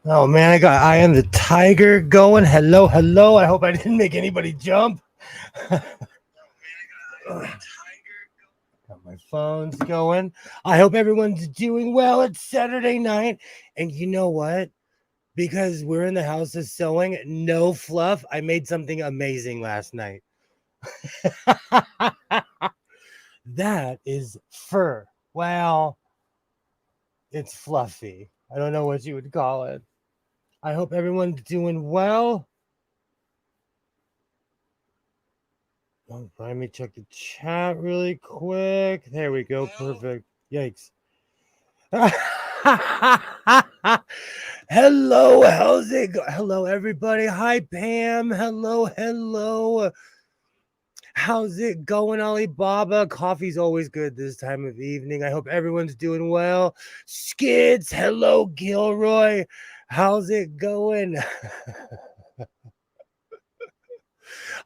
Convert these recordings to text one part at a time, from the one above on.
Oh man, I am the tiger going. Hello, hello. I hope I didn't make anybody jump. Got my phone's going. I hope everyone's doing well. It's Saturday night. And you know what? Because we're in the house of sewing, no fluff. I made something amazing last night. That is fur. Well, it's fluffy. I don't know what you would call it. I hope everyone's doing well. Oh, let me check the chat really quick. There we go. Perfect. Yikes. Hello, how's it go? Hello, everybody. Hi, Pam. Hello, hello. How's it going, Alibaba? Coffee's always good this time of evening. I hope everyone's doing well. Skids, hello, Gilroy. How's it going?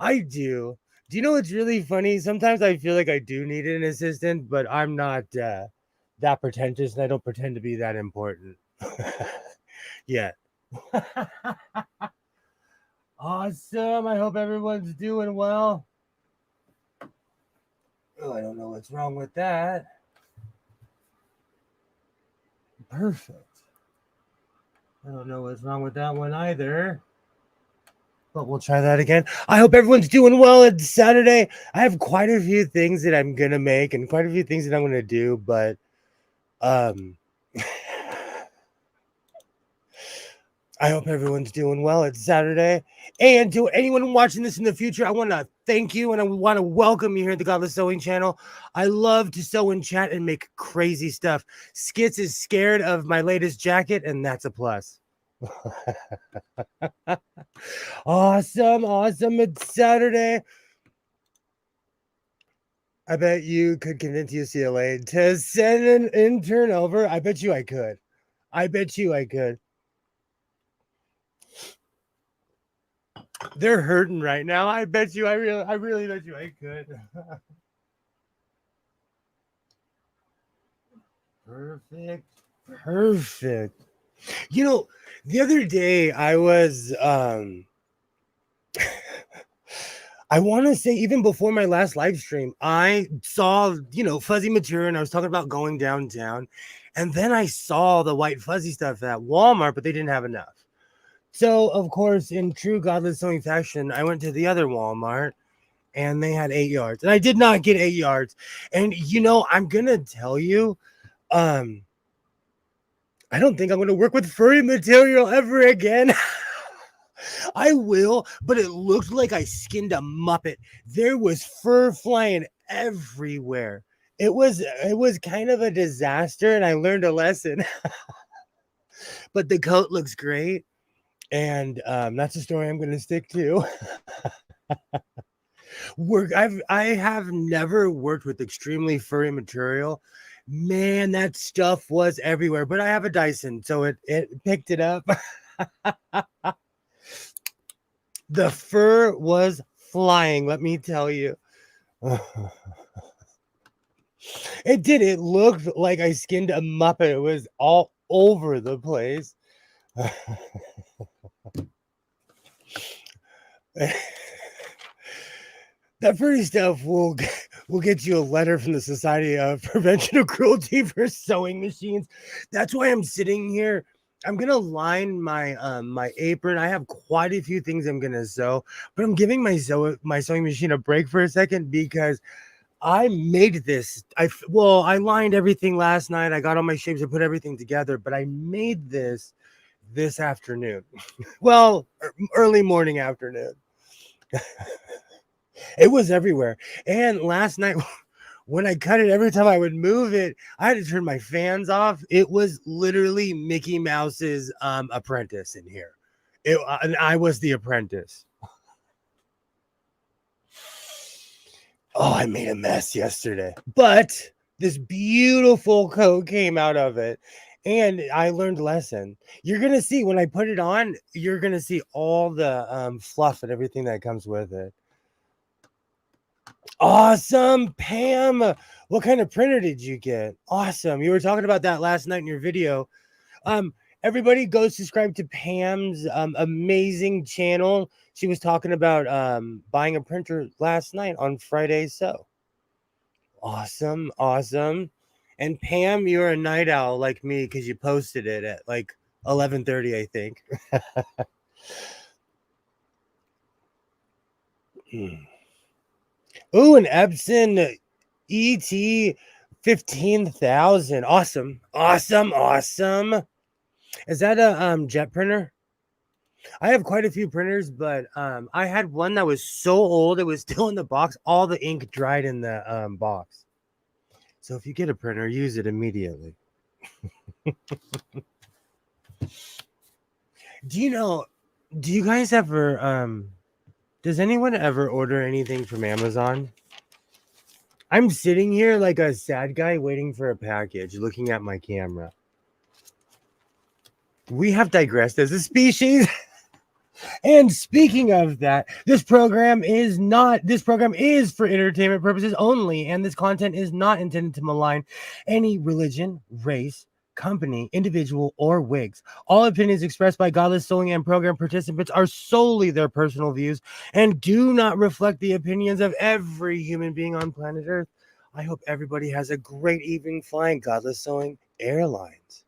I do. Do you know what's really funny? Sometimes I feel like I do need an assistant, but I'm not that pretentious and I don't pretend to be that important yet. Awesome. I hope everyone's doing well. Oh, I don't know what's wrong with that. Perfect. I don't know what's wrong with that one either. But we'll try that again. I hope everyone's doing well. It's Saturday. I have quite a few things that I'm gonna make and quite a few things that I'm gonna do, but um I hope everyone's doing well. It's Saturday. And to anyone watching this in the future, I want to thank you and I want to welcome you here at the Godless Sewing channel. I love to sew and chat and make crazy stuff. Skits is scared of my latest jacket, and that's a plus. Awesome. Awesome. It's Saturday. I bet you could convince UCLA to send an intern over. I bet you I could. I bet you I could. They're hurting right now. I bet you I really bet you I could. Perfect. Perfect. You know, the other day I was I want to say even before my last live stream, I saw, fuzzy material and I was talking about going downtown. And then I saw the white fuzzy stuff at Walmart, but they didn't have enough. So, of course, in true Godless Sewing fashion, I went to the other Walmart and they had 8 yards. And I did not get 8 yards. And, I'm going to tell you, I don't think I'm going to work with furry material ever again. I will, but it looked like I skinned a Muppet. There was fur flying everywhere. It was kind of a disaster, and I learned a lesson. But the coat looks great, and that's a story I'm going to stick to. I have never worked with extremely furry material. Man, that stuff was everywhere. But I have a Dyson, so it picked it up. The fur was flying, let me tell you. It did. It looked like I skinned a Muppet. It was all over the place. That furry stuff will get you a letter from the Society of Prevention of Cruelty for sewing machines. That's why I'm sitting here. I'm gonna line my my apron. I have quite a few things I'm gonna sew, but I'm giving my sewing machine a break for a second because I made this. I lined everything last night. I got all my shapes and put everything together, but I made this afternoon. Well, early morning afternoon. It was everywhere. And last night when I cut it, every time I would move it, I had to turn my fans off. It was literally Mickey Mouse's apprentice in here. And I was the apprentice. Oh, I made a mess yesterday, but this beautiful coat came out of it. And I learned a lesson. You're going to see when I put it on, you're going to see all the fluff and everything that comes with it. Awesome, Pam. What kind of printer did you get? Awesome. You were talking about that last night in your video. Everybody go subscribe to Pam's amazing channel. She was talking about buying a printer last night on Friday. So awesome, awesome. And Pam, you're a night owl like me because you posted it at like 11:30, I think. Ooh, an Epson ET 15,000. Awesome, awesome, awesome. Is that a jet printer? I have quite a few printers, but I had one that was so old it was still in the box. All the ink dried in the box. So if you get a printer, use it immediately. Do you guys ever does anyone ever order anything from Amazon? I'm sitting here like a sad guy waiting for a package, looking at my camera. We have digressed as a species. And speaking of that, this program is for entertainment purposes only, and this content is not intended to malign any religion, race, company, individual, or wigs. All opinions expressed by Godless Sewing and program participants are solely their personal views and do not reflect the opinions of every human being on planet Earth. I hope everybody has a great evening flying Godless Sewing Airlines.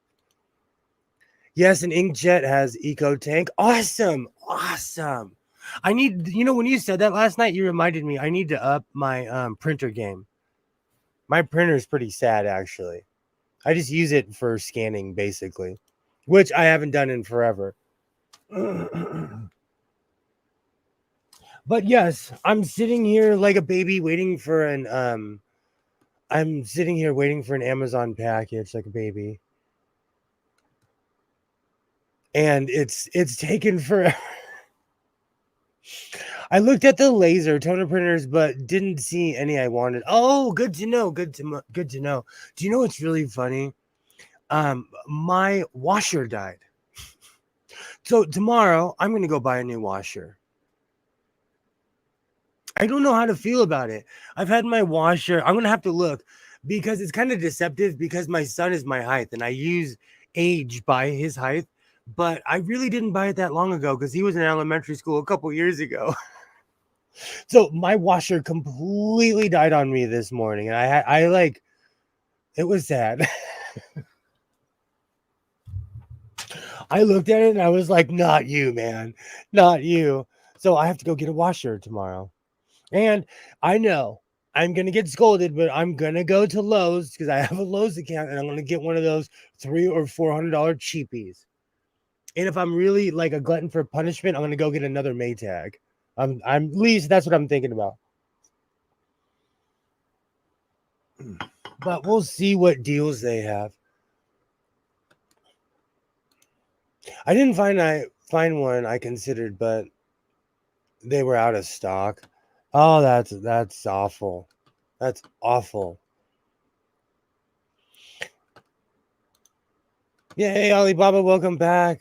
Yes, an inkjet has eco tank. Awesome. Awesome. I need, when you said that last night, you reminded me I need to up my printer game. My printer is pretty sad, actually. I just use it for scanning, basically, which I haven't done in forever. But yes, I'm sitting here like a baby waiting for an Amazon package like a baby. And it's taken forever. I looked at the laser toner printers, but didn't see any I wanted. Oh, good to know. Good to know. Do you know what's really funny? My washer died. So tomorrow I'm going to go buy a new washer. I don't know how to feel about it. I've had my washer. I'm going to have to look because it's kind of deceptive because my son is my height and I use age by his height. But I really didn't buy it that long ago because he was in elementary school a couple years ago. So my washer completely died on me this morning, and it was sad. I looked at it and I was like, not you, man, not you. So I have to go get a washer tomorrow. And I know I'm going to get scolded, but I'm going to go to Lowe's because I have a Lowe's account and I'm going to get one of those $300 or $400 cheapies. And if I'm really like a glutton for punishment, I'm going to go get another Maytag. I'm at least that's what I'm thinking about. But we'll see what deals they have. I didn't find one I considered, but they were out of stock. Oh, that's awful. That's awful. Yay, Alibaba, welcome back.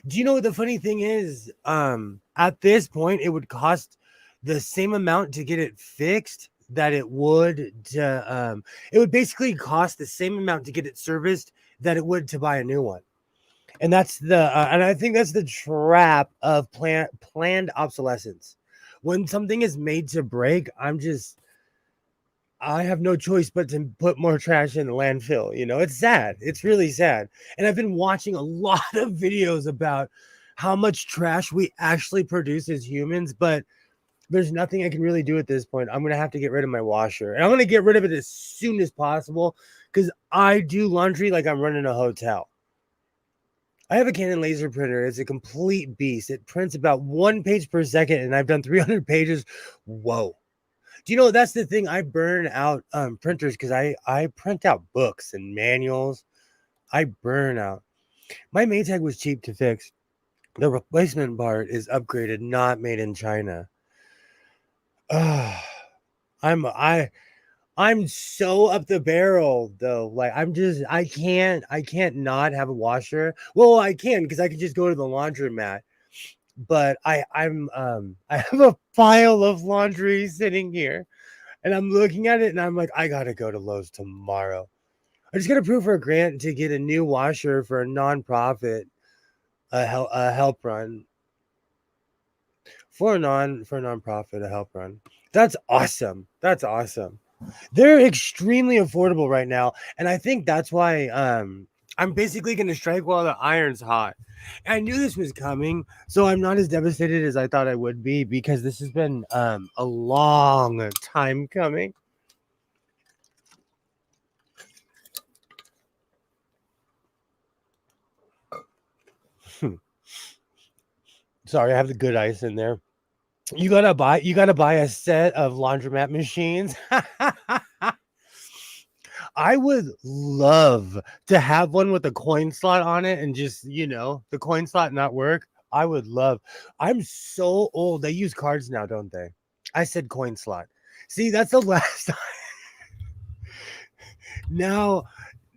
Do you know what the funny thing is? At this point, it would cost the same amount to get it fixed that it would to it would basically cost the same amount to get it serviced that it would to buy a new one. And that's and I think that's the trap of planned obsolescence. When something is made to break, I have no choice but to put more trash in the landfill. It's sad. It's really sad. And I've been watching a lot of videos about how much trash we actually produce as humans, but there's nothing I can really do at this point. I'm going to have to get rid of my washer, and I'm going to get rid of it as soon as possible because I do laundry like I'm running a hotel. I have a Canon laser printer. It's a complete beast. It prints about 1 page per second, and I've done 300 pages. Whoa. Do you know, that's the thing? I burn out printers because I print out books and manuals. I burn out. My Maytag was cheap to fix. The replacement part is upgraded, not made in China. I'm so up the barrel though. Like I can't not have a washer. Well, I can because I can just go to the laundromat. But I have a pile of laundry sitting here, and I'm looking at it, and I'm like, I gotta go to Lowe's tomorrow. I just got approved for a grant to get a new washer for a nonprofit, a help run for a nonprofit, a help run. That's awesome. That's awesome. They're extremely affordable right now, and I think that's why I'm basically going to strike while the iron's hot. I knew this was coming, so I'm not as devastated as I thought I would be because this has been a long time coming. Sorry, I have the good ice in there. You gotta buy a set of laundromat machines. I would love to have one with a coin slot on it and just, the coin slot not work. I would love. I'm so old. They use cards now, don't they? I said coin slot. See, that's the last time. Now,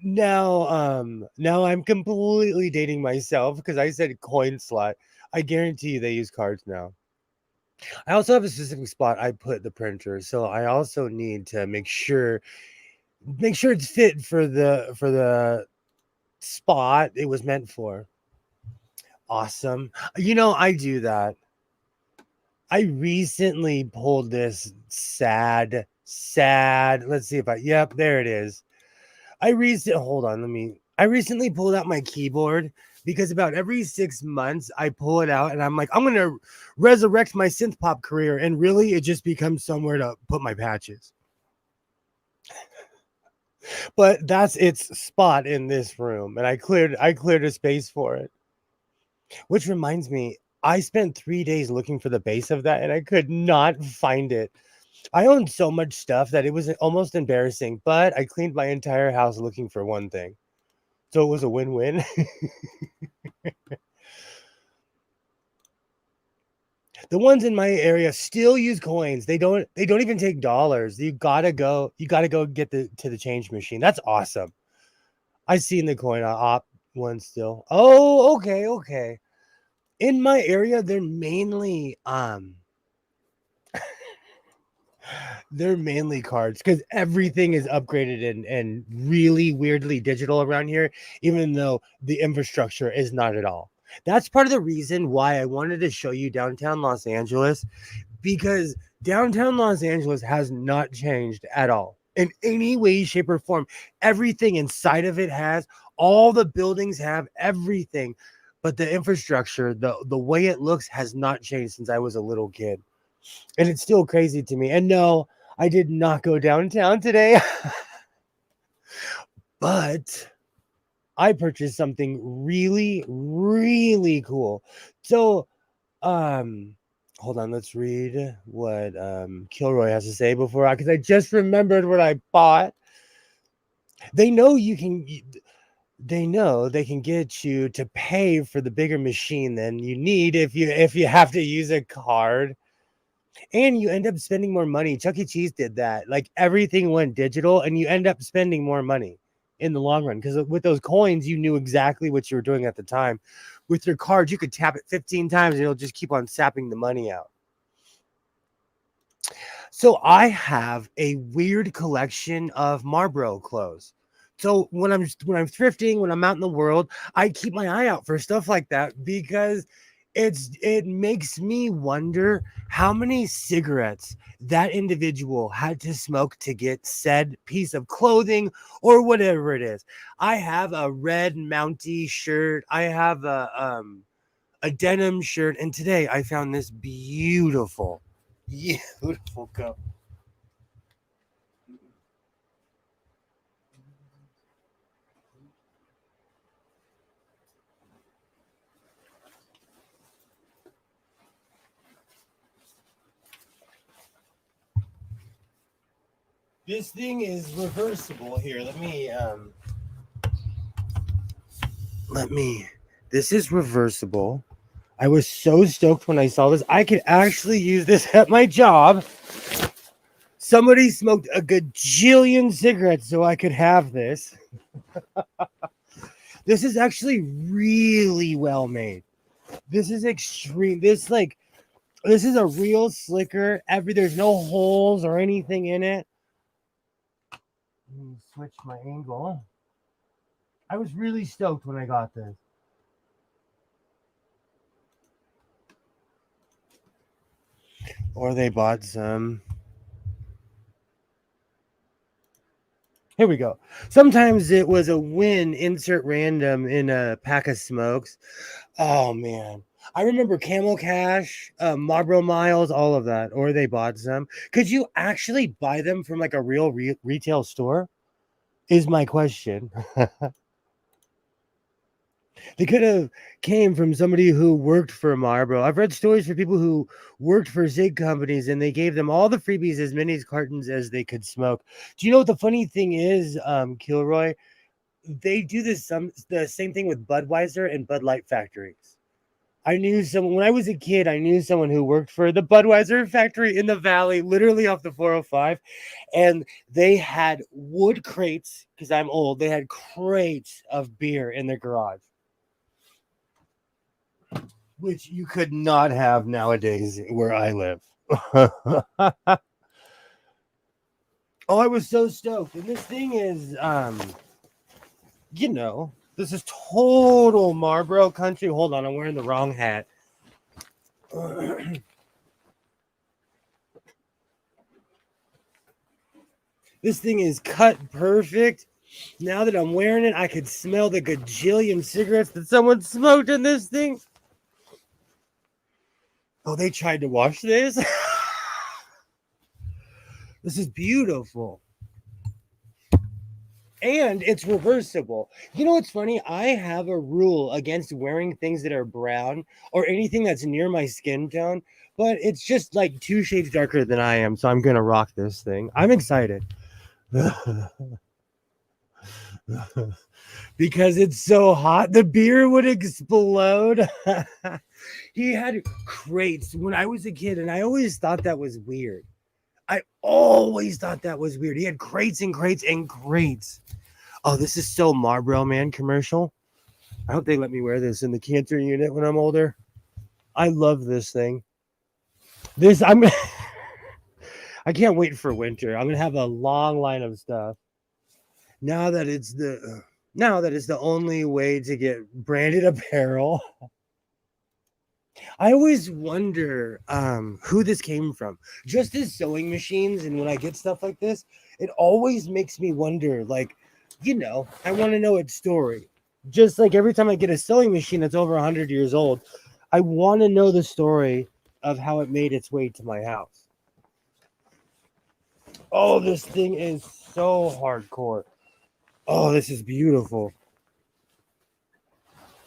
now I'm completely dating myself because I said coin slot. I guarantee you they use cards now. I also have a specific spot I put the printer, so I also need to make sure it's fit for the spot it was meant for. Awesome. I do that. I recently pulled this sad. Let's see if yep, there it is. Hold on, I recently pulled out my keyboard because about every 6 months I pull it out and I'm like, I'm going to resurrect my synth pop career. And really it just becomes somewhere to put my patches. But that's its spot in this room. And I cleared a space for it. Which reminds me, I spent 3 days looking for the base of that and I could not find it. I owned so much stuff that it was almost embarrassing, but I cleaned my entire house looking for one thing. So it was a win-win. The ones in my area still use coins. They don't even take dollars. You gotta go get to the change machine. That's awesome. I seen the coin op one still. Oh, okay. In my area, they're mainly cards because everything is upgraded and really weirdly digital around here, even though the infrastructure is not at all. That's part of the reason why I wanted to show you downtown Los Angeles, because downtown Los Angeles has not changed at all in any way, shape, or form. Everything inside of it has, all the buildings have everything, but the infrastructure, the way it looks has not changed since I was a little kid. And it's still crazy to me. And no, I did not go downtown today. But I purchased something really, really cool. So, hold on, let's read what Kilroy has to say before because I just remembered what I bought. They know they can get you to pay for the bigger machine than you need if you have to use a card. And you end up spending more money. Chuck E. Cheese did that. Like everything went digital and you end up spending more money in the long run. Because with those coins, you knew exactly what you were doing at the time. With your cards, you could tap it 15 times and it'll just keep on sapping the money out. So I have a weird collection of Marlboro clothes. So when I'm thrifting, when I'm out in the world, I keep my eye out for stuff like that because it makes me wonder how many cigarettes that individual had to smoke to get said piece of clothing or whatever it is. I have a red Mountie shirt. I have a denim shirt, and today I found this beautiful coat. This thing is reversible here. This is reversible. I was so stoked when I saw this. I could actually use this at my job. Somebody smoked a gajillion cigarettes so I could have this. This is actually really well made. This is extreme. This is a real slicker. There's no holes or anything in it. Let me switch my angle. I was really stoked when I got this. Or they bought some. Here we go. Sometimes it was a win, insert random in a pack of smokes. Oh man. I remember Camel Cash, Marlboro Miles, all of that. Or they bought some. Could you actually buy them from like a real retail store? Is my question. They could have came from somebody who worked for Marlboro. I've read stories for people who worked for cig companies and they gave them all the freebies, as many cartons as they could smoke. Do you know what the funny thing is, Kilroy? They do the same thing with Budweiser and Bud Light factories. I knew someone when I was a kid. I knew someone who worked for the Budweiser factory in the valley, literally off the 405, and they had wood crates. Because I'm old, they had crates of beer in their garage, which you could not have nowadays where I live. Oh, I was so stoked. And this thing is, this is total Marlboro country. Hold on, I'm wearing the wrong hat. This thing is cut perfect. Now that I'm wearing it, I could smell the gajillion cigarettes that someone smoked in this thing. Oh, they tried to wash this? This is beautiful. And it's reversible. You know what's funny? I have a rule against wearing things that are brown or anything that's near my skin tone, but it's just like 2 shades darker than I am, so I'm gonna rock this thing. I'm excited. Because it's so hot, the beer would explode. He had crates when I was a kid, and I always thought that was weird. I always thought that was weird. He had crates and crates and crates. Oh, this is so Marlboro Man commercial. I hope they let me wear this in the cancer unit when I'm older. I love this thing. I can't wait for winter. I'm gonna have a long line of stuff. Now that it's the only way to get branded apparel. I always wonder who this came from. Just as sewing machines, and when I get stuff like this, it always makes me wonder, like, I want to know its story. Just like every time I get a sewing machine that's over 100 years old, I want to know the story of how it made its way to my house. Oh, this thing is so hardcore. Oh, this is beautiful.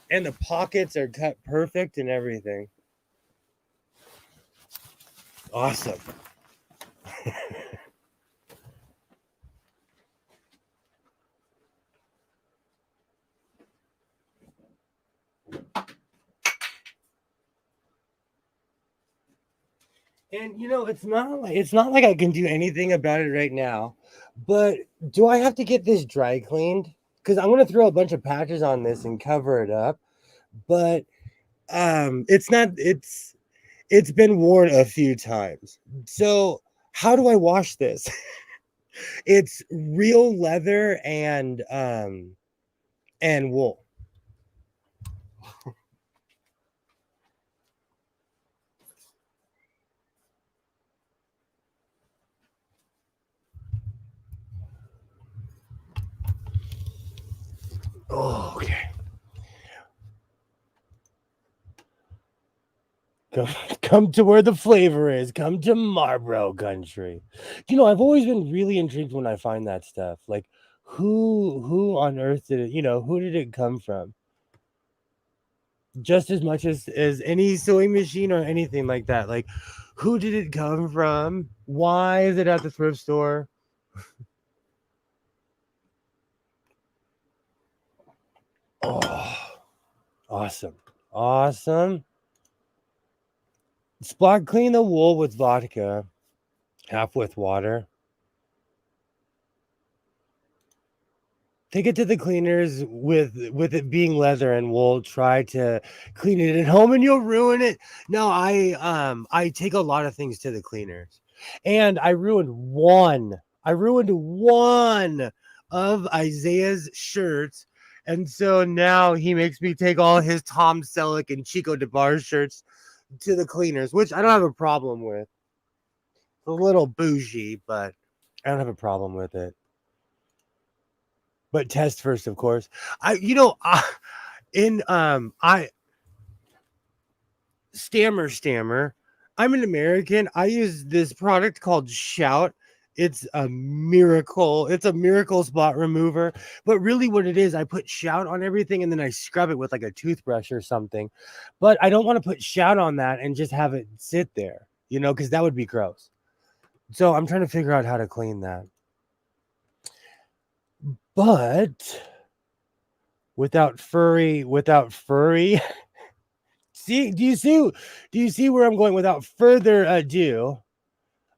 And the pockets are cut perfect and everything. Awesome. And it's not like I can do anything about it right now. But do I have to get this dry cleaned? Because I'm gonna throw a bunch of patches on this and cover it up. But it's been worn a few times. So how do I wash this? It's real leather and wool. Oh, okay. Come to where the flavor is. Come to Marlboro country. I've always been really intrigued when I find that stuff. Like, who on earth did it? Who did it come from? Just as much as any sewing machine or anything like that. Like, who did it come from? Why is it at the thrift store? Oh, awesome. Spot clean the wool with vodka, half with water. Take it to the cleaners with it being leather and wool. Try to clean it at home and you'll ruin it. No, I take a lot of things to the cleaners. And I ruined one. I ruined one of Isaiah's shirts And so now he makes me take all his Tom Selleck and Chico DeBar shirts to the cleaners, which I don't have a problem with. It's a little bougie, but I don't have a problem with it. But test first, of course. In I stammer. I'm an American. I use this product called Shout. It's a miracle. It's a miracle spot remover. But really, what it is, I put Shout on everything and then I scrub it with like a toothbrush or something. But I don't want to put Shout on that and just have it sit there, because that would be gross. So I'm trying to figure out how to clean that. But without furry, see, do you see where I'm going? Without further ado,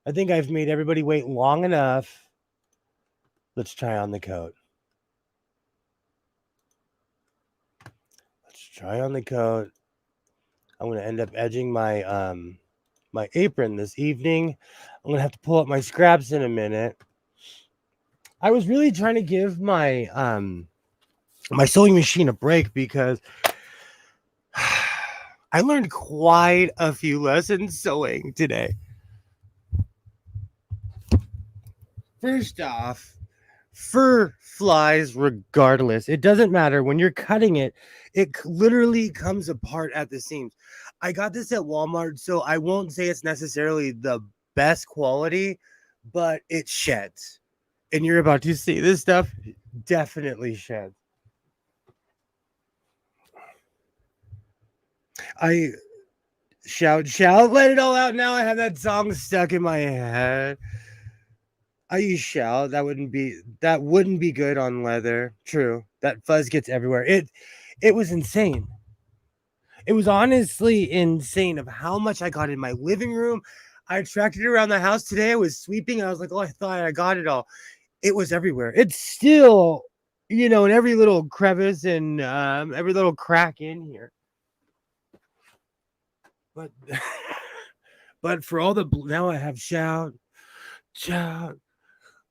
I think I've made everybody wait long enough. Let's try on the coat. I'm going to end up edging my my apron this evening. I'm going to have to pull up my scraps in a minute. I was really trying to give my my sewing machine a break because I learned quite a few lessons sewing today. First off, fur flies regardless. It doesn't matter. When you're cutting it, it literally comes apart at the seams. I got this at Walmart, so I won't say it's necessarily the best quality, but it sheds. And you're about to see this stuff definitely sheds. I shout, let it all out now. I have that song stuck in my head. I use shout. That wouldn't be good on leather. True. That fuzz gets everywhere. It was insane. It was honestly insane of how much I got in my living room. I tracked it around the house today. I was sweeping. I was like, oh, I thought I got it all. It was everywhere. It's still, in every little crevice and every little crack in here. But but for all the now I have shout,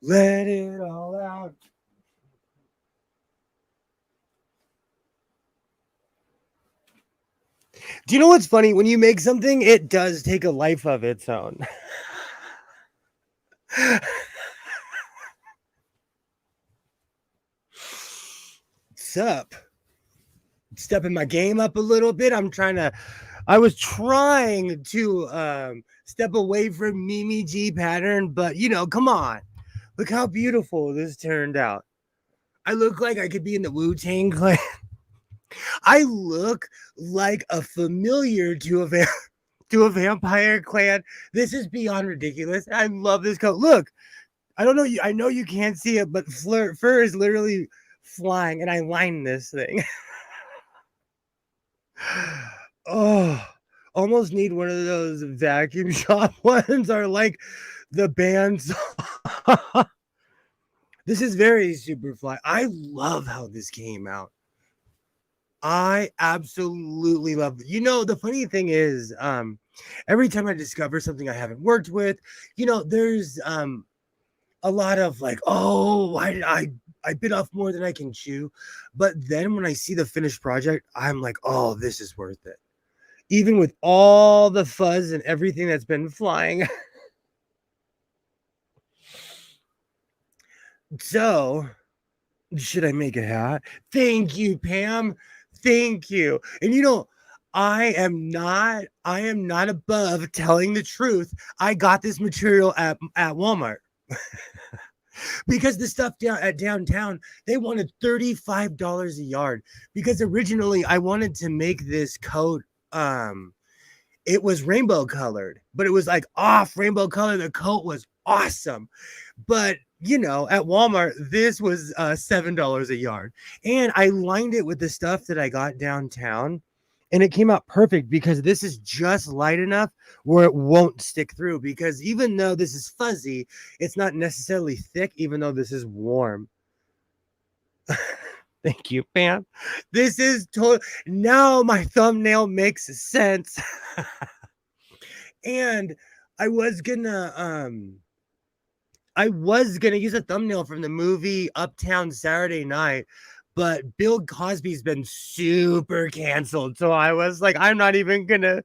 let it all out. Do you know what's funny? When you make something, it does take a life of its own. What's up? Stepping my game up a little bit. I was trying to step away from Mimi G pattern, but come on. Look how beautiful this turned out. I look like I could be in the Wu-Tang Clan. I look like a familiar to a vampire clan. This is beyond ridiculous. I love this coat. Look, I don't know. I know you can't see it, but fur is literally flying, and I lined this thing. Oh, almost need one of those vacuum shop ones or like the bands. This is very Superfly. I love how this came out. I absolutely love it. The funny thing is, every time I discover something I haven't worked with, there's a lot of like, oh, why did I bit off more than I can chew? But then when I see the finished project, I'm like, oh, this is worth it. Even with all the fuzz and everything that's been flying. So, should I make a hat? Thank you, Pam. Thank you. And I am not above telling the truth. I got this material at Walmart. Because the stuff at downtown, they wanted $35 a yard. Because originally I wanted to make this coat, it was rainbow colored, but it was like off rainbow color. The coat was awesome. But at Walmart, this was $7 a yard. And I lined it with the stuff that I got downtown. And it came out perfect because this is just light enough where it won't stick through. Because even though this is fuzzy, it's not necessarily thick, even though this is warm. Thank you, Pam. This is now my thumbnail makes sense. And I was gonna use a thumbnail from the movie Uptown Saturday Night, but Bill Cosby's been super canceled. So I was like, I'm not even gonna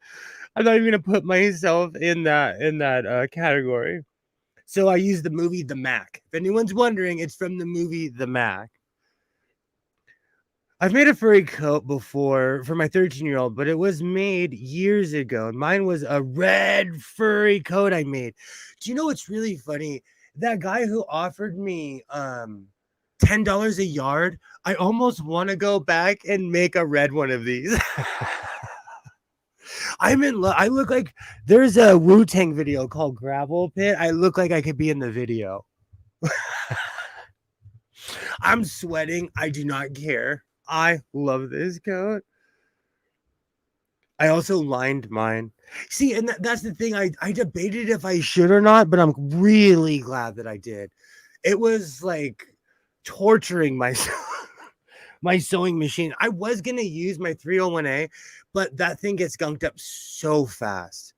put myself in that category. So I used the movie The Mac. If anyone's wondering, it's from the movie The Mac. I've made a furry coat before for my 13-year-old, but it was made years ago. Mine was a red furry coat I made. Do you know what's really funny? That guy who offered me $10 a yard, I almost want to go back and make a red one of these. I'm in love. I look like there's a Wu-Tang video called Gravel Pit. I look like I could be in the video. I'm sweating. I do not care. I love this coat. I also lined mine. See, and that's the thing. I debated if I should or not, but I'm really glad that I did. It was like torturing myself. My sewing machine. I was going to use my 301A, but that thing gets skunked up so fast.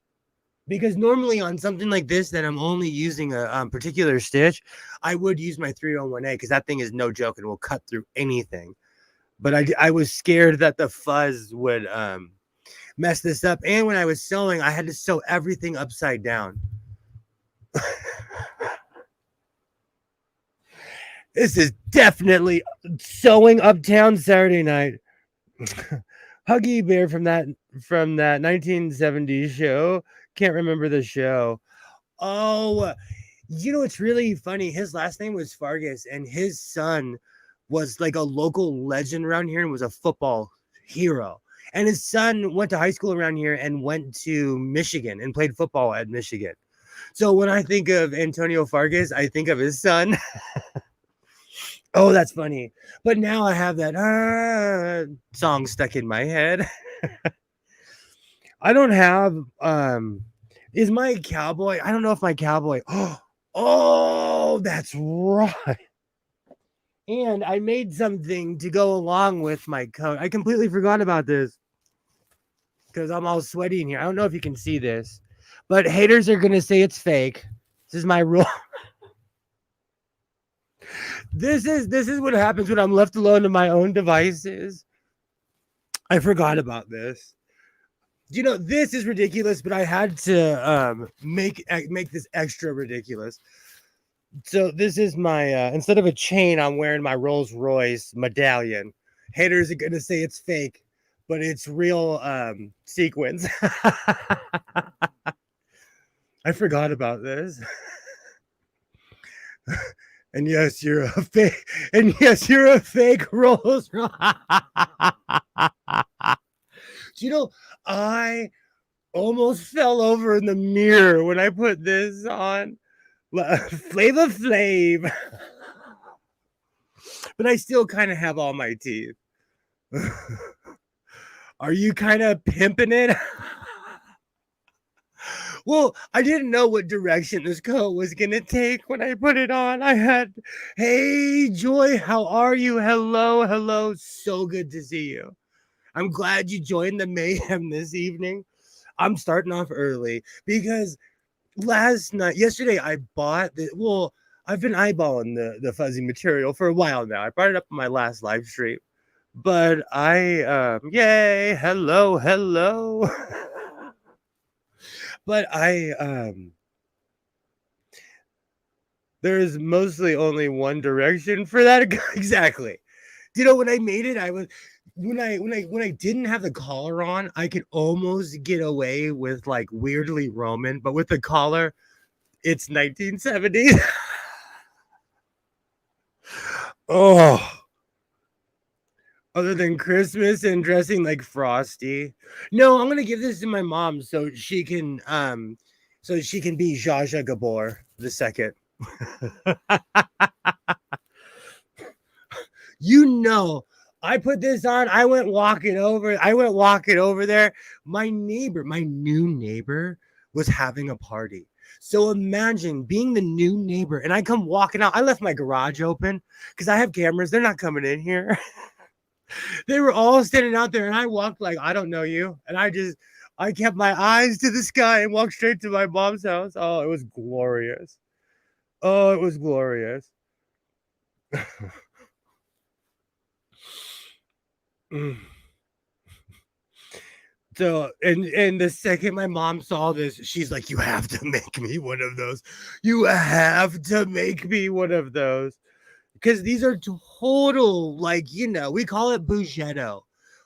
Because normally on something like this that I'm only using a particular stitch, I would use my 301A because that thing is no joke and will cut through anything. But I was scared that the fuzz would mess this up. And when I was sewing, I had to sew everything upside down. This is definitely sewing uptown Saturday night. Huggy Bear from that 1970s show. Can't remember the show. Oh, you know, it's really funny. His last name was Fargus, and his son was like a local legend around here and was a football hero. And his son went to high school around here and went to Michigan and played football at Michigan. So when I think of Antonio Fargas, I think of his son. Oh, that's funny. But now I have that song stuck in my head. I don't have is my cowboy? I don't know if my cowboy. Oh, that's right. And I made something to go along with my coat. I completely forgot about this because I'm all sweaty in here. I don't know if you can see this, but haters are gonna say it's fake. This is my rule. This is what happens when I'm left alone to my own devices. I forgot about this. You know, this is ridiculous, but I had to make this extra ridiculous. So this is my instead of a chain, I'm wearing my Rolls Royce medallion. Haters are gonna say it's fake, but it's real sequins. I forgot about this. And yes, you're a fake. And yes, you're a fake Rolls Royce. Do you know, I almost fell over in the mirror when I put this on. Flavor Flav. But I still kind of have all my teeth. Are you kind of pimping it? Well, I didn't know what direction this coat was going to take when I put it on. I had, hey, Joy, how are you? Hello, hello. So good to see you. I'm glad you joined the mayhem this evening. I'm starting off early because yesterday, I bought I've been eyeballing the fuzzy material for a while now. I brought it up in my last live stream, but yay, hello. But there's mostly only one direction for that. Exactly. You know, when I made it, when I didn't have the collar on, I could almost get away with like weirdly Roman, but with the collar, it's 1970s. Oh, other than Christmas and dressing like Frosty. No, I'm gonna give this to my mom so she can be Zsa Zsa Gabor the second. You know, I put this on. I went walking over there. My new neighbor was having a party. So imagine being the new neighbor and I come walking out. I left my garage open because I have cameras. They're not coming in here. They were all standing out there and I walked like, I don't know you. And I kept my eyes to the sky and walked straight to my mom's house. Oh, it was glorious. Oh, it was glorious. Mm. So, and the second my mom saw this, she's like, "You have to make me one of those. You have to make me one of those." Because these are total, like, we call it bougetto,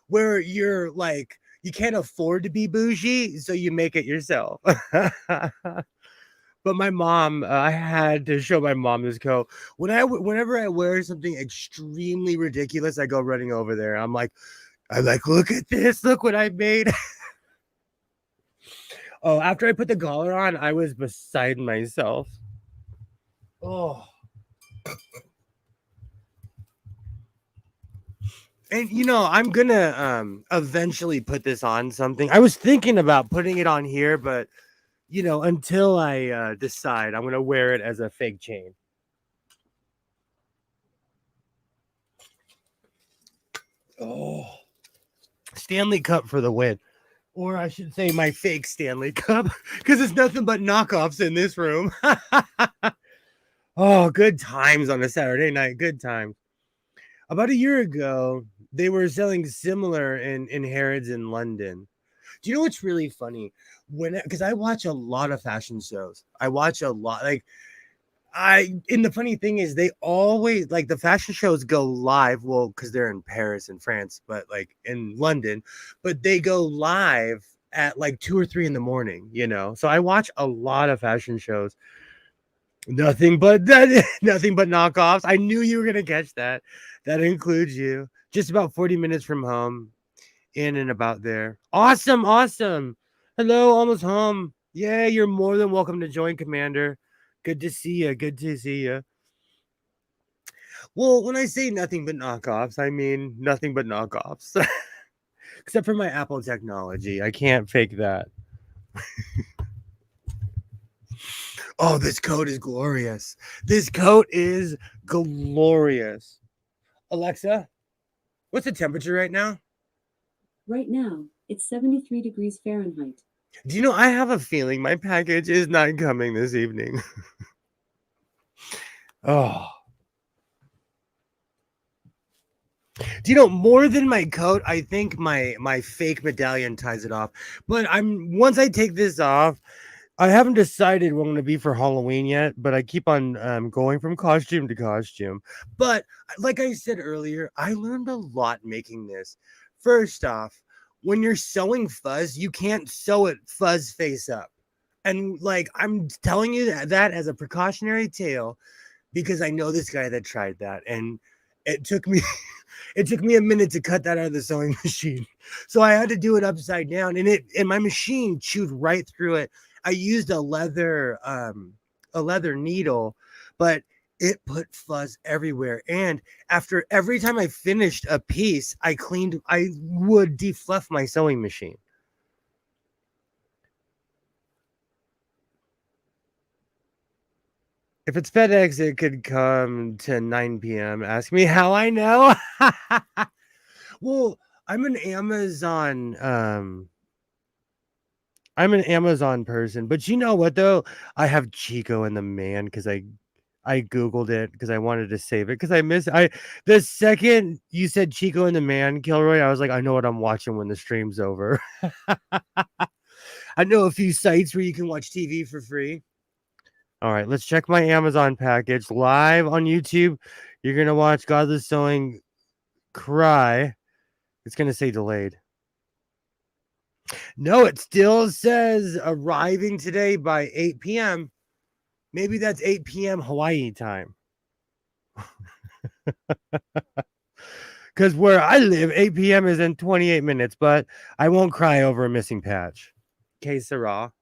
where you're like, you can't afford to be bougie, so you make it yourself. But my mom, I had to show my mom this coat. Whenever I wear something extremely ridiculous, I go running over there. I'm like, look at this, look what I made. Oh, after I put the collar on, I was beside myself. Oh. And I'm gonna eventually put this on something. I was thinking about putting it on here, but until I decide, I'm gonna wear it as a fake chain. Oh, Stanley Cup for the win. Or I should say my fake Stanley Cup, because it's nothing but knockoffs in this room. Oh, good times on a Saturday night. Good times. About a year ago, they were selling similar in Harrods in London. Do you know what's really funny? Because I watch a lot of fashion shows. I watch a lot. And the funny thing is, they always, like, the fashion shows go live. Well, because they're in Paris and France, but like in London, but they go live at like 2 or 3 in the morning. So I watch a lot of fashion shows. Nothing but that, nothing but knockoffs. I knew you were gonna catch that. That includes you. Just about 40 minutes from home, in and about there. Awesome, awesome. Hello, almost home. Yeah, you're more than welcome to join, Commander. Good to see you. Good to see you. Well, when I say nothing but knockoffs, I mean nothing but knockoffs. Except for my Apple technology. I can't fake that. Oh, this coat is glorious. This coat is glorious. Alexa, what's the temperature right now? Right now, it's 73 degrees Fahrenheit. Do you know, I have a feeling my package is not coming this evening. Oh. Do you know, more than my coat, I think my fake medallion ties it off. But once I take this off, I haven't decided what I'm going to be for Halloween yet, but I keep on going from costume to costume. But like I said earlier, I learned a lot making this. First off, when you're sewing fuzz, you can't sew it fuzz face up. And like, I'm telling you that as a precautionary tale, because I know this guy that tried that, and it took me it took me a minute to cut that out of the sewing machine. So I had to do it upside down, and my machine chewed right through it. I used a leather needle, but it put fuzz everywhere. And after every time I finished a piece, I would defluff my sewing machine. If it's FedEx, it could come to 9 p.m. Ask me how I know. Well, I'm an Amazon person, but you know what though? I have Chico and the Man because I googled it because I wanted to save it because the second you said Chico and the Man, Kilroy, I was like, I know what I'm watching when the stream's over. I know a few sites where you can watch TV for free. All right, let's check my Amazon package live on YouTube. You're gonna watch Godless Sewing cry. It's gonna say delayed. No, it still says arriving today by 8 p.m. Maybe that's 8 p.m. Hawaii time. Because where I live, 8 p.m. is in 28 minutes, but I won't cry over a missing patch. Que sera.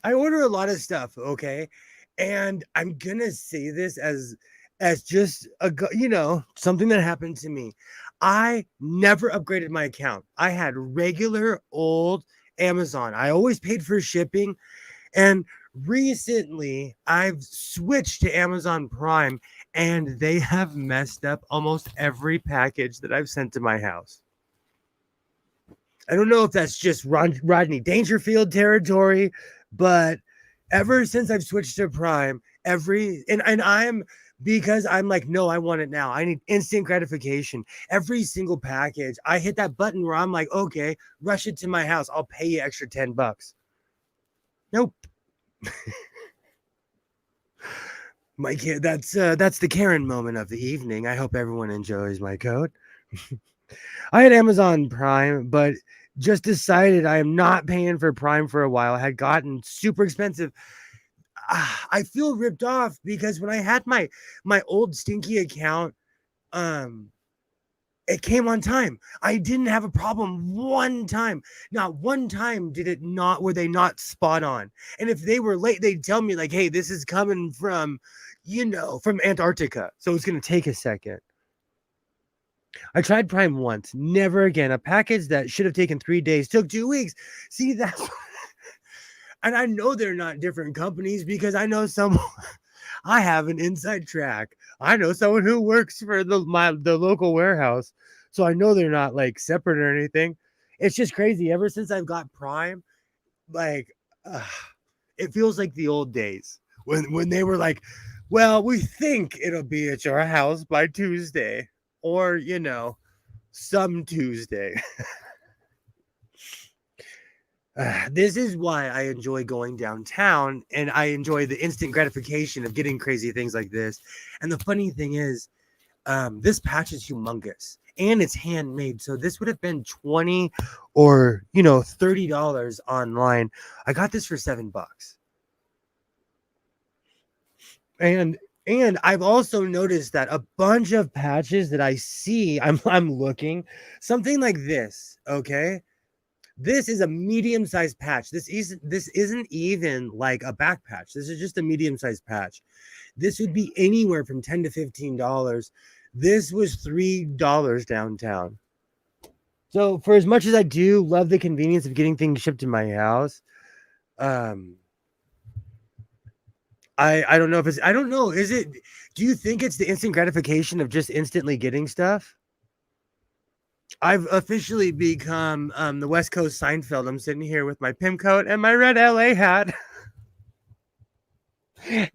I order a lot of stuff, okay? And I'm going to say this as just something that happened to me. I never upgraded my account. I had regular old Amazon. I always paid for shipping, and recently I've switched to Amazon Prime, and they have messed up almost every package that I've sent to my house. I don't know if that's just Rodney Dangerfield territory, but ever since I've switched to Prime, and I'm because I'm like, no, I want it now. I need instant gratification. Every single package, I hit that button where I'm like, okay, rush it to my house. I'll pay you extra $10. Nope. My kid, that's the Karen moment of the evening. I hope everyone enjoys my coat. I had Amazon Prime, but just decided I am not paying for Prime for a while. I had gotten super expensive. I feel ripped off because when I had my old stinky account, um, it came on time. I didn't have a problem one time. Not one time did it not were they not spot on. And if they were late, they'd tell me like, "Hey, this is coming from, from Antarctica, so it's gonna take a second." I tried Prime once, never again. A package that should have taken 3 days took 2 weeks. See, that's and I know they're not different companies because I know some. I have an inside track. I know someone who works for the local warehouse, so I know they're not like separate or anything. It's just crazy. Ever since I've got Prime, like, uh, it feels like the old days when they were like, "Well, we think it'll be at your house by Tuesday, or some Tuesday." This is why I enjoy going downtown, and I enjoy the instant gratification of getting crazy things like this. And the funny thing is, this patch is humongous and it's handmade. So this would have been 20 or $30 online. I got this for $7. And I've also noticed that a bunch of patches that I see, I'm looking something like this, okay? This is a medium-sized patch. This isn't even like a back patch. This is just a medium-sized patch. This would be anywhere from $10 to $15. This was $3 downtown. So for as much as I do love the convenience of getting things shipped to my house, I don't know if it's I don't know. Do you think it's the instant gratification of just instantly getting stuff? I've officially become the West Coast Seinfeld. I'm sitting here with my pimp coat and my red LA hat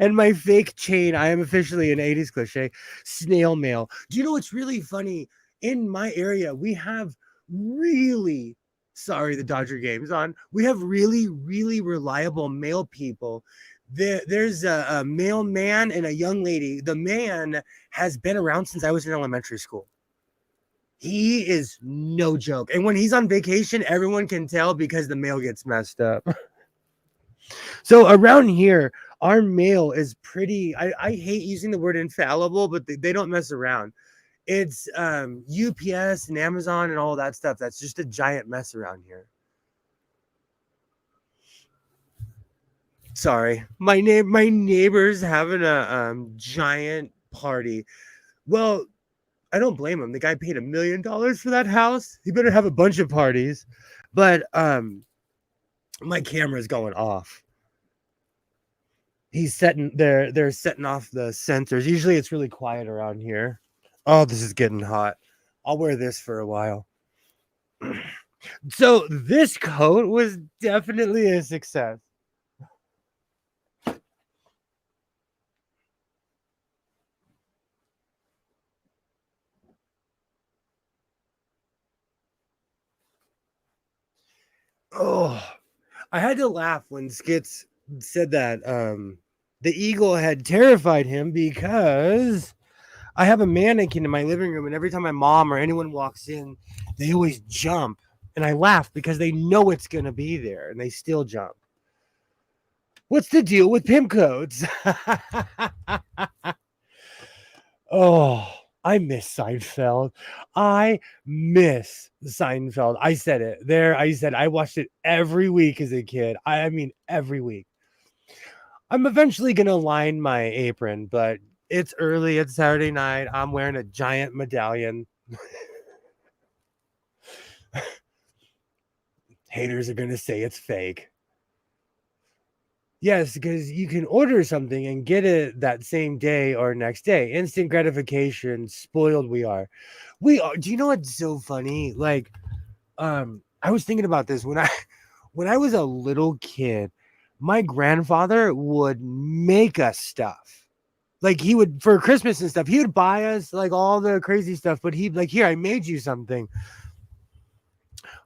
and my fake chain. I am officially an 80s cliche. Snail mail. Do you know what's really funny? In my area, we have really sorry, the Dodger game's on. We have really, really reliable mail people. There's a mailman and a young lady. The man has been around since I was in elementary school. He is no joke. And when he's on vacation, everyone can tell because the mail gets messed up. So around here, our mail is pretty. I hate using the word infallible, but they don't mess around. It's UPS and Amazon and all that stuff. That's just a giant mess around here. Sorry, my neighbor's having a giant party. Well, I don't blame him. The guy paid $1 million for that house. He better have a bunch of parties. But my camera's going off. He's setting they're setting off the sensors. Usually it's really quiet around here. Oh, this is getting hot. I'll wear this for a while. So this coat was definitely a success. Oh, I had to laugh when Skits said that the eagle had terrified him because I have a mannequin in my living room, and every time my mom or anyone walks in, they always jump. And I laugh because they know it's going to be there, and they still jump. What's the deal with pimp codes? Oh, I miss Seinfeld. I miss Seinfeld. I said it there. I said I watched it every week as a kid. I mean, every week. I'm eventually going to line my apron, but it's early. It's Saturday night. I'm wearing a giant medallion. Haters are going to say it's fake. Yes, because you can order something and get it that same day or next day. Instant gratification, spoiled we are. Do you know what's so funny? Like, I was thinking about this when I was a little kid, my grandfather would make us stuff. Like he would for Christmas and stuff, he would buy us like all the crazy stuff, but he'd like, here, I made you something.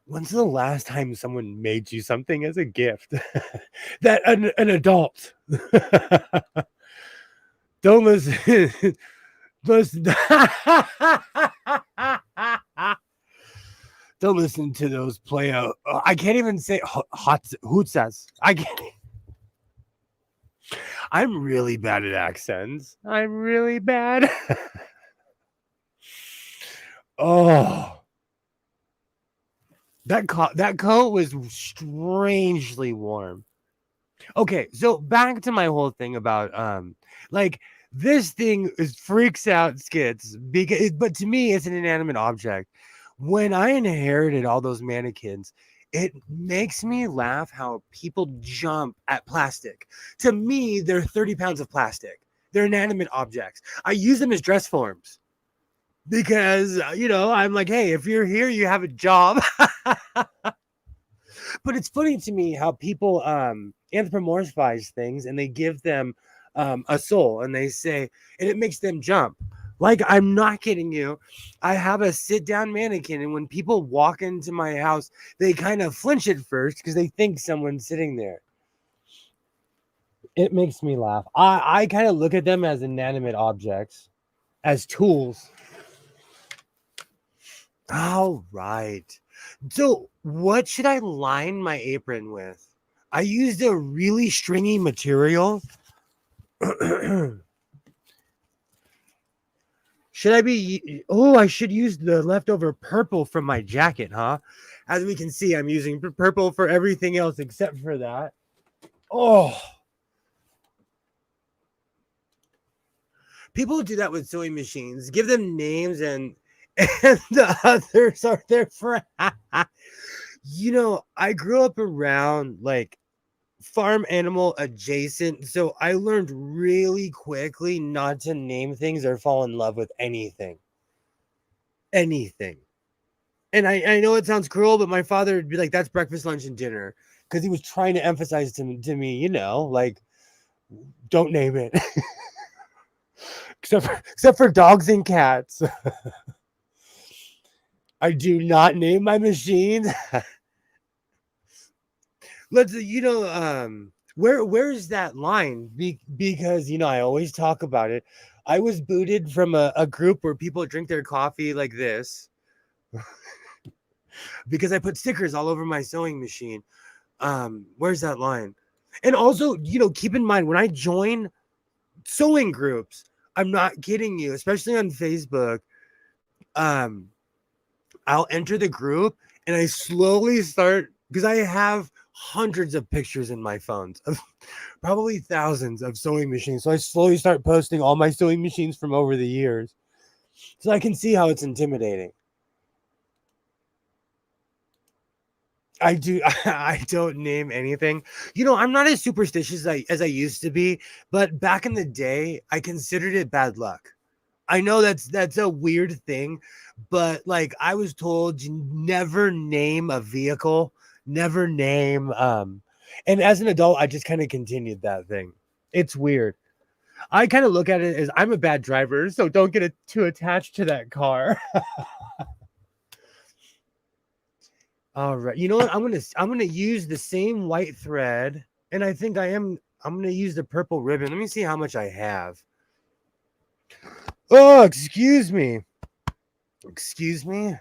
When's the last time someone made you something as a gift? That an adult. Don't listen. Listen. Don't listen to those play out. I can't even say hot hootsas. I can't. I'm really bad at accents. I'm really bad. Oh, that coat was strangely warm. Okay, so back to my whole thing about like this thing is freaks out skits because but to me it's an inanimate object. When I inherited all those mannequins, it makes me laugh how people jump at plastic. To me, they're 30 pounds of plastic. They're inanimate objects. I use them as dress forms because I'm like, hey, if you're here, you have a job. But it's funny to me how people anthropomorphize things and they give them a soul and they say, and it makes them jump. Like, I'm not kidding you. I have a sit down mannequin, and when people walk into my house, they kind of flinch at first because they think someone's sitting there. It makes me laugh. I kind of look at them as inanimate objects, as tools. All right. So, what should I line my apron with? I used a really stringy material. Should I be... Oh, I should use the leftover purple from my jacket, huh? As we can see, I'm using purple for everything else except for that. Oh. People do that with sewing machines. Give them names and the others are their friends. I grew up around like farm animal adjacent, so I learned really quickly not to name things or fall in love with anything. And I know it sounds cruel, but my father would be like, that's breakfast, lunch, and dinner, because he was trying to emphasize to me, like, don't name it. except for dogs and cats. I do not name my machines. Let's where's that line? Because I always talk about it. I was booted from a group where people drink their coffee like this because I put stickers all over my sewing machine. Where's that line? And also, keep in mind when I join sewing groups, I'm not kidding you, especially on Facebook. I'll enter the group and I slowly start, because I have hundreds of pictures in my phones of probably thousands of sewing machines. So I slowly start posting all my sewing machines from over the years so I can see how it's intimidating. I don't name anything. I'm not as superstitious as I used to be, but back in the day, I considered it bad luck. I know that's a weird thing, but like I was told you never name a vehicle, never name and as an adult I just kind of continued that thing. It's weird. I kind of look at it as I'm a bad driver, so don't get too attached to that car. All right. You know what? I'm going to use the same white thread, and I think I'm going to use the purple ribbon. Let me see how much I have. Oh, excuse me. Excuse me.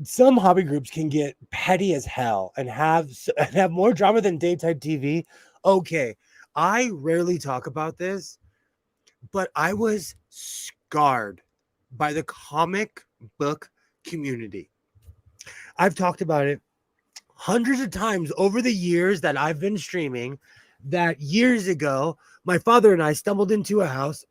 Some hobby groups can get petty as hell and have more drama than daytime TV. Okay, I rarely talk about this, but I was scarred by the comic book community. I've talked about it hundreds of times over the years that I've been streaming, that years ago, my father and I stumbled into a house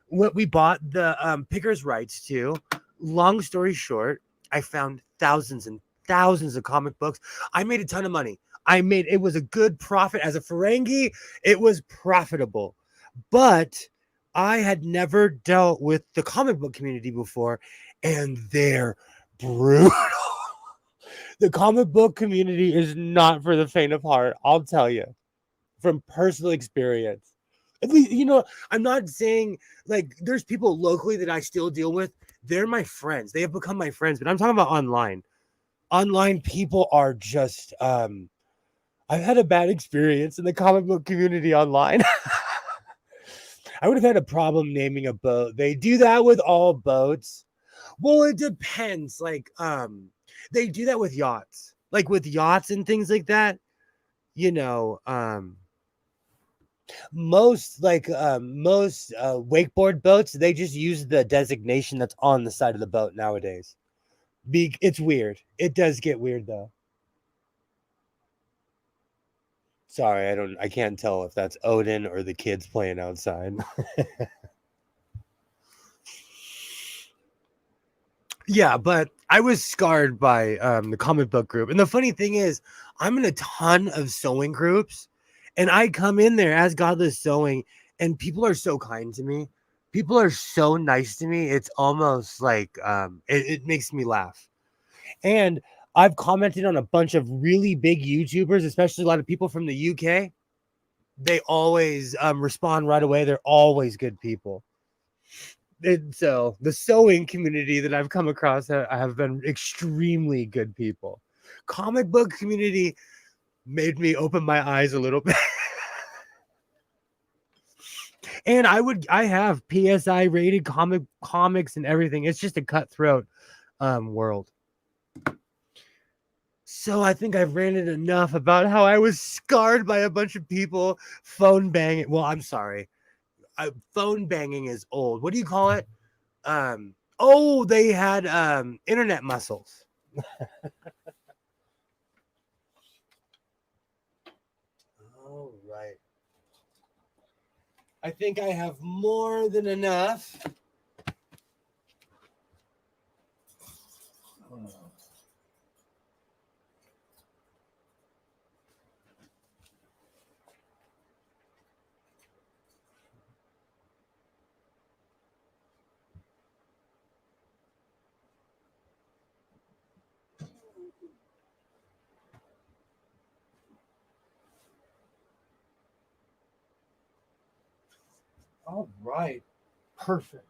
what we bought the pickers rights to. Long story short, I found thousands and thousands of comic books. I made a ton of money. It was a good profit. As a Ferengi, it was profitable. But I had never dealt with the comic book community before, and they're brutal. The comic book community is not for the faint of heart, I'll tell you, from personal experience. At least, I'm not saying like there's people locally that I still deal with. They're my friends. They have become my friends, but I'm talking about online. Online people are just I've had a bad experience in the comic book community online. I would have had a problem naming a boat. They do that with all boats. Well, it depends. Like, they do that with yachts. Like with yachts and things like that, you know, most wakeboard boats, they just use the designation that's on the side of the boat nowadays. It's weird. It does get weird though. Sorry, I can't tell if that's Odin or the kids playing outside. Yeah, but I was scarred by the comic book group. And the funny thing is, I'm in a ton of sewing groups, and I come in there as Godless Sewing, and people are so kind to me. People are so nice to me. It's almost like it makes me laugh. And I've commented on a bunch of really big YouTubers, especially a lot of people from the UK. They always respond right away. They're always good people. And so the sewing community that I've come across have been extremely good people. Comic book community made me open my eyes a little bit. And I have PSI rated comics and everything. It's just a cutthroat world. So I think I've ranted enough about how I was scarred by a bunch of people phone banging. Well, I'm sorry. Phone banging is old. What do you call it? They had internet muscles. All right. I think I have more than enough. All right. Perfect.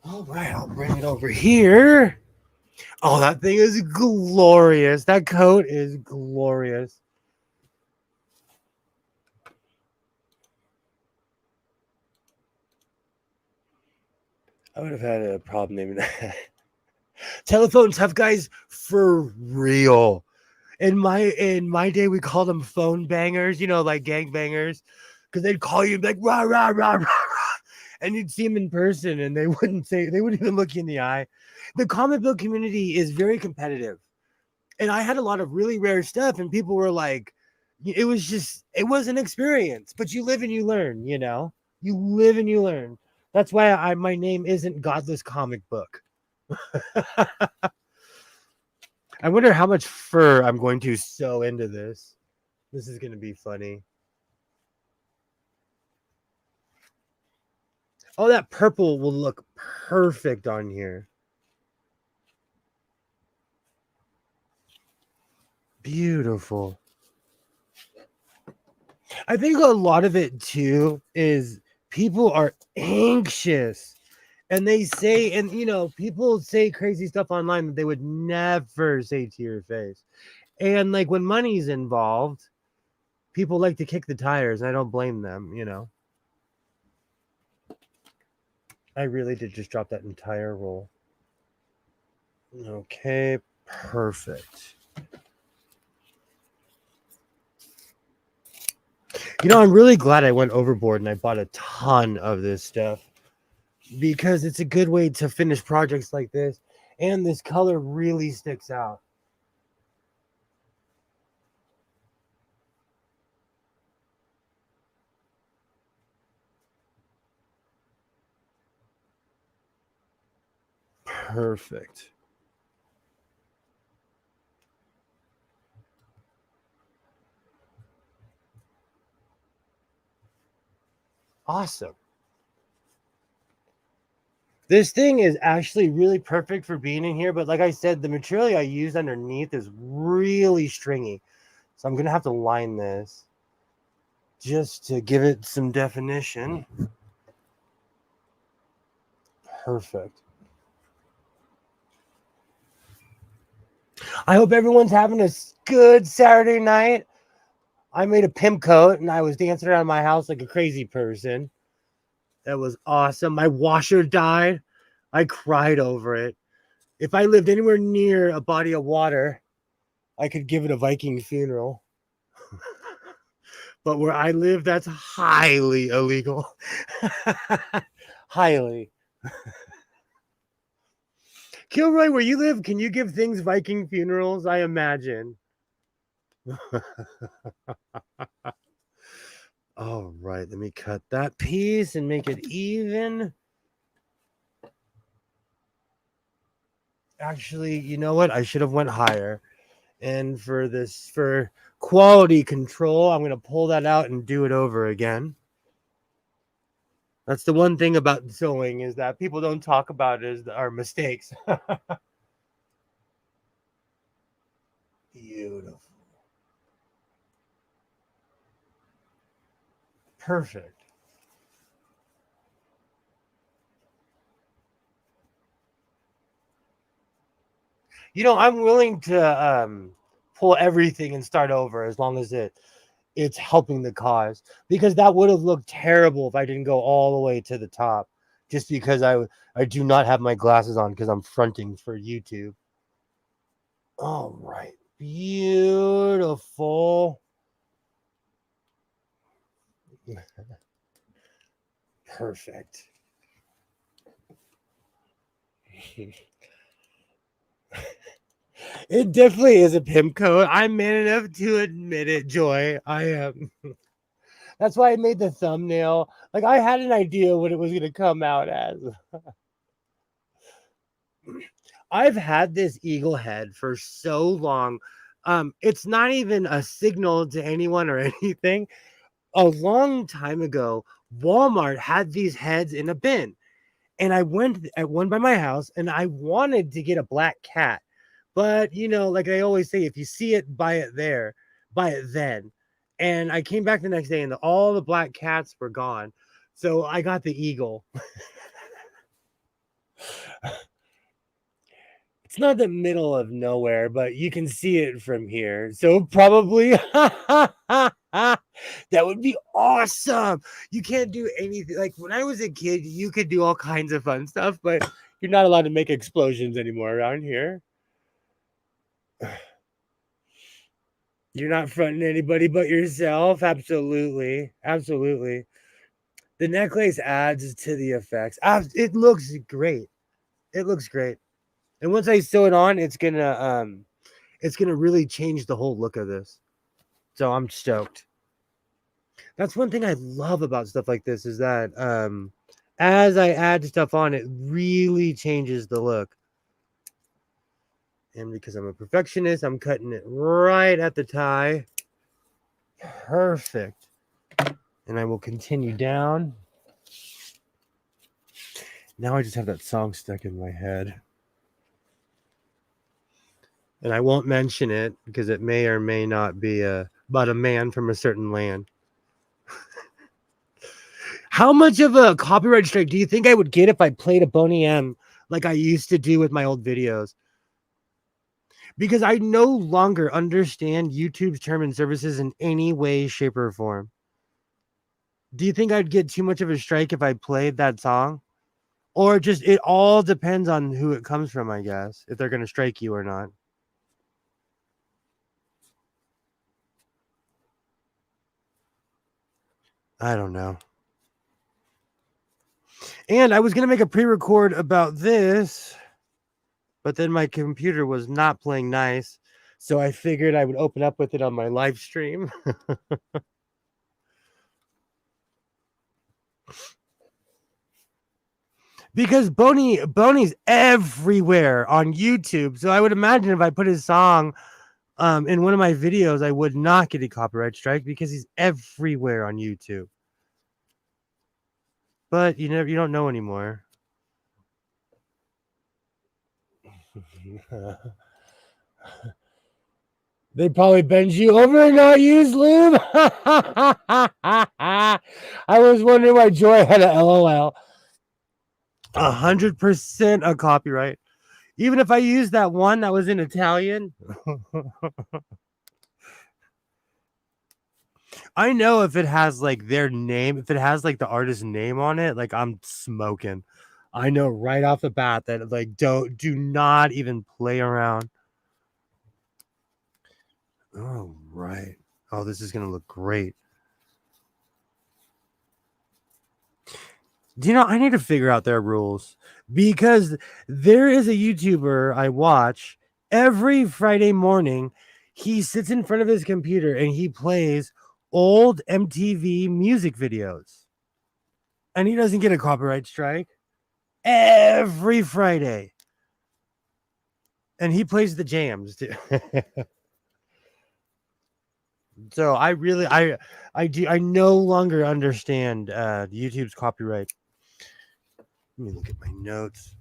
All right, I'll bring it over here. Oh, that thing is glorious. That coat is glorious. I would have had a problem naming that. Telephone tough guys for real. In my day, we called them phone bangers, like gang bangers, because they'd call you like rah rah rah rah rah, and you'd see them in person, and they wouldn't even look you in the eye. The comic book community is very competitive, and I had a lot of really rare stuff, and people were like, it was an experience, but you live and you learn, you live and you learn. That's why my name isn't Godless Comic Book. I wonder how much fur I'm going to sew into this. This is going to be funny. Oh, that purple will look perfect on here. Beautiful. I think a lot of it too is people are anxious and they say, and people say crazy stuff online that they would never say to your face. And like when money's involved, people like to kick the tires. And I don't blame them. I really did just drop that entire roll. Okay, perfect. I'm really glad I went overboard and I bought a ton of this stuff because it's a good way to finish projects like this. And this color really sticks out. Perfect. Awesome. This thing is actually really perfect for being in here, but like I said, the material I used underneath is really stringy. So I'm going to have to line this just to give it some definition. Perfect. I hope everyone's having a good Saturday night. I made a pimp coat and I was dancing around my house like a crazy person. That was awesome. My washer died. I cried over it. If I lived anywhere near a body of water, I could give it a Viking funeral. But where I live, that's highly illegal. Highly. Kilroy, where you live, can you give things Viking funerals? I imagine. All right, let me cut that piece and make it even. Actually, you know what? I should have went higher. And for quality control, I'm going to pull that out and do it over again. That's the one thing about sewing is that people don't talk about is our mistakes. Beautiful. Perfect. I'm willing to pull everything and start over as long as it's helping the cause, because that would have looked terrible if I didn't go all the way to the top, just because I do not have my glasses on because I'm fronting for YouTube. All right, beautiful. Perfect. It definitely is a pimp coat. I'm man enough to admit it, Joy. I am. That's why I made the thumbnail. Like, I had an idea what it was going to come out as. I've had this eagle head for so long. It's not even a signal to anyone or anything. A long time ago, Walmart had these heads in a bin. And I went at one by my house and I wanted to get a black cat. But, like I always say, if you see it, buy it there, buy it then. And I came back the next day and all the black cats were gone. So I got the eagle. It's not the middle of nowhere, but you can see it from here. So probably that would be awesome. You can't do anything. Like when I was a kid, you could do all kinds of fun stuff, but you're not allowed to make explosions anymore around here. You're not fronting anybody but yourself. Absolutely. Absolutely. The necklace adds to the effects. It looks great. It looks great. And once I sew it on, it's gonna really change the whole look of this. So I'm stoked. That's one thing I love about stuff like this is that as I add stuff on, it really changes the look. And because I'm a perfectionist, I'm cutting it right at the tie. Perfect. And I will continue down. Now I just have that song stuck in my head. And I won't mention it because it may or may not be about a man from a certain land. How much of a copyright strike do you think I would get if I played a Boney M like I used to do with my old videos? Because I no longer understand YouTube's terms and services in any way, shape, or form. Do you think I'd get too much of a strike if I played that song? Or just it all depends on who it comes from, I guess, if they're going to strike you or not. I don't know. And I was going to make a pre-record about this, but then my computer was not playing nice. So I figured I would open up with it on my live stream. Because Boney's everywhere on YouTube. So I would imagine if I put his song in one of my videos, I would not get a copyright strike because he's everywhere on YouTube. But you don't know anymore. They probably bend you over and not use lube. I was wondering why Joy had a LOL. 100% a copyright. Even if I used that one that was in Italian, I know if it has like their name, if it has like the artist's name on it, like I'm smoking. I know right off the bat that like do not even play around. Oh, right. Oh, this is gonna look great. Do you know, I need to figure out their rules because there is a YouTuber I watch every Friday morning. He sits in front of his computer and he plays old MTV music videos. And he doesn't get a copyright strike every Friday. And he plays the jams too. So I no longer understand YouTube's copyright. Let me look at my notes.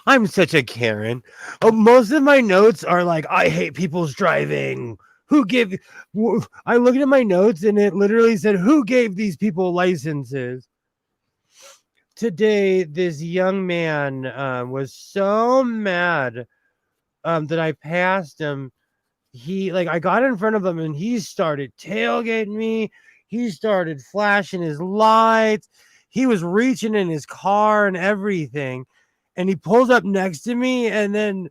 I'm such a Karen. Oh, most of my notes are like, I hate people's driving. Who gave? I looked at my notes and it literally said, who gave these people licenses? Today, this young man was so mad that I passed him. I got in front of him and he started tailgating me. He started flashing his lights. He was reaching in his car and everything. And he pulls up next to me and then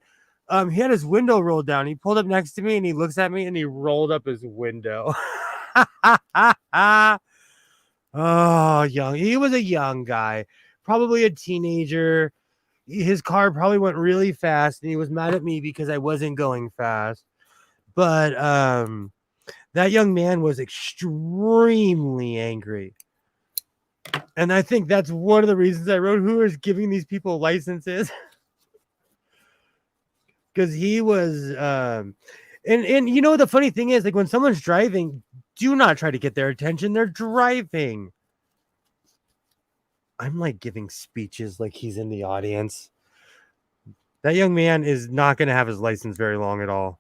he had his window rolled down. He pulled up next to me and he looks at me and he rolled up his window. Oh, young. He was a young guy, probably a teenager. His car probably went really fast and he was mad at me because I wasn't going fast. But that young man was extremely angry. And I think that's one of the reasons I wrote, who is giving these people licenses? Because he was and you know the funny thing is, like when someone's driving, do not try to get their attention. They're driving. I'm like giving speeches like he's in the audience. That young man is not going to have his license very long at all.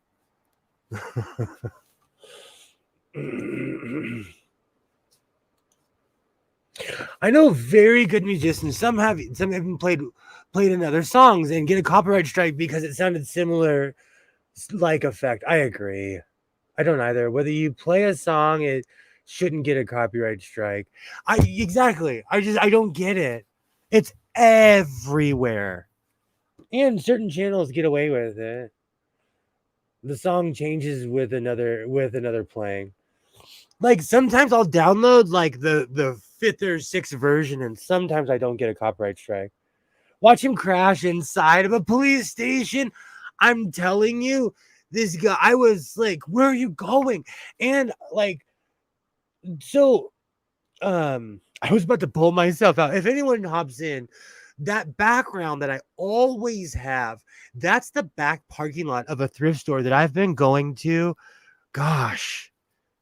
I know very good musicians. Some have even played in other songs and get a copyright strike because it sounded similar, like effect. I agree. I don't either. Whether you play a song, it shouldn't get a copyright strike. Exactly. I don't get it. It's everywhere, and certain channels get away with it. The song changes with another playing. Like sometimes I'll download like the fifth or sixth version, and sometimes I don't get a copyright strike. Watch him crash inside of a police station. I'm telling you, this guy, I was like, where are you going? And like, so I was about to pull myself out. If anyone hops in, that background that I always have, that's the back parking lot of a thrift store that I've been going to, gosh,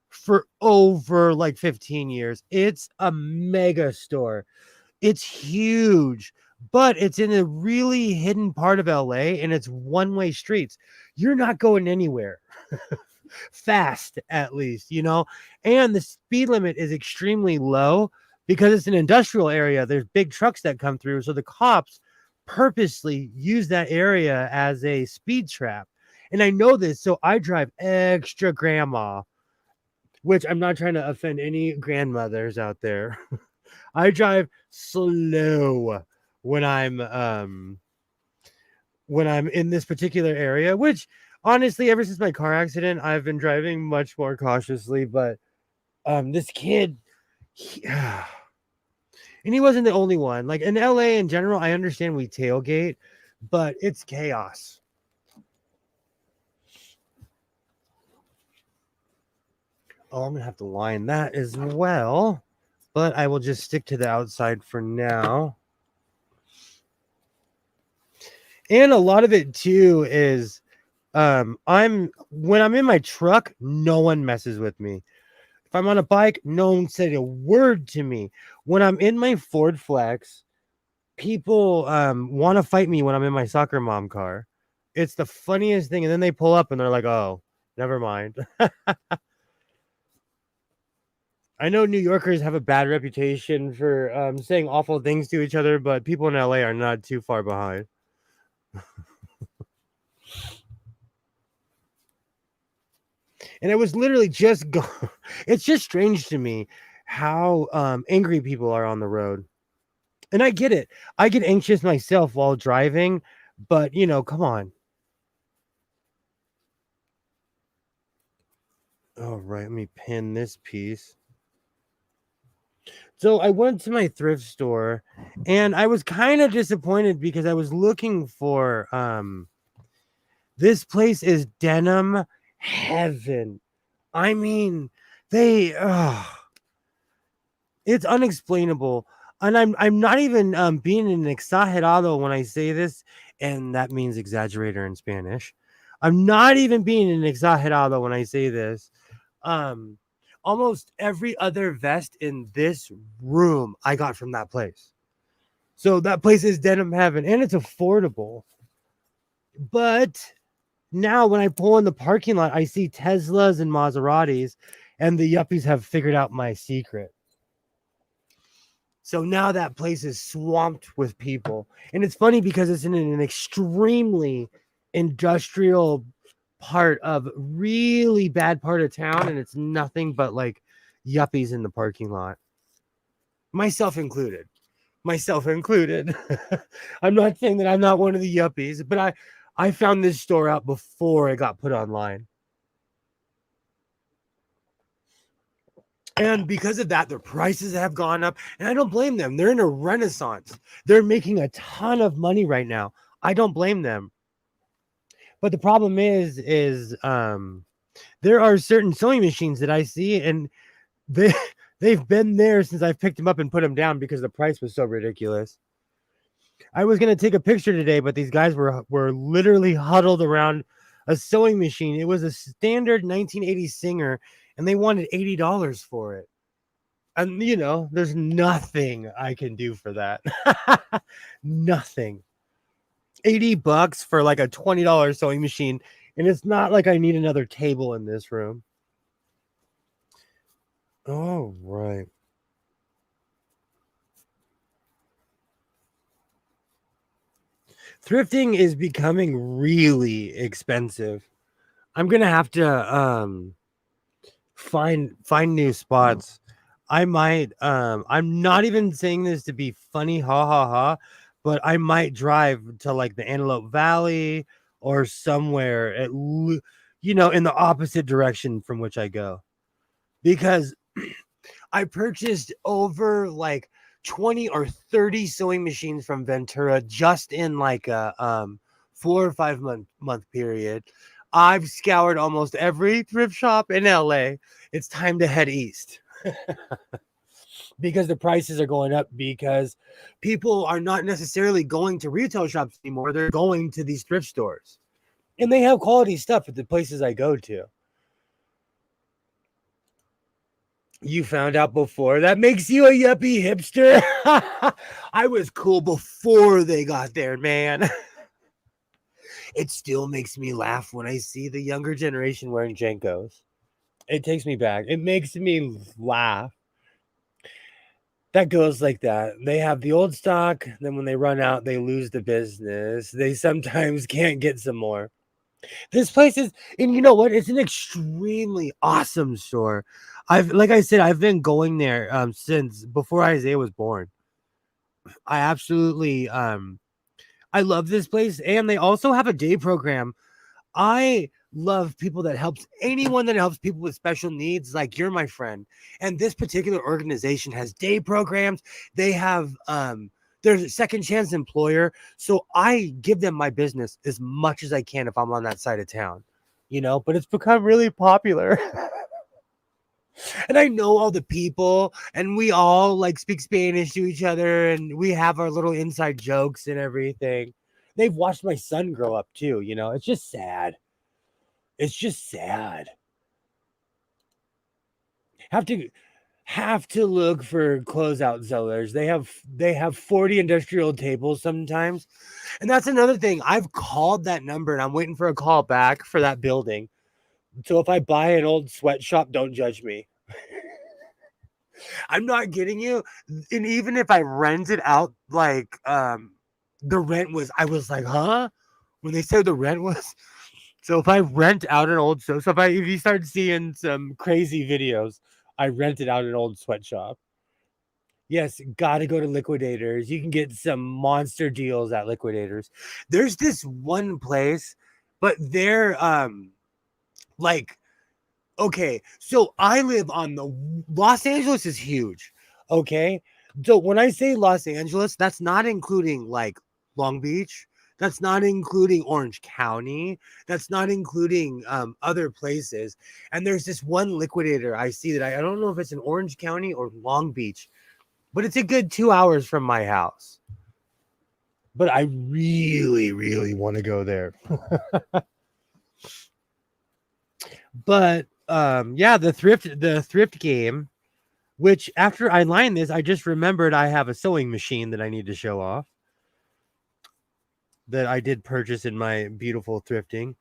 for over like 15 years. It's a mega store. It's huge, but it's in a really hidden part of LA and it's one-way streets. You're not going anywhere. Fast, at least, you know, and the speed limit is extremely low because it's an industrial area. There's big trucks that come through, so the cops purposely use that area as a speed trap. And I know this, so I drive extra grandma, which I'm not trying to offend any grandmothers out there. I drive slow when I'm in this particular area, which honestly, ever since my car accident, I've been driving much more cautiously. But this kid, and he wasn't the only one. Like in LA in general, I understand we tailgate, but it's chaos. Oh, I'm gonna have to line that as well, but I will just stick to the outside for now. And a lot of it too is when I'm in my truck, no one messes with me. If I'm on a bike, no one said a word to me. When I'm in my Ford Flex, people want to fight me when I'm in my soccer mom car. It's the funniest thing. And then they pull up and they're like, oh, never mind. I know New Yorkers have a bad reputation for saying awful things to each other, but people in LA are not too far behind. And it was literally just it's just strange to me how angry people are on the road. And I get it. I get anxious myself while driving, but come on. All right, let me pin this piece. So I went to my thrift store and I was kind of disappointed because I was looking for this place is denim heaven. I mean, they it's unexplainable. And I'm not even being an exagerado when I say this, and that means exaggerator in Spanish. I'm not even being an exagerado when I say this. Um Almost every other vest in this room I got from that place. So that place is denim heaven and it's affordable. But now when I pull in the parking lot, I see Teslas and Maseratis, and the yuppies have figured out my secret. So now that place is swamped with people. And it's funny because it's in an extremely industrial part of really bad part of town, and it's nothing but like yuppies in the parking lot. Myself included. Myself included. I'm not saying that I'm not one of the yuppies, but I found this store out before it got put online. And because of that, their prices have gone up. And I don't blame them. They're in a renaissance. They're making a ton of money right now. I don't blame them. But the problem is there are certain sewing machines that I see, and they they've been there since I've picked them up and put them down because the price was so ridiculous. I was gonna take a picture today, but these guys were literally huddled around a sewing machine. It was a standard 1980 Singer, and they wanted $80 for it. And there's nothing I can do for that. Nothing. $80 for like a $20 sewing machine, and it's not like I need another table in this room. Oh, right. Thrifting is becoming really expensive. I'm gonna have to find new spots. I might I'm not even saying this to be funny, ha ha ha, but I might drive to like the Antelope Valley or somewhere in the opposite direction from which I go. Because I purchased over like 20 or 30 sewing machines from Ventura just in like a 4 or 5 month period. I've scoured almost every thrift shop in LA. It's time to head east. Because the prices are going up, because people are not necessarily going to retail shops anymore. They're going to these thrift stores. And they have quality stuff at the places I go to. You found out before. That makes you a yuppie hipster. I was cool before they got there, man. It still makes me laugh when I see the younger generation wearing Jenkos. It takes me back. It makes me laugh. That goes like that. They have the old stock, then when they run out, they lose the business. They sometimes can't get some more. This place is, and you know what? It's an extremely awesome store. Like I said, I've been going there since before Isaiah was born. I absolutely I love this place, and they also have a day program. I love people that helps anyone that helps people with special needs, like you're my friend. And this particular organization has day programs. They have there's a second chance employer. So I give them my business as much as I can if I'm on that side of town, but it's become really popular. And I know all the people, and we all like speak Spanish to each other, and we have our little inside jokes and everything. They've watched my son grow up too, it's just sad. It's just sad. Have to look for closeout sellers. They have 40 industrial tables sometimes. And that's another thing. I've called that number and I'm waiting for a call back for that building. So if I buy an old sweatshop, don't judge me. I'm not kidding you. And even if I rent it out, like the rent was, I was like, huh? When they said the rent was. So if I rent out an old, so if you start seeing some crazy videos, I rented out an old sweatshop. Yes, gotta go to Liquidators. You can get some monster deals at Liquidators. There's this one place, but they're like, okay, so I live on the Los Angeles is huge. Okay. So when I say Los Angeles, that's not including like Long Beach. That's not including Orange County. That's not including other places. And there's this one liquidator I see that I don't know if it's in Orange County or Long Beach, but it's a good 2 hours from my house. But I really, really want to go there. But yeah, the thrift game, which after I lined this, I just remembered I have a sewing machine that I need to show off that I did purchase in my beautiful thrifting.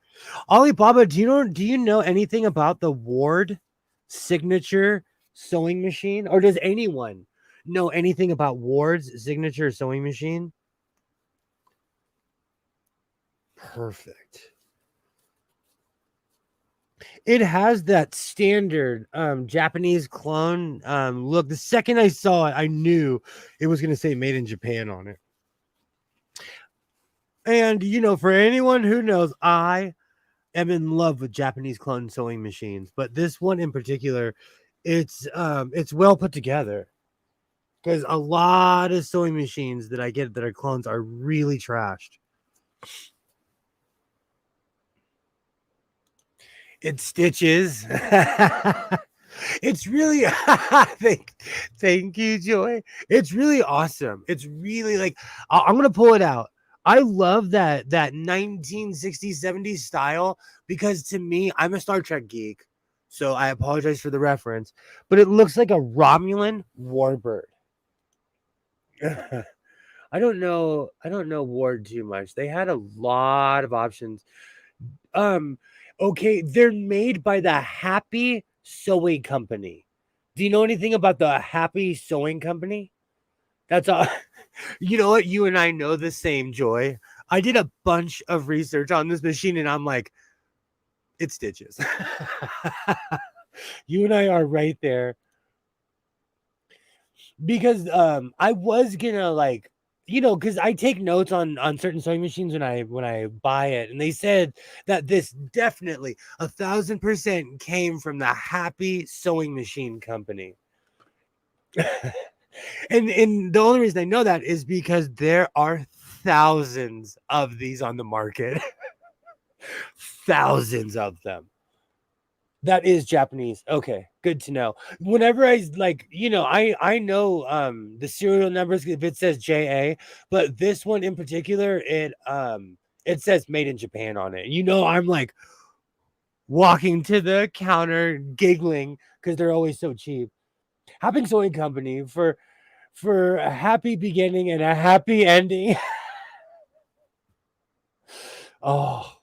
Alibaba, do you know anything about the Ward signature sewing machine? Or does anyone know anything about Ward's signature sewing machine? Perfect. It has that standard Japanese clone look. The second I saw it, I knew it was going to say made in Japan on it. And for anyone who knows, I am in love with Japanese clone sewing machines, but this one in particular, it's well put together. Because a lot of sewing machines that I get that are clones are really trashed. It stitches. It's really thank you, Joy. It's really awesome. It's really like I'm gonna pull it out. I love that 1960s, 70s style because to me, I'm a Star Trek geek. So I apologize for the reference, but it looks like a Romulan warbird. I don't know Ward too much. They had a lot of options. Okay, they're made by the Happy Sewing Company. Do you know anything about the Happy Sewing Company? That's all. You know what? You and I know the same, Joy. I did a bunch of research on this machine and I'm like, it stitches. You and I are right there. Because I was gonna like because I take notes on certain sewing machines when I buy it, and they said that this definitely 1,000% came from the Happy Sewing Machine Company. and the only reason I know that is because there are thousands of these on the market. Thousands of them. That is Japanese. Okay, good to know. Whenever I I know the serial numbers if it says JA, but this one in particular, it says made in Japan on it. I'm like walking to the counter giggling because they're always so cheap. Happy Sewing Company for a happy beginning and a happy ending. Oh,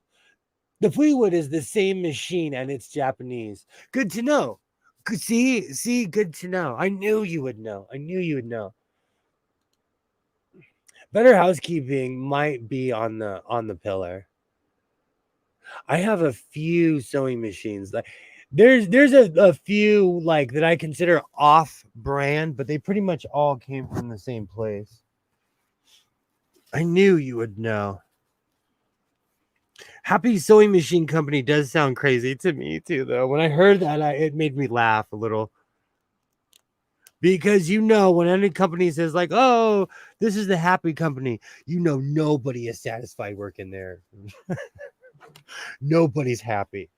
the Fleetwood is the same machine and it's Japanese. Good to know. See, good to know. I knew you would know. Better Housekeeping might be on the pillar. I have a few sewing machines. Like there's a few like that I consider off brand, but they pretty much all came from the same place. I knew you would know. Happy Sewing Machine Company does sound crazy to me too, though. When I heard that, it made me laugh a little. Because when any company says like, "Oh, this is the Happy Company," nobody is satisfied working there. Nobody's happy.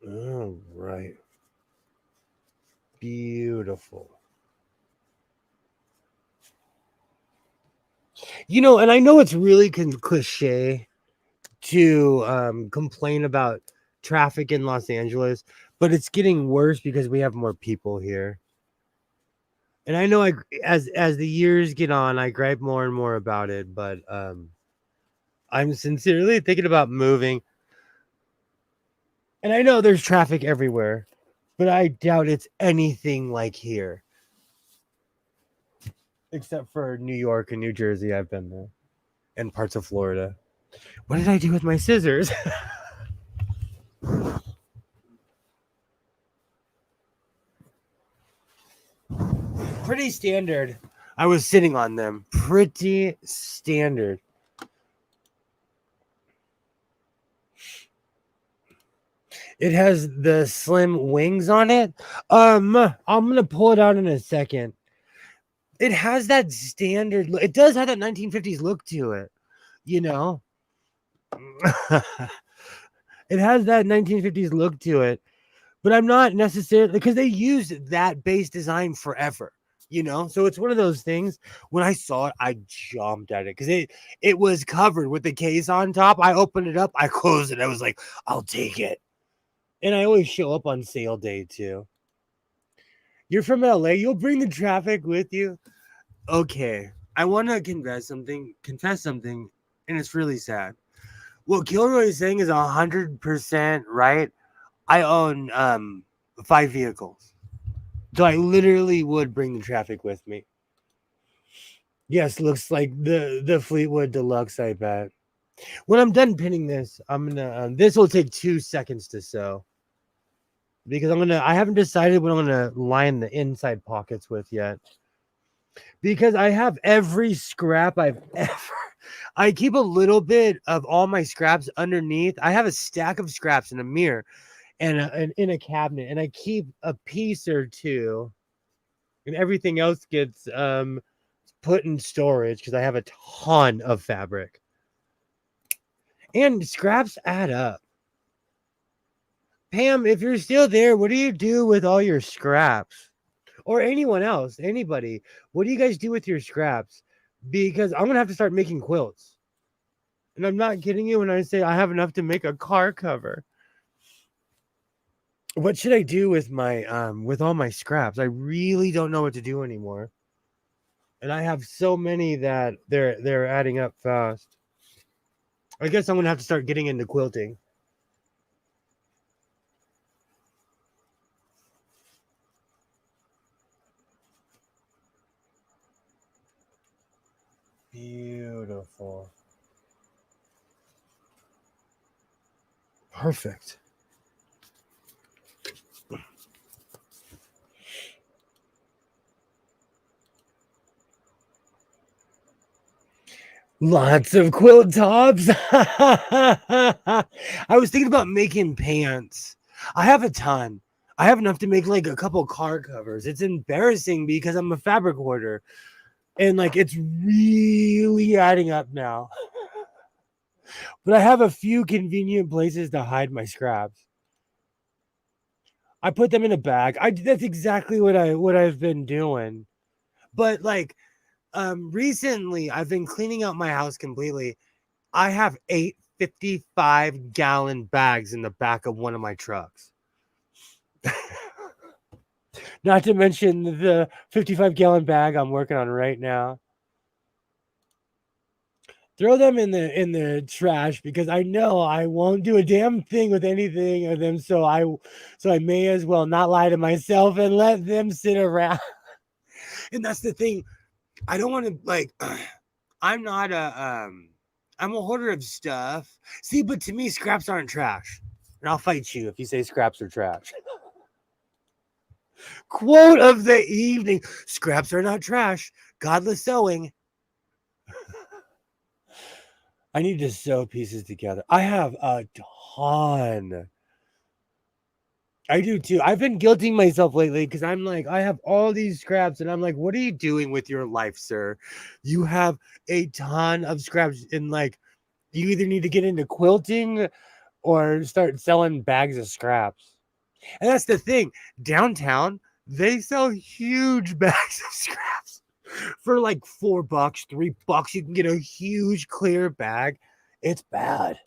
All right. Beautiful. And I know it's really cliche, to complain about traffic in Los Angeles, but it's getting worse because we have more people here. And I know as the years get on, I gripe more and more about it, but I'm sincerely thinking about moving. And I know there's traffic everywhere, but I doubt it's anything like here. Except for New York and New Jersey, I've been there. And parts of Florida. What did I do with my scissors? Pretty standard. I was sitting on them. Pretty standard. It has the slim wings on it. I'm gonna pull it out in a second. It has that standard look. It does have that 1950s look to it, you know. It has that 1950s look to it, but I'm not necessarily, because they used that base design forever, you know. So it's one of those things. When I saw it, I jumped at it because it was covered with the case on top. I opened it up, I closed it. I was like, I'll take it. And I always show up on sale day too. You're from LA. You'll bring the traffic with you. Okay, I want to confess something, and it's really sad. What Kilroy is saying is 100% right. I own 5 vehicles, so I literally would bring the traffic with me. Yes, looks like the Fleetwood Deluxe. I bet. When I'm done pinning this, I'm gonna. This will take 2 seconds to sew because I haven't decided what I'm gonna line the inside pockets with yet. Because I have every scrap I've ever. I keep a little bit of all my scraps underneath. I have a stack of scraps in a mirror and in a cabinet, and I keep a piece or two, and everything else gets put in storage because I have a ton of fabric. And scraps add up. Pam, if you're still there, what do you do with all your scraps? Or anyone else, anybody, what do you guys do with your scraps? Because I'm gonna have to start making quilts, and I'm not kidding you when I say I have enough to make a car cover. What should I do with my with all my scraps? I really don't know what to do anymore, and I have so many that they're adding up fast. I guess I'm gonna have to start getting into quilting. Beautiful. Perfect. Lots of quilt tops. I was thinking about making pants. I have a ton. I have enough to make like a couple car covers. It's embarrassing because I'm a fabric hoarder. And like it's really adding up now. But I have a few convenient places to hide my scraps. I put them in a bag. That's exactly what I've been doing. But like recently I've been cleaning out my house completely. I have 8 55-gallon bags in the back of one of my trucks. Not to mention the 55-gallon bag I'm working on right now. Throw them in the trash because I know I won't do a damn thing with anything of them. So I may as well not lie to myself and let them sit around. And that's the thing. I don't want to like. I'm not I'm a hoarder of stuff. See, but to me, scraps aren't trash. And I'll fight you if you say scraps are trash. Quote of the evening: scraps are not trash. Godless sewing. I need to sew pieces together. I have a ton. I do too. I've been guilting myself lately because I'm like, I have all these scraps, and I'm like, what are you doing with your life, sir? You have a ton of scraps, and like, you either need to get into quilting or start selling bags of scraps. And that's the thing. Downtown, they sell huge bags of scraps. For like $4, $3, you can get a huge clear bag. It's bad.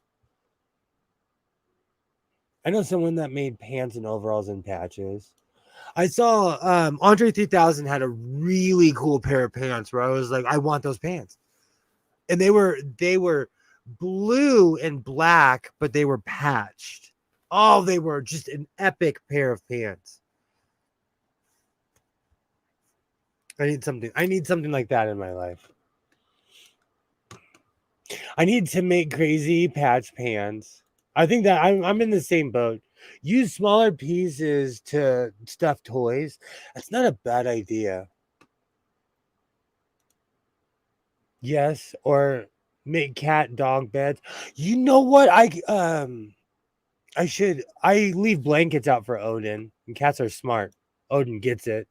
I know someone that made pants and overalls and patches. I saw Andre 3000 had a really cool pair of pants where I was like, I want those pants. And they were blue and black, but they were patched. Oh, they were just an epic pair of pants. I need something like that in my life. I need to make crazy patch pants. I think that I'm in the same boat. Use smaller pieces to stuff toys. That's not a bad idea. Yes, or make cat dog beds. You know what? I leave blankets out for Odin. And cats are smart. Odin gets it.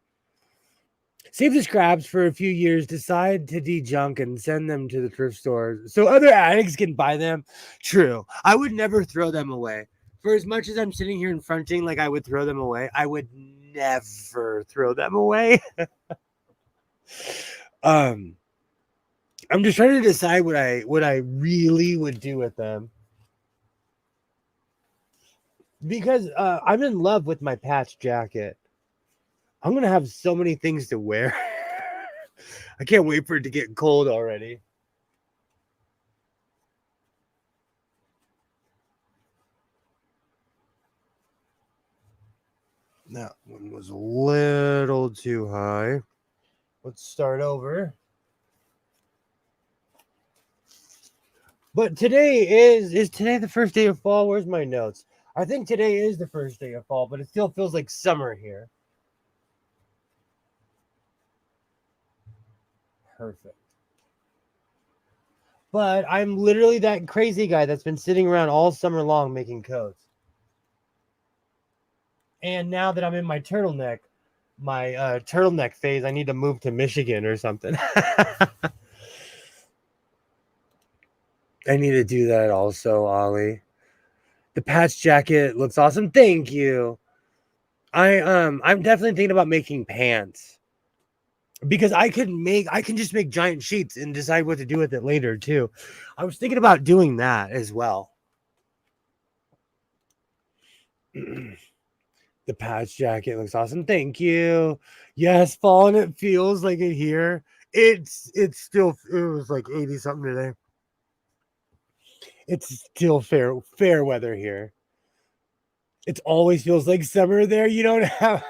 Save the scraps for a few years, decide to de-junk and send them to the thrift stores so other addicts can buy them. True. I would never throw them away. For as much as I'm sitting here and fronting like I would throw them away, I would never throw them away. um I'm just trying to decide what I really would do with them. Because I'm in love with my patch jacket. I'm gonna have so many things to wear. I can't wait for it to get cold already. That one was a little too high. Let's start over. But today is today the first day of fall? Where's my notes? I think today is the first day of fall, but it still feels like summer here. Perfect. But I'm literally that crazy guy that's been sitting around all summer long making coats. And now that I'm in my turtleneck phase, I need to move to Michigan or something. I need to do that also, Ollie. The patch jacket looks awesome. Thank you. I'm definitely thinking about making pants. Because I can just make giant sheets and decide what to do with it later too. I was thinking about doing that as well. The patch jacket looks awesome. Thank you. Yes, fall and it feels like it here. It was like 80 something today. It's still fair weather here. It always feels like summer there. You don't have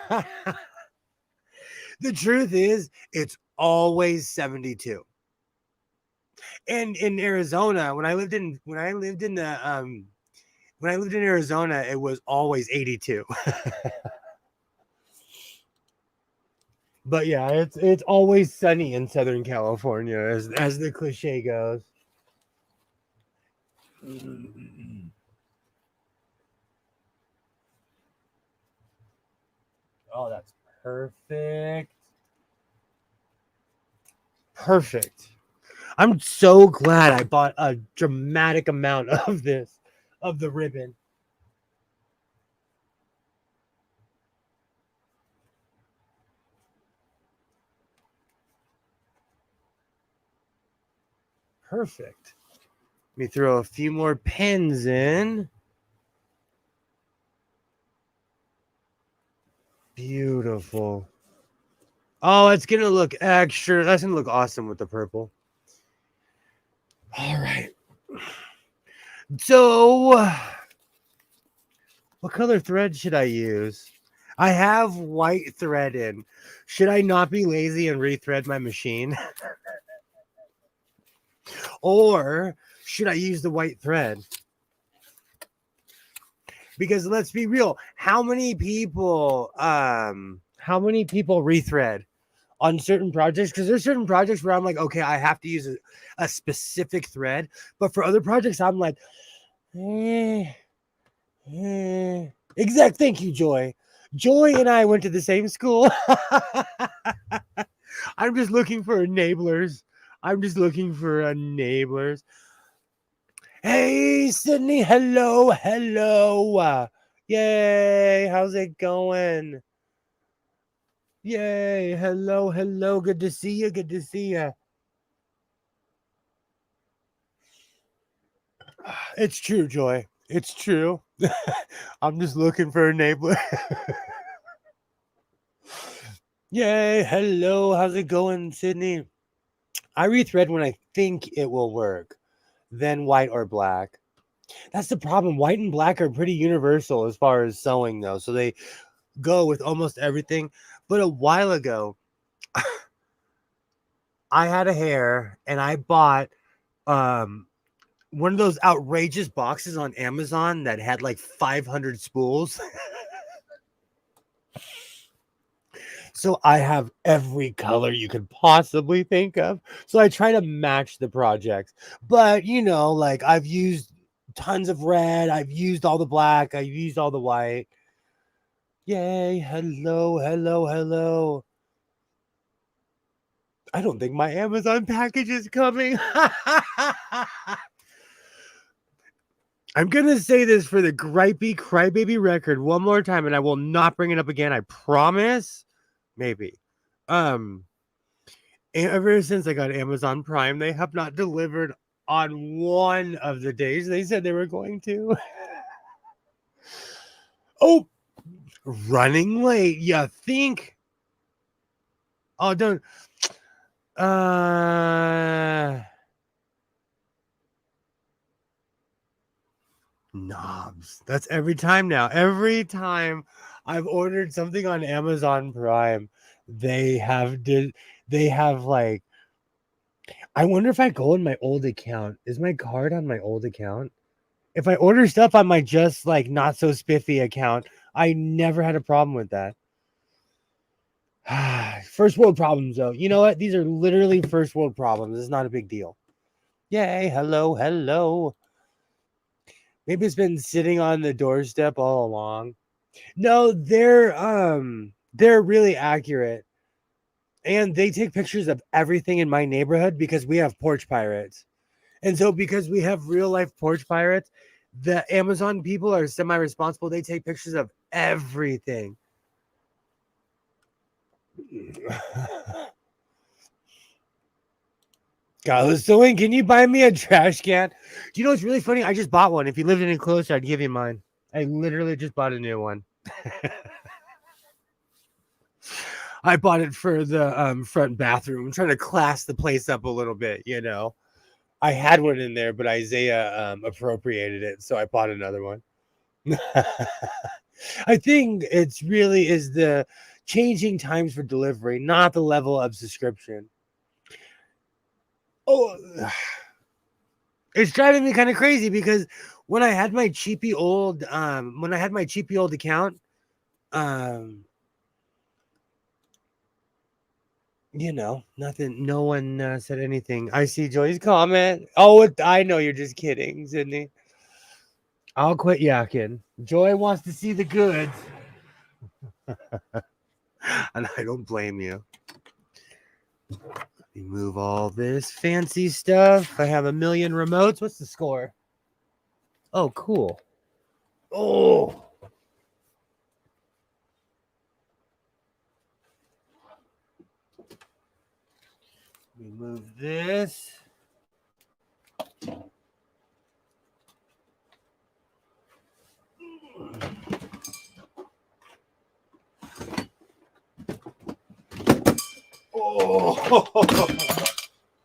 the truth is it's always 72. And in Arizona, when I lived in Arizona, it was always 82. But yeah, it's always sunny in Southern California, as the cliche goes. Oh, that's perfect. Perfect. I'm so glad I bought a dramatic amount of the ribbon. Perfect. Let me throw a few more pins in. Beautiful. Oh, it's gonna look extra. That's gonna look awesome with the purple. All right. So, what color thread should I use? I have white thread in. Should I not be lazy and rethread my machine? Or should I use the white thread? Because let's be real, how many people rethread on certain projects? Because there's certain projects where I'm like, okay, I have to use a specific thread, but for other projects, I'm like, exact. Thank you, Joy. Joy and I went to the same school. I'm just looking for enablers. Hey, Sydney. Hello. Yay. How's it going? Yay. Hello. Good to see you. It's true, Joy. It's true. I'm just looking for a neighbor. Yay, hello, how's it going, Sydney? I rethread when I think it will work, then white or black. That's the problem. White and black are pretty universal as far as sewing, though, so they go with almost everything. But a while ago, I had a hair and I bought one of those outrageous boxes on Amazon that had like 500 spools. So I have every color you could possibly think of. So I try to match the projects. But, like I've used tons of red. I've used all the black. I've used all the white. Yay. Hello, hello, hello. I don't think my Amazon package is coming. I'm going to say this for the gripey crybaby record one more time, and I will not bring it up again. I promise. Maybe. Ever since I got Amazon Prime, they have not delivered on one of the days they said they were going to. Oh, running late. You think? Oh, don't. Knobs. That's every time now. Every time I've ordered something on Amazon Prime, they have like, I wonder if I go in my old account. Is my card on my old account? If I order stuff on my just like not so spiffy account, I never had a problem with that. First world problems, though. You know what? These are literally first world problems. It's not a big deal. Yay! Hello, hello. Maybe it's been sitting on the doorstep all along. No, they're really accurate. And they take pictures of everything in my neighborhood because we have porch pirates. And so because we have real life porch pirates, the Amazon people are semi-responsible. They take pictures of everything. Carlos Sewing, can you buy me a trash can? Do you know what's really funny? I just bought one. If you lived any closer, I'd give you mine. I literally just bought a new one. I bought it for the front bathroom. I'm trying to class the place up a little bit, I had one in there, but Isaiah appropriated it, so I bought another one. I think it's really is the changing times for delivery, not the level of subscription. Oh, it's driving me kind of crazy because when I had my cheapy old account, nothing. No one said anything. I see Joy's comment. Oh, I know you're just kidding, Sydney. I'll quit yakking. Joy wants to see the goods. And I don't blame you. Let me move all this fancy stuff. I have a million remotes. What's the score? Oh, cool. Oh. Let me move this.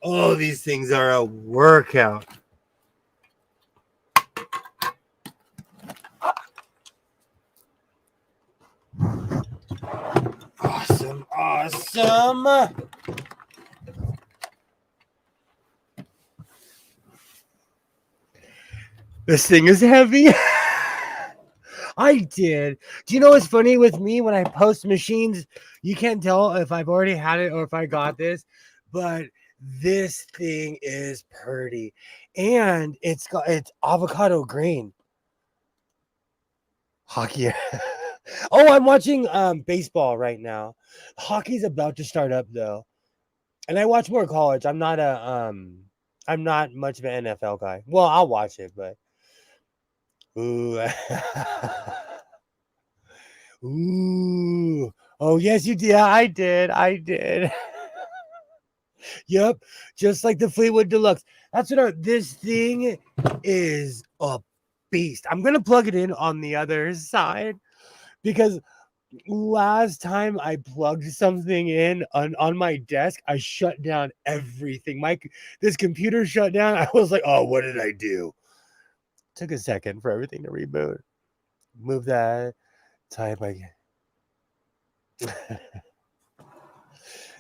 Oh, these things are a workout. Awesome. This thing is heavy. I did. Do you know what's funny with me when I post machines? You can't tell if I've already had it or if I got this, but this thing is pretty, and it's avocado green. Hockey. Oh, I'm watching baseball right now. Hockey's about to start up though, and I watch more college. I'm not much of an NFL guy. Well, I'll watch it, but ooh. Ooh. Oh, yes, you did. Yeah, I did. Yep. Just like the Fleetwood Deluxe. That's what this thing is a beast. I'm gonna plug it in on the other side because last time I plugged something in on my desk, I shut down everything. This computer shut down. I was like, oh, what did I do? Took a second for everything to reboot. Move that. Type again.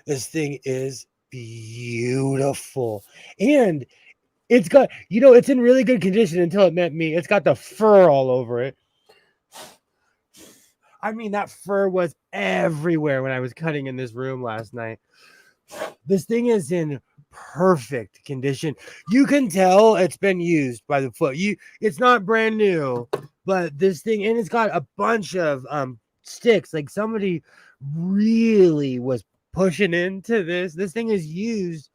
This thing is beautiful. And it's got, it's in really good condition until it met me. It's got the fur all over it. I mean, that fur was everywhere when I was cutting in this room last night. This thing is in perfect condition. You can tell it's been used by the foot. It's not brand new, but this thing, and it's got a bunch of sticks. Like somebody really was pushing into this. This thing is used,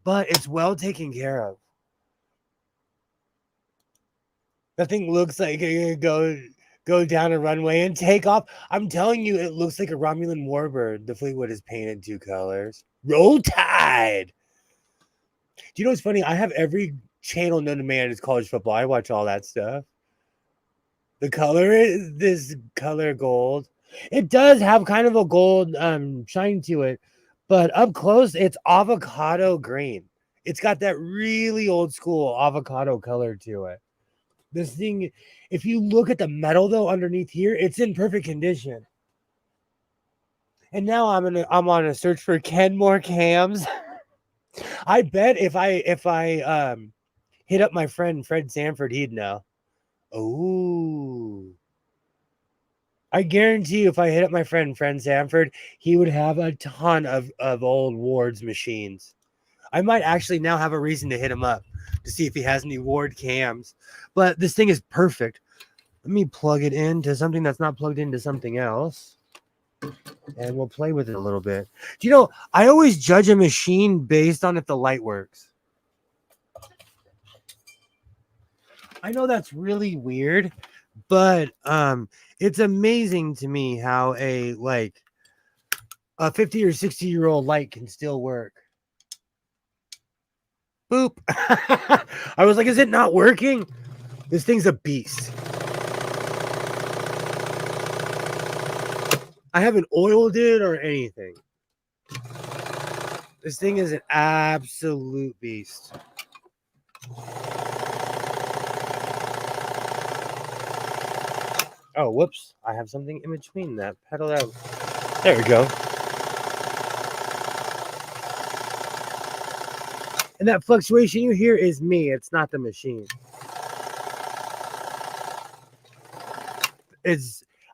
but it's well taken care of. That thing looks like it go down a runway and take off. I'm telling you, it looks like a Romulan warbird. The Fleetwood is painted 2 colors. Roll Tide. Do you know what's funny? I have every channel known to man is college football. I watch all that stuff. The color is this color gold. It does have kind of a gold shine to it, but up close it's avocado green. It's got that really old school avocado color to it. This thing, if you look at the metal though underneath here, it's in perfect condition. And now I'm on a search for Kenmore cams. I bet if I hit up my friend Fred Sanford, he'd know. Oh, I guarantee you, if I hit up my friend Sanford, he would have a ton of old Ward's machines. I might actually now have a reason to hit him up to see if he has any Ward cams. But this thing is perfect. Let me plug it into something that's not plugged into something else. And we'll play with it a little bit. Do you know, I always judge a machine based on if the light works. I know that's really weird, but it's amazing to me how a 50 or 60-year-old light can still work. Boop. I was like, is it not working? This thing's a beast. I haven't oiled it or anything. This thing is an absolute beast. Oh, whoops. I have something in between that. Pedal out. There we go. And that fluctuation you hear is me. It's not the machine.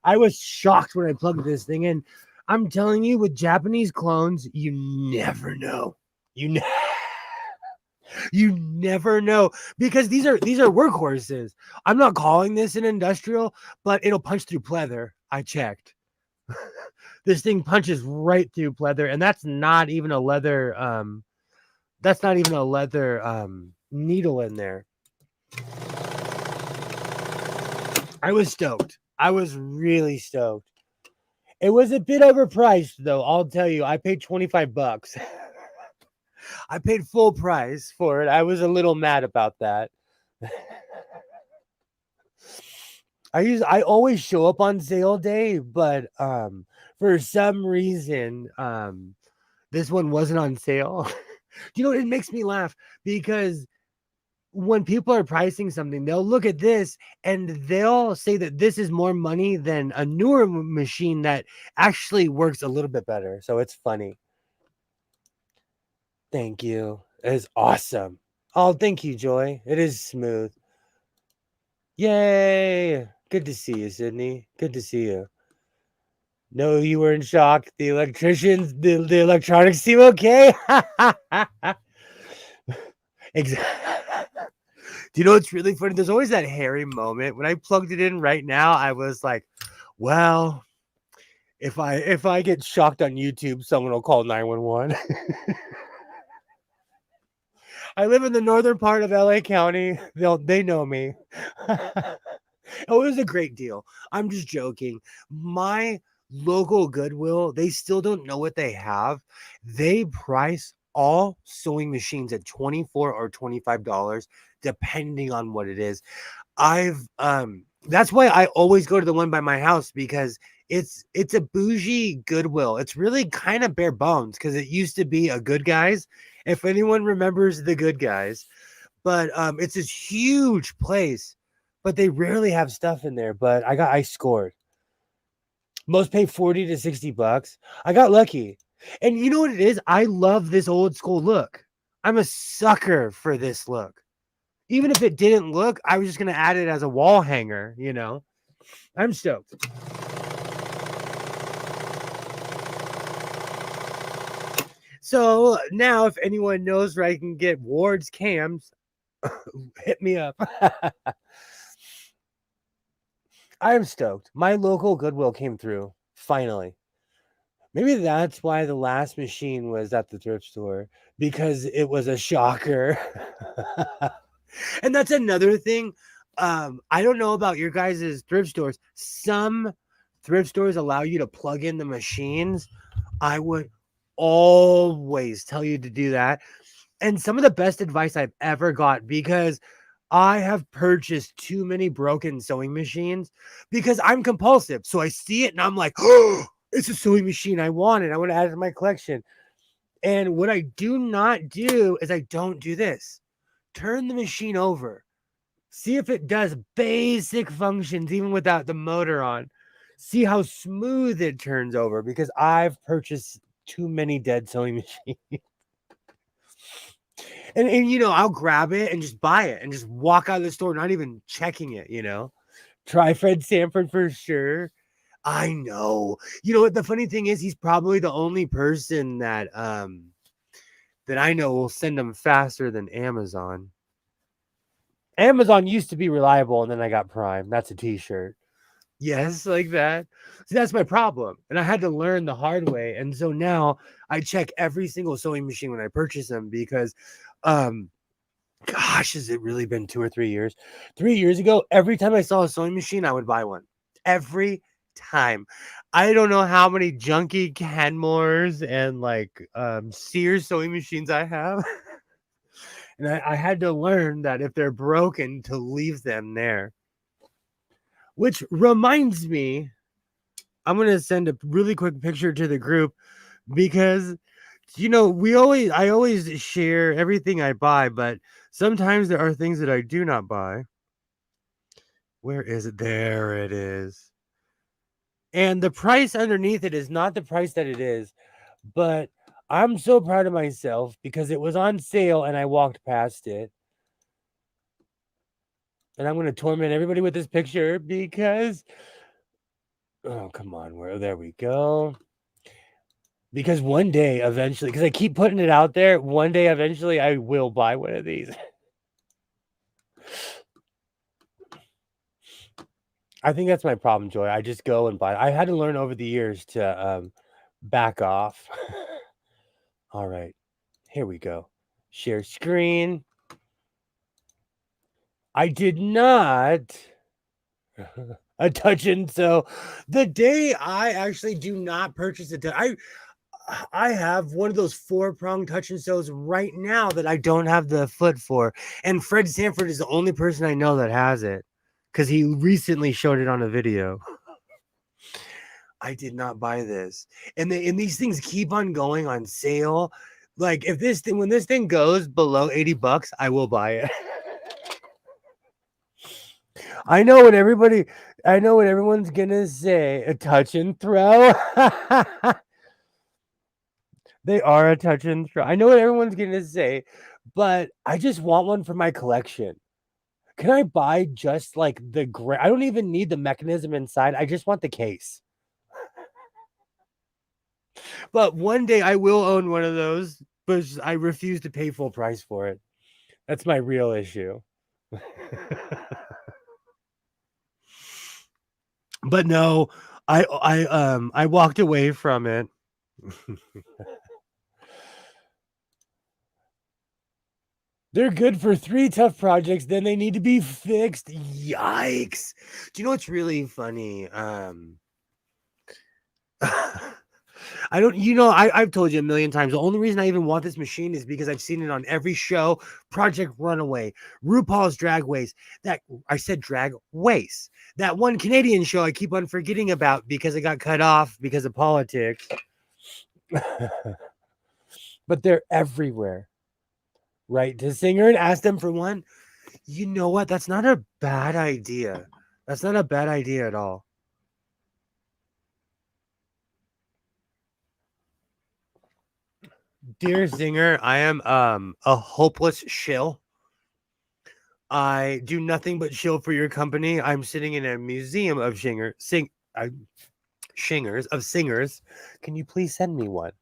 I was shocked when I plugged this thing in. I'm telling you, with Japanese clones, you never know. You never know, because these are workhorses. I'm not calling this an industrial, but it'll punch through pleather. I checked. This thing punches right through pleather, and that's not even a leather needle in there. I was stoked. I was really stoked. It was a bit overpriced, though. I'll tell you, I paid $25. I paid full price for it. I was a little mad about that. I always show up on sale day, but for some reason this one wasn't on sale. Do you know, it makes me laugh because when people are pricing something, they'll look at this and they'll say that this is more money than a newer machine that actually works a little bit better. So it's funny. Thank you. It is awesome. Oh, thank you, Joy. It is smooth. Yay. Good to see you, Sydney. Good to see you. No, you were in shock. The electronics seem okay. Exactly. Do you know what's really funny? There's always that hairy moment. When I plugged it in right now, I was like, well, if I get shocked on YouTube, someone will call 911. I live in the northern part of LA County. They know me. Oh, it was a great deal. I'm just joking. My local Goodwill, they still don't know what they have. They price all sewing machines at $24 or $25, depending on what it is. That's why I always go to the one by my house, because it's a bougie Goodwill. It's really kind of bare bones because it used to be a Good Guys. If anyone remembers the Good Guys, but it's this huge place, but they rarely have stuff in there. But I scored. Most pay 40 to 60 bucks. I got lucky. And you know what it is? I love this old school look. I'm a sucker for this look. Even if it didn't look, I was just going to add it as a wall hanger, you know. I'm stoked. So now, if anyone knows where I can get Ward's cams, hit me up. I'm stoked. My local Goodwill came through, finally. Maybe that's why the last machine was at the thrift store, because it was a shocker. And that's another thing. I don't know about your guys' thrift stores. Some thrift stores allow you to plug in the machines. I would always tell you to do that. And some of the best advice I've ever got, because I have purchased too many broken sewing machines because I'm compulsive. So I see it and I'm like, oh, it's a sewing machine. I want it. I want to add it to my collection. And what I do not do is I don't do this. Turn the machine over. See if it does basic functions even without the motor on. See how smooth it turns over, because I've purchased too many dead sewing machines. And you know, I'll grab it and just buy it and just walk out of the store, not even checking it, you know. Try Fred Sanford for sure. I know. You know what the funny thing is, he's probably the only person that that I know will send them faster than Amazon. Amazon used to be reliable, and then I got Prime. That's a t-shirt. Yes, like that. See, that's my problem. And I had to learn the hard way. And so now I check every single sewing machine when I purchase them, because gosh, has it really been 2 or 3 years? 3 years ago, every time I saw a sewing machine, I would buy one. Every time. I don't know how many junky Kenmores and like Sears sewing machines I have. And I had to learn that if they're broken, to leave them there. Which reminds me, I'm going to send a really quick picture to the group, because you know, I always share everything I buy, but sometimes there are things that I do not buy. Where is it? There it is. And the price underneath it is not the price that it is, but I'm so proud of myself because it was on sale and I walked past it. And I'm going to torment everybody with this picture because, oh, come on, there we go. Because one day, eventually, because I keep putting it out there, one day, eventually, I will buy one of these. I think that's my problem, Joy. I just go and buy. I had to learn over the years to back off. All right, here we go. Share screen. I did not a touch and sew. The day I actually do not purchase it, I have one of those 4-prong touch and sews right now that I don't have the foot for. And Fred Sanford is the only person I know that has it, because he recently showed it on a video. I did not buy this. And these things keep on going on sale. Like when this thing goes below 80 bucks, I will buy it. I know what everyone's gonna say. A touch and throw. They are a touch and throw. I know what everyone's gonna say, but I just want one for my collection. Can I buy just like I don't even need the mechanism inside. I just want the case. But one day I will own one of those, but I refuse to pay full price for it. That's my real issue. But no, I walked away from it. They're good for 3 tough projects, then they need to be fixed. Yikes. Do you know what's really funny? I don't, I've told you a million times. The only reason I even want this machine is because I've seen it on every show. Project Runaway, RuPaul's Drag Race. That I said drag race. That one Canadian show I keep on forgetting about because it got cut off because of politics. But they're everywhere. Right? To Singer and ask them for one. You know what? That's not a bad idea. That's not a bad idea at all. Dear Singer, I am a hopeless shill. I do nothing but shill for your company. I'm sitting in a museum of singers. Can you please send me one?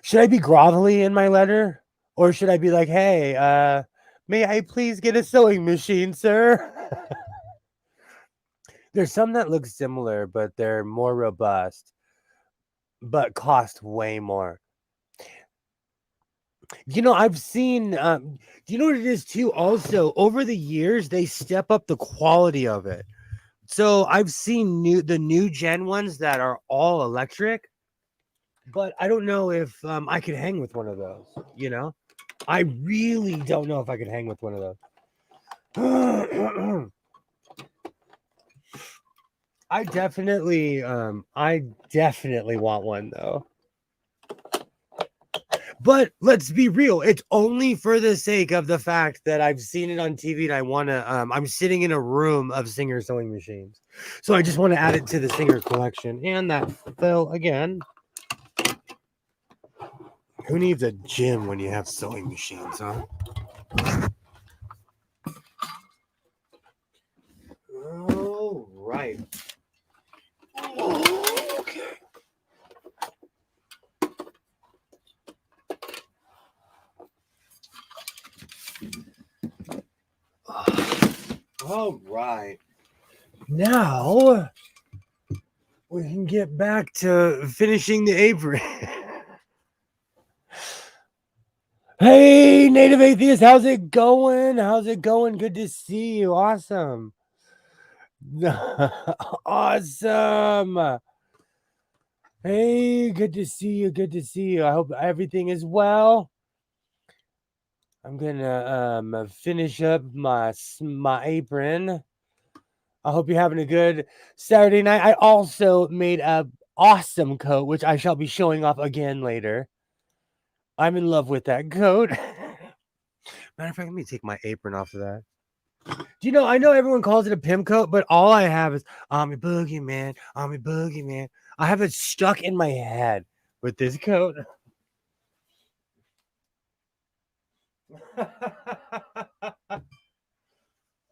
Should I be grovelly in my letter? Or should I be like, hey, may I please get a sewing machine, sir? There's some that look similar, but they're more robust, but cost way more. I've seen, do you know what it is too? Also, over the years, they step up the quality of it. So I've seen the new gen ones that are all electric, but I don't know if I could hang with one of those. I really don't know if I could hang with one of those. I definitely want one though. But let's be real, it's only for the sake of the fact that I've seen it on TV and I want to I'm sitting in a room of Singer sewing machines. So I just want to add it to the Singer collection. And that fell again. Who needs a gym when you have sewing machines, huh? All right. Okay. All right. Now we can get back to finishing the apron. Hey, Native Atheist, how's it going? How's it going? Good to see you. Awesome. Awesome. Hey, good to see you. Good to see you. I hope everything is well. I'm gonna finish up my apron. I hope you're having a good Saturday night. I also made a awesome coat, which I shall be showing off again later. I'm in love with that coat. Matter of fact, let me take my apron off of that. I know everyone calls it a pimp coat, but all I have is I'm a boogeyman. I'm a boogeyman. I have it stuck in my head with this coat.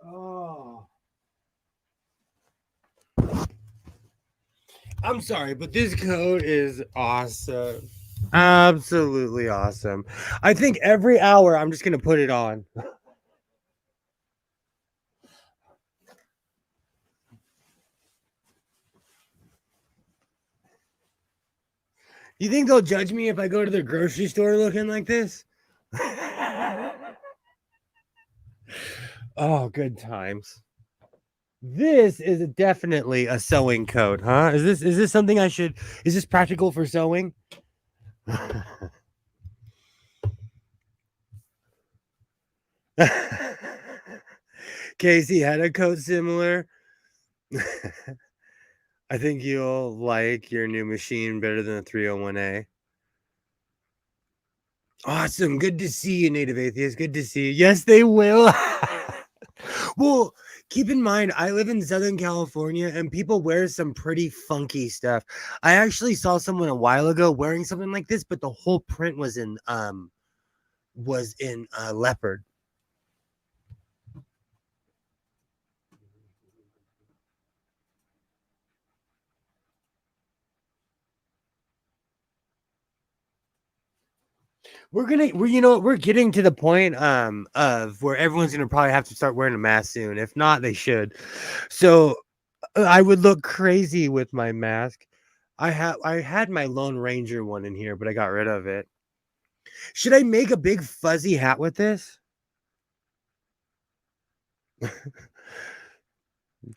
Oh. I'm sorry, but this coat is awesome. Absolutely awesome. I think every hour I'm just going to put it on. You think they'll judge me if I go to the grocery store looking like this? Oh, good times. This is definitely a sewing coat, huh? Is this something is this practical for sewing? Casey had a coat similar. I think you'll like your new machine better than the 301A. Awesome. Good to see you, Native Atheist. Good to see you. Yes, they will. Well, keep in mind, I live in Southern California and people wear some pretty funky stuff. I actually saw someone a while ago wearing something like this, but the whole print was in leopard. We're getting to the point of where everyone's gonna probably have to start wearing a mask soon. If not, they should. So I would look crazy with my mask. I had my Lone Ranger one in here, but I got rid of it. Should I make a big fuzzy hat with this?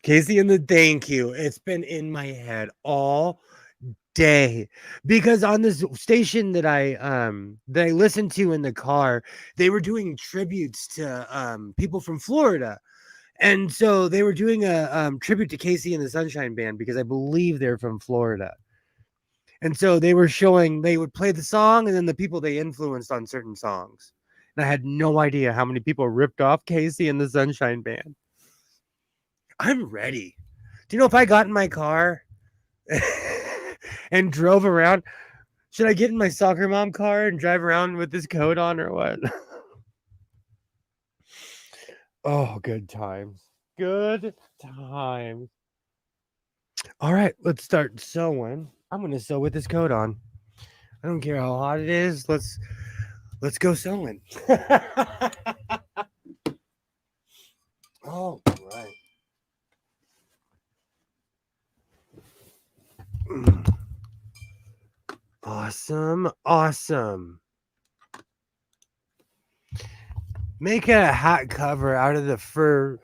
Casey and the thank you. It's been in my head all day because on this station that I listened to in the car, they were doing tributes to people from Florida. And so they were doing a tribute to Casey and the Sunshine Band because I believe they're from Florida. And so they would play the song and then the people they influenced on certain songs. And I had no idea how many people ripped off Casey and the Sunshine Band. I'm ready. Do you know if I got in my car and drove around, should I get in my soccer mom car and drive around with this coat on or what? Oh, good times. Good times. All right, let's start sewing. I'm gonna sew with this coat on. I don't care how hot it is. Let's go sewing. All right. Awesome. Make a hat cover out of the fur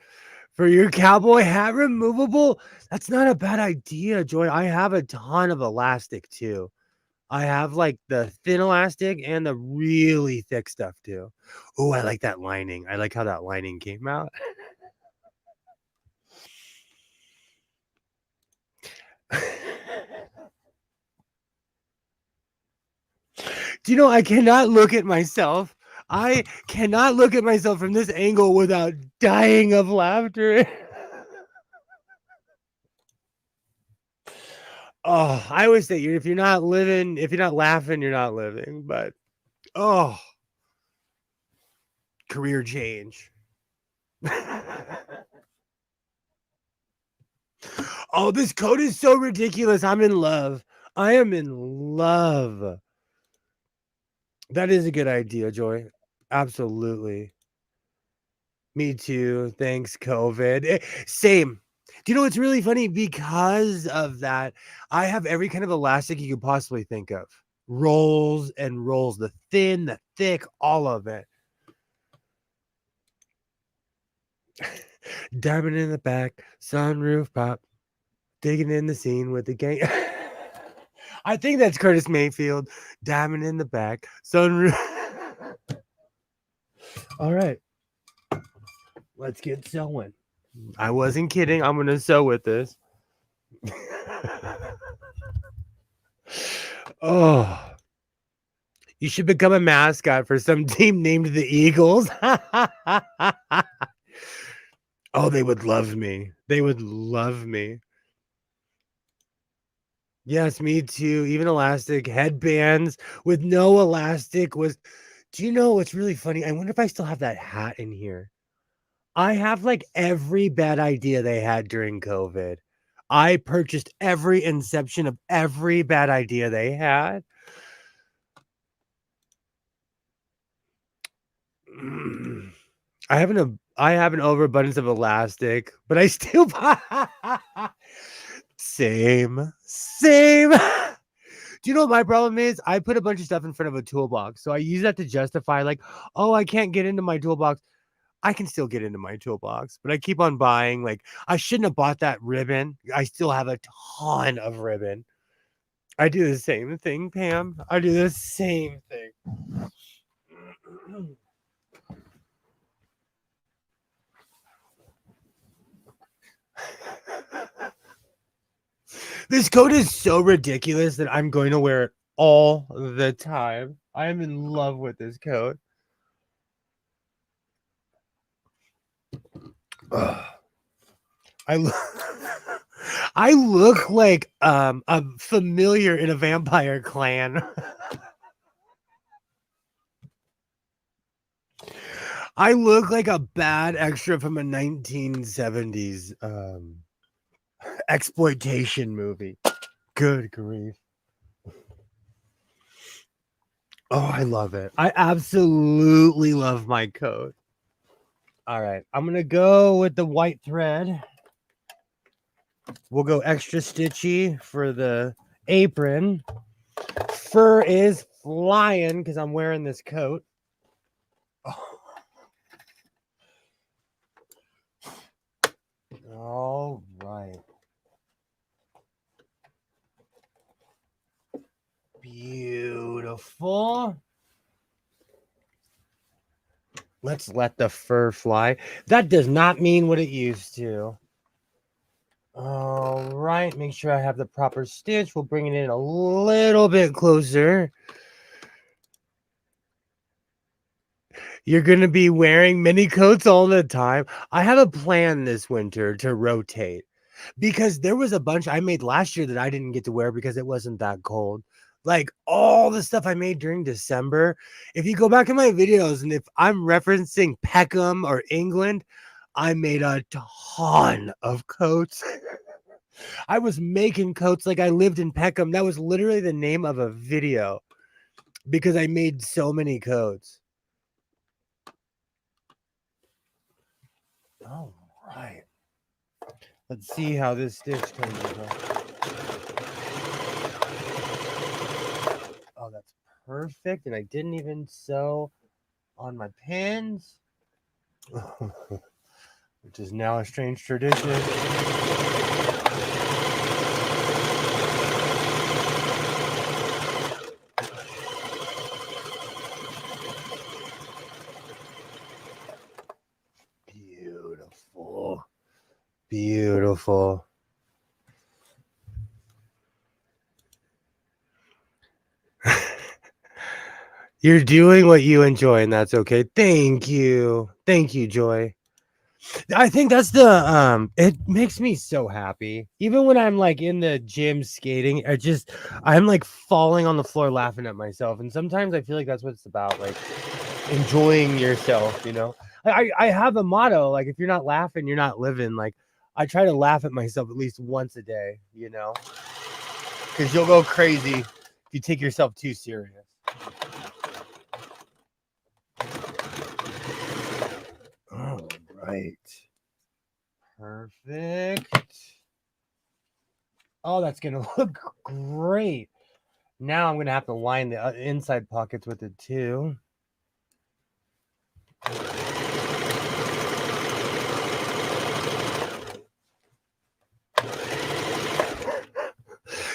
for your cowboy hat removable. That's not a bad idea, Joy. I have a ton of elastic too. I have like the thin elastic and the really thick stuff too. Oh, I like that lining. I like how that lining came out. Do you know I cannot look at myself? I cannot look at myself from this angle without dying of laughter. Oh, I always say if you're not laughing, you're not living. But oh, career change. Oh, this coat is so ridiculous. I'm in love. I am in love. That is a good idea, Joy. Absolutely. Me too. Thanks, COVID. Same. Do you know what's really funny? Because of that, I have every kind of elastic you could possibly think of. Rolls and rolls, the thin, the thick, all of it. Diamond in the back, sunroof pop, digging in the scene with the gang. I think that's Curtis Mayfield. Diamond in the back, sunroof. All right. Let's get sewing. I wasn't kidding. I'm going to sew with this. Oh. You should become a mascot for some team named the Eagles. Oh, they would love me. They would love me. Yes, me too. Even elastic headbands with no elastic was. Do you know what's really funny? I wonder if I still have that hat in here. I have like every bad idea they had during COVID. I purchased every inception of every bad idea they had. I have an overabundance of elastic, but I still same. Do you know what my problem is? I put a bunch of stuff in front of a toolbox. So I use that to justify like, oh, I can't get into my toolbox. I can still get into my toolbox, but I keep on buying. Like, I shouldn't have bought that ribbon. I still have a ton of ribbon. I do the same thing, Pam. I do the same thing. This coat is so ridiculous that I'm going to wear it all the time. I am in love with this coat. Ugh. I look like a familiar in a vampire clan. I look like a bad extra from a 1970s exploitation movie. Good grief. Oh, I love it. I absolutely love my coat. All right, I'm going to go with the white thread. We'll go extra stitchy for the apron. Fur is flying because I'm wearing this coat. Oh. All Let's let the fur fly. That does not mean what it used to. All right, make sure I have the proper stitch. We'll bring it in a little bit closer. You're going to be wearing mini coats all the time. I have a plan this winter to rotate because there was a bunch I made last year that I didn't get to wear because it wasn't that cold. Like all the stuff I made during December. If you go back in my videos and if I'm referencing Peckham or England, I made a ton of coats. I was making coats like I lived in Peckham. That was literally the name of a video because I made so many coats. All right. Let's see how this stitch comes out. Oh, that's perfect. And I didn't even sew on my pins, which is now a strange tradition. Beautiful. Beautiful. You're doing what you enjoy, and that's okay. Thank you. Thank you, Joy. I think that's the it makes me so happy. Even when I'm like in the gym skating, I'm like falling on the floor laughing at myself. And sometimes I feel like that's what it's about, like enjoying yourself, you know. I have a motto, like if you're not laughing, you're not living. Like I try to laugh at myself at least once a day, you know. Because you'll go crazy if you take yourself too serious. All right. Perfect. Oh, that's gonna look great. Now I'm gonna have to line the inside pockets with it too.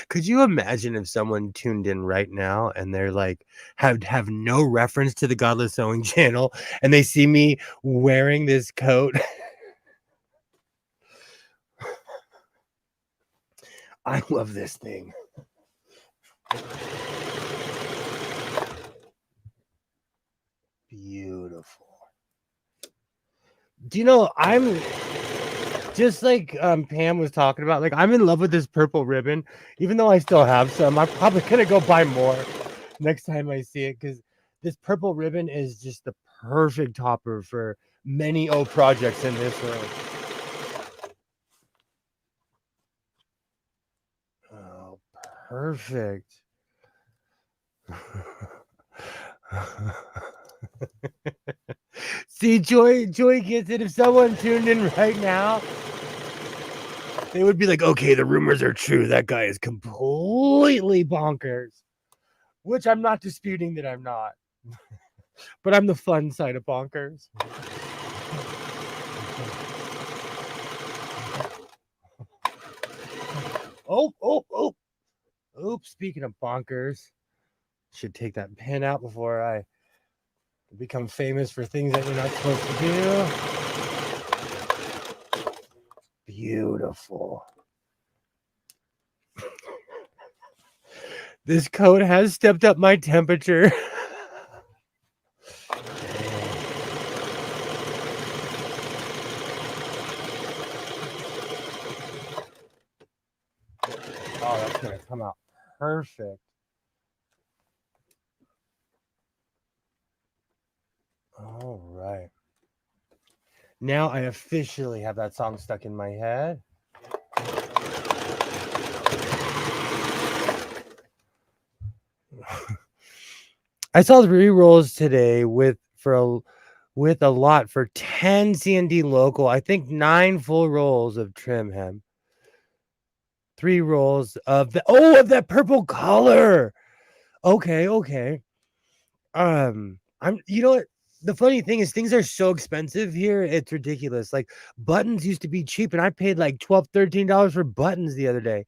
Could you imagine if someone tuned in right now and they're like have no reference to the Godless Sewing channel and they see me wearing this coat? I love this thing. Beautiful. Do you know I'm just like Pam was talking about, like I'm in love with this purple ribbon, even though I still have some. I'm probably gonna go buy more next time I see it because this purple ribbon is just the perfect topper for many projects in this room. Oh, perfect. See, Joy gets it. If someone tuned in right now, they would be like, okay, the rumors are true. That guy is completely bonkers. Which I'm not disputing that I'm not. But I'm the fun side of bonkers. Oh. Oops, speaking of bonkers, should take that pin out before I become famous for things that you're not supposed to do. Beautiful. This coat has stepped up my temperature. Oh, that's gonna come out perfect. All right. Now I officially have that song stuck in my head. I saw 3 rolls today with a lot for 10 C&D local. I think 9 full rolls of trim hem. 3 rolls of of that purple color. Okay. I'm you know what? The funny thing is things are so expensive here. It's ridiculous. Like buttons used to be cheap and I paid like $12, $13 for buttons the other day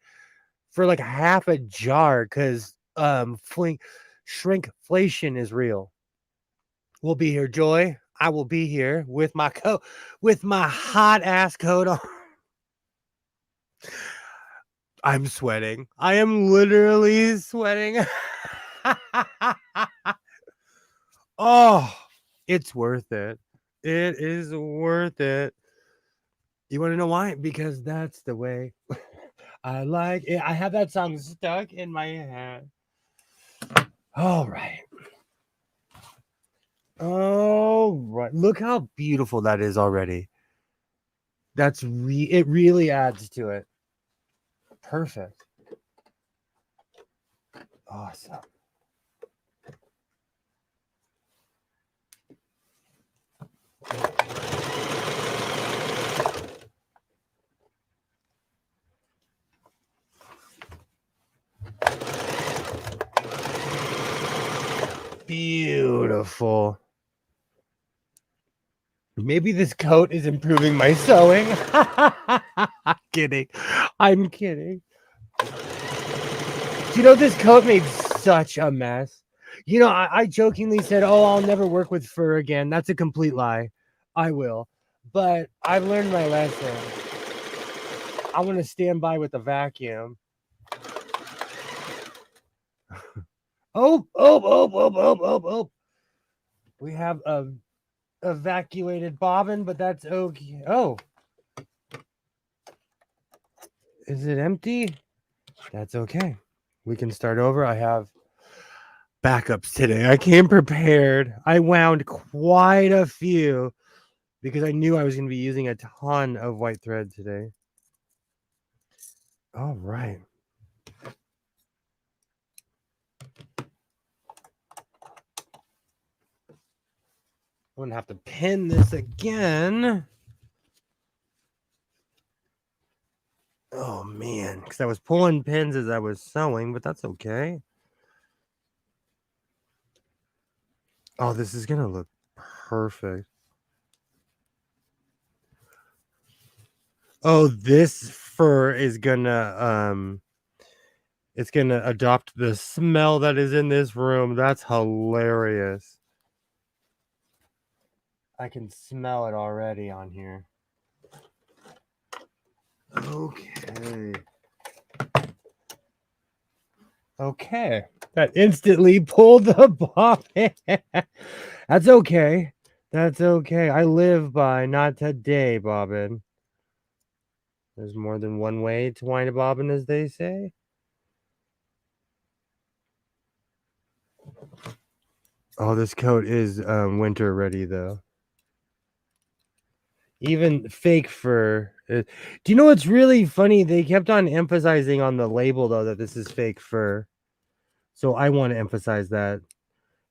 for like half a jar cuz shrinkflation is real. We'll be here, Joy. I will be here with my coat, with my hot ass coat on. I'm sweating. I am literally sweating. Oh, it's worth it. It is worth it. You want to know why? Because that's the way I like it. I have that song stuck in my head. All right. All right. Look how beautiful that is already. It really adds to it. Perfect. Awesome. Beautiful. Maybe this coat is improving my sewing. I'm kidding. I'm kidding. Do you know this coat made such a mess? You know, I jokingly said, "Oh, I'll never work with fur again." That's a complete lie. I will. But I've learned my lesson. I want to stand by with the vacuum. Oh, oh, oh, oh, oh, oh, oh. We have a evacuated bobbin, but that's okay. Oh. Is it empty? That's okay. We can start over. I have backups today. I came prepared. I wound quite a few because I knew I was going to be using a ton of white thread today. All right. I'm going to have to pin this again. Oh, man. Because I was pulling pins as I was sewing, but that's okay. Oh, this is going to look perfect. Oh, this fur is going to... It's going to adopt the smell that is in this room. That's hilarious. I can smell it already on here. Okay. Okay. That instantly pulled the bobbin. That's okay. That's okay. I live by not today, bobbin. There's more than one way to wind a bobbin, as they say. Oh, this coat is winter ready, though. Even fake fur. Do you know what's really funny? They kept on emphasizing on the label, though, that this is fake fur. So I want to emphasize that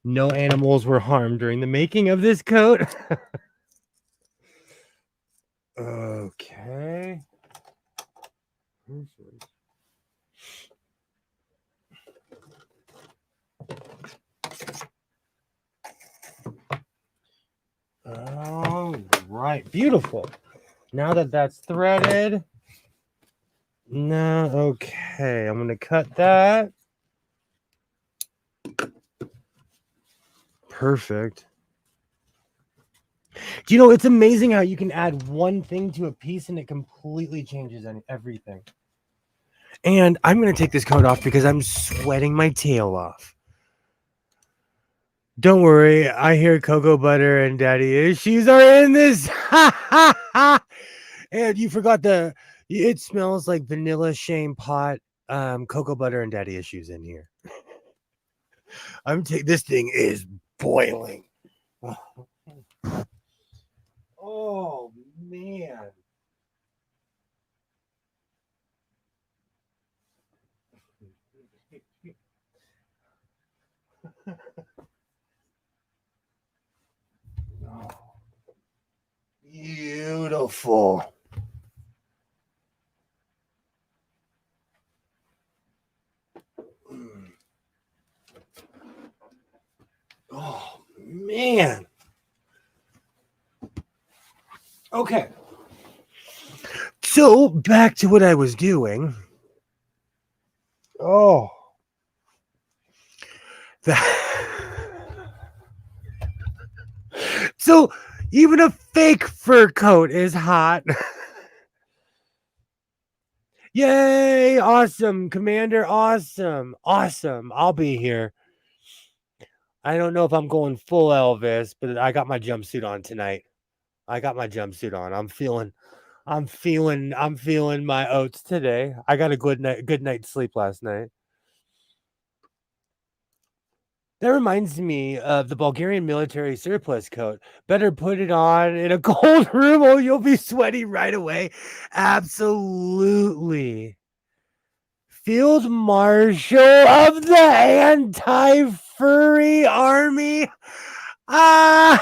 no animals were harmed during the making of this coat. Okay. Perfect. All right, beautiful. Now that that's threaded, now okay, I'm gonna cut that. Perfect. Do you know it's amazing how you can add one thing to a piece and it completely changes everything. And I'm gonna take this coat off because I'm sweating my tail off. Don't worry, I hear cocoa butter and daddy issues are in this. And you forgot it smells like vanilla shame pot, cocoa butter and daddy issues in here. This thing is boiling. Oh man. Oh, beautiful. Oh man. Okay. So back to what I was doing. Oh. So even a fake fur coat is hot. Yay! Awesome, Commander. Awesome. Awesome. I'll be here. I don't know if I'm going full Elvis, but I got my jumpsuit on tonight. I got my jumpsuit on. I'm feeling my oats today. I got a good night's sleep last night. That reminds me of the Bulgarian military surplus coat. Better put it on in a cold room or you'll be sweaty right away. Absolutely. Field Marshal of the Anti-Furry Army. Ah!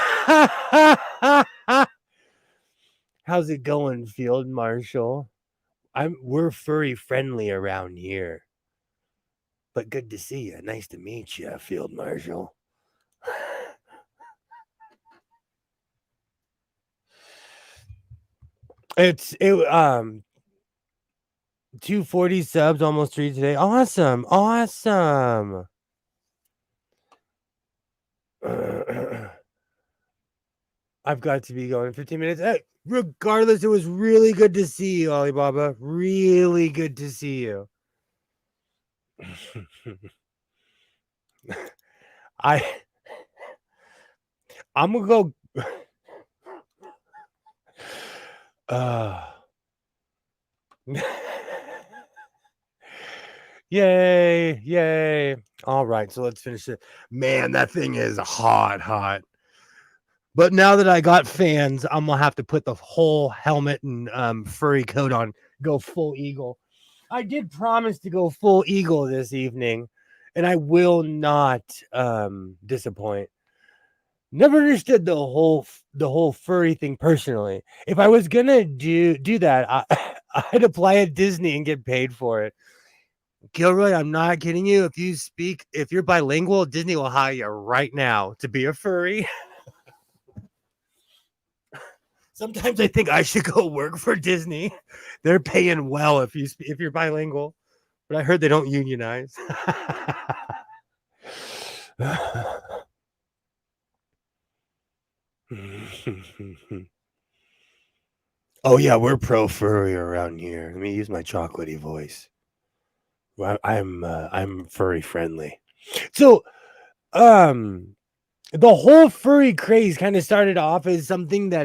How's it going, Field Marshal? We're furry friendly around here. But good to see you. Nice to meet you, Field Marshal. It 240 subs, almost 3 today. Awesome. Awesome. I've got to be going in 15 minutes. Hey, regardless, it was really good to see you, Alibaba. Really good to see you. I'm gonna go. Yay, yay. All right, so let's finish it. Man, that thing is hot. But now that I got fans, I'm gonna have to put the whole helmet and furry coat on, go full eagle. I did promise to go full eagle this evening, and I will not disappoint. Never understood the whole furry thing personally. If I was gonna do that, I'd apply at Disney and get paid for it. Gilroy, I'm not kidding you. If you're bilingual, Disney will hire you right now to be a furry. Sometimes I think I should go work for Disney. They're paying well if you're bilingual, but I heard they don't unionize. Oh yeah, we're pro furry around here. Let me use my chocolatey voice. I'm furry friendly. So, the whole furry craze kind of started off as something that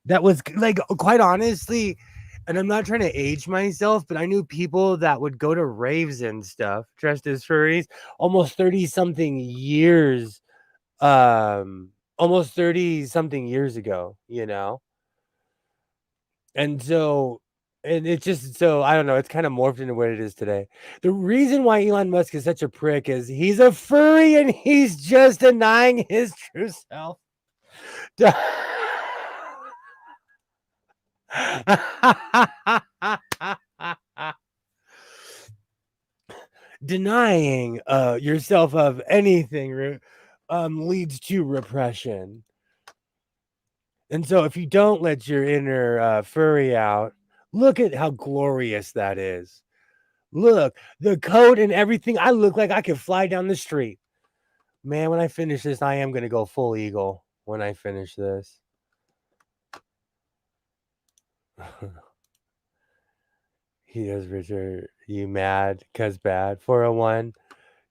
was like, quite honestly, and I'm not trying to age myself, but I knew people that would go to raves and stuff dressed as furries almost 30 something years almost 30 something years ago, and so, and it's just, so I don't know, it's kind of morphed into what it is today. The reason why Elon Musk is such a prick is he's a furry and he's just denying his true self. Denying yourself of anything leads to repression. And so if you don't let your inner furry out, look at how glorious that is. Look, the coat and everything. I look like I could fly down the street. Man, when I finish this, I am going to go full eagle when I finish this. He does, Richard. You mad? Cause bad. 401.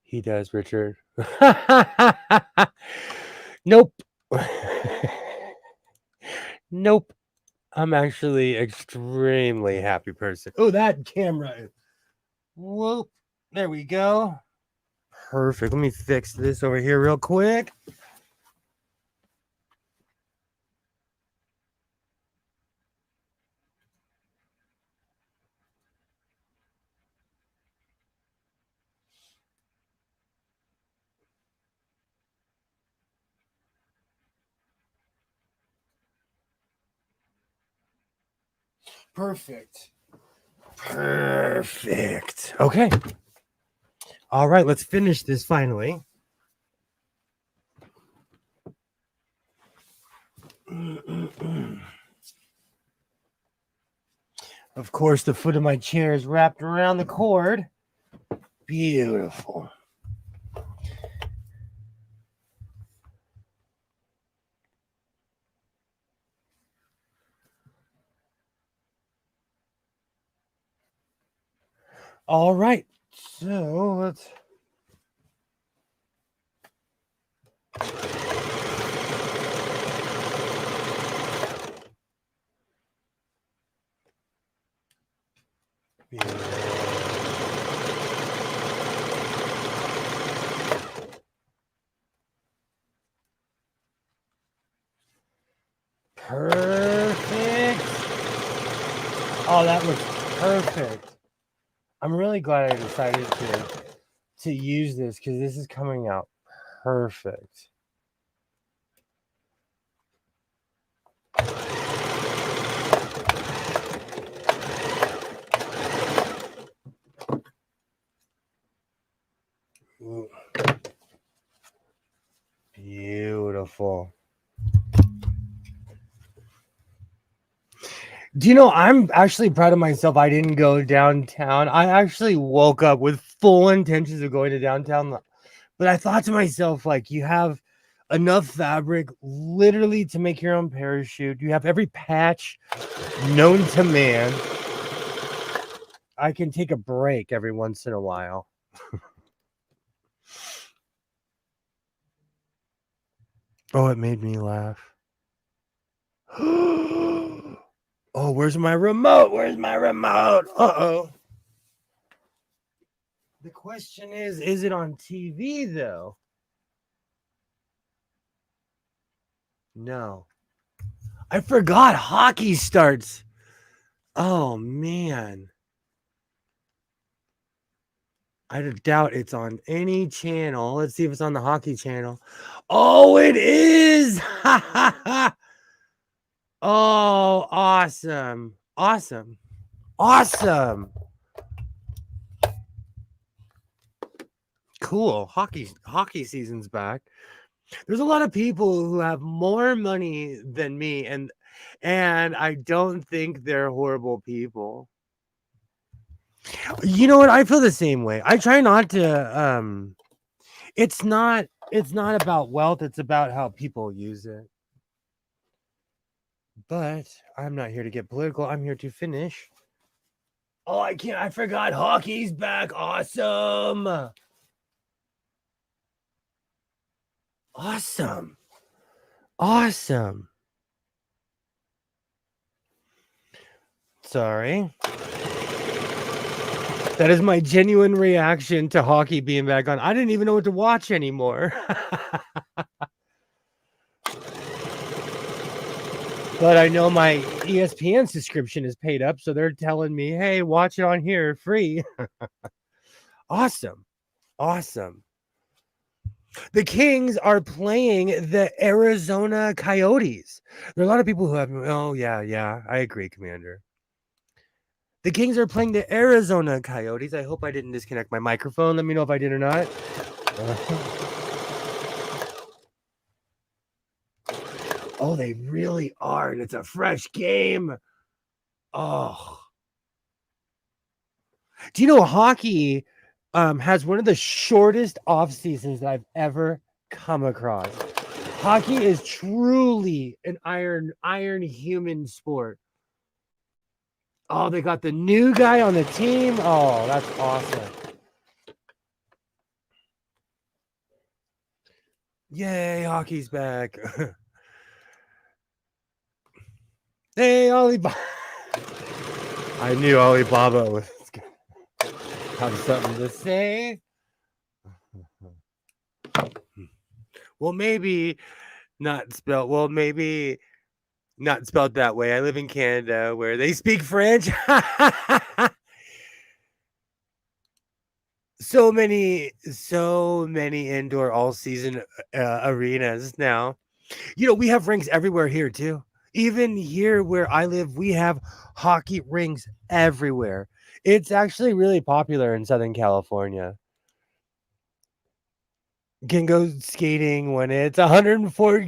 He does, Richard. Nope. Nope. I'm actually extremely happy person. Oh, that camera. Whoop. There we go. Perfect. Let me fix this over here real quick. Perfect. Okay. All right, let's finish this finally. Of course, the foot of my chair is wrapped around the cord. Beautiful. All right. So let's. Perfect. Oh, that looks perfect. I'm really glad I decided to use this because this is coming out perfect. Ooh. Beautiful. Do you know, I'm actually proud of myself. I didn't go downtown. I actually woke up with full intentions of going to downtown. But I thought to myself, like, you have enough fabric literally to make your own parachute. You have every patch known to man. I can take a break every once in a while. Oh, it made me laugh. Oh, where's my remote? Where's my remote? Uh-oh. The question is it on TV, though? No. I forgot hockey starts. Oh, man. I doubt it's on any channel. Let's see if it's on the hockey channel. Oh, it is. Oh, awesome. Awesome. Awesome. Cool. Hockey season's back. There's a lot of people who have more money than me, and I don't think they're horrible people. You know what? I feel the same way. I try not to it's not about wealth, it's about how people use it. But I'm not here to get political. I'm here to finish. Oh, I forgot hockey's back. Awesome. Awesome. Awesome. Sorry. That is my genuine reaction to hockey being back on. I didn't even know what to watch anymore. But I know my ESPN subscription is paid up, so they're telling me, hey, watch it on here free. Awesome. Awesome. The Kings are playing the Arizona Coyotes. There are a lot of people who have, oh, yeah, I agree, Commander. The Kings are playing the Arizona Coyotes. I hope I didn't disconnect my microphone. Let me know if I did or not. Oh, they really are, and it's a fresh game. Oh. Do you know hockey has one of the shortest off seasons that I've ever come across? Hockey is truly an iron human sport. Oh, they got the new guy on the team. Oh, that's awesome. Yay, hockey's back. Hey, Alibaba. I knew Alibaba was going to have something to say. Well, maybe not spelled. Well, maybe not spelled that way. I live in Canada where they speak French. so many indoor all season arenas now. You know, we have rinks everywhere here too. Even here where I live, we have hockey rinks everywhere. It's actually really popular in Southern California. You can go skating when it's 104.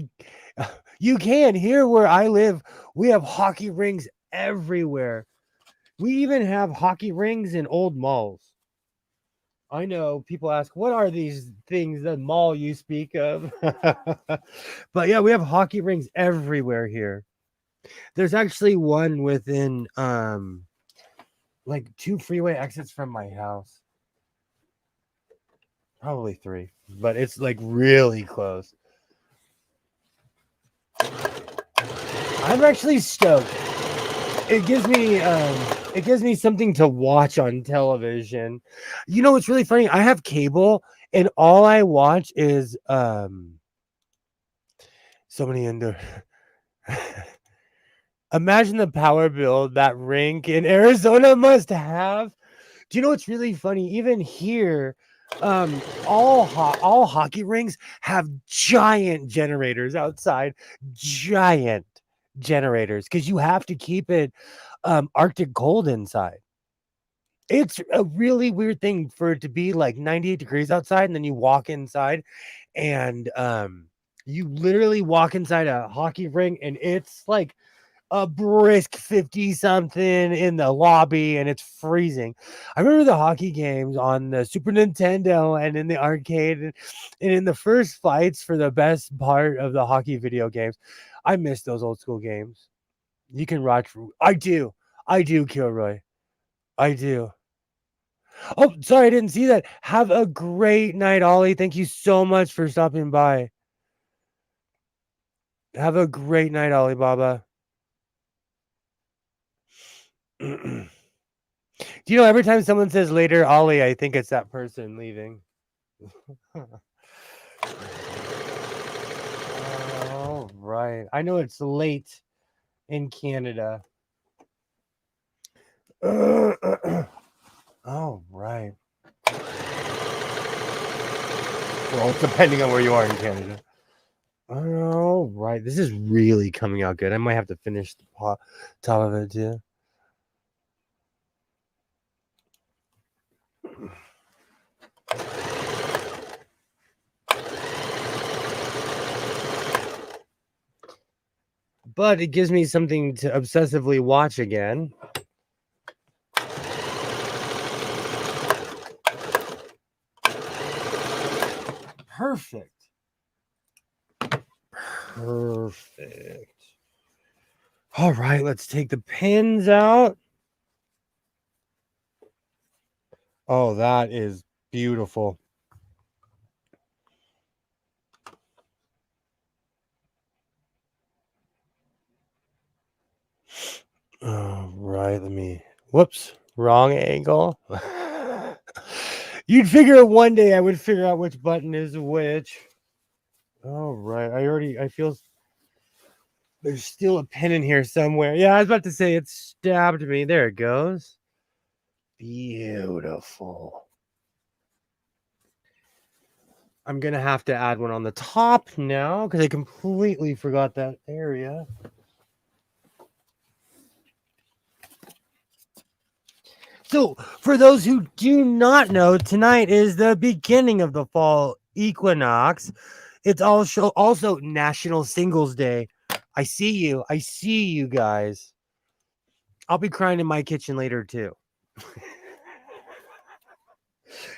You can. Here where I live, we have hockey rinks everywhere. We even have hockey rings in old malls. I know people ask, what are these things, the mall you speak of? But yeah, we have hockey rings everywhere here. There's actually one within like 2 freeway exits from my house. Probably 3, but it's like really close. I'm actually stoked. It gives me something to watch on television. You know what's really funny? I have cable and all I watch is so many under imagine the power bill that rink in Arizona must have. Do you know what's really funny? Even here, all hockey rinks have giant generators outside, giant generators, because you have to keep it Arctic cold inside. It's a really weird thing for it to be like 98 degrees outside, and then you walk inside, and you literally walk inside a hockey rink, and it's like a brisk 50 something in the lobby and it's freezing. I remember the hockey games on the Super Nintendo and in the arcade and in the first fights for the best part of the hockey video games. I miss those old school games. You can watch. I do. I do, Kilroy. I do. Oh, sorry, I didn't see that. Have a great night, Ollie. Thank you so much for stopping by. Have a great night, Alibaba. Do you know every time someone says later, Ollie, I think it's that person leaving. All right. I know it's late in Canada. All right. Well, depending on where you are in Canada. All right. This is really coming out good. I might have to finish the top of it too. But it gives me something to obsessively watch again. Perfect. Perfect. All right, let's take the pins out. Oh, that is beautiful. All right, whoops, wrong angle. You'd figure one day I would figure out which button is which. All right, I feel there's still a pin in here somewhere. Yeah, I was about to say it stabbed me. There it goes. Beautiful. I'm going to have to add one on the top now because I completely forgot that area. So, for those who do not know, tonight is the beginning of the fall equinox. It's also National Singles Day. I see you. I see you guys. I'll be crying in my kitchen later too.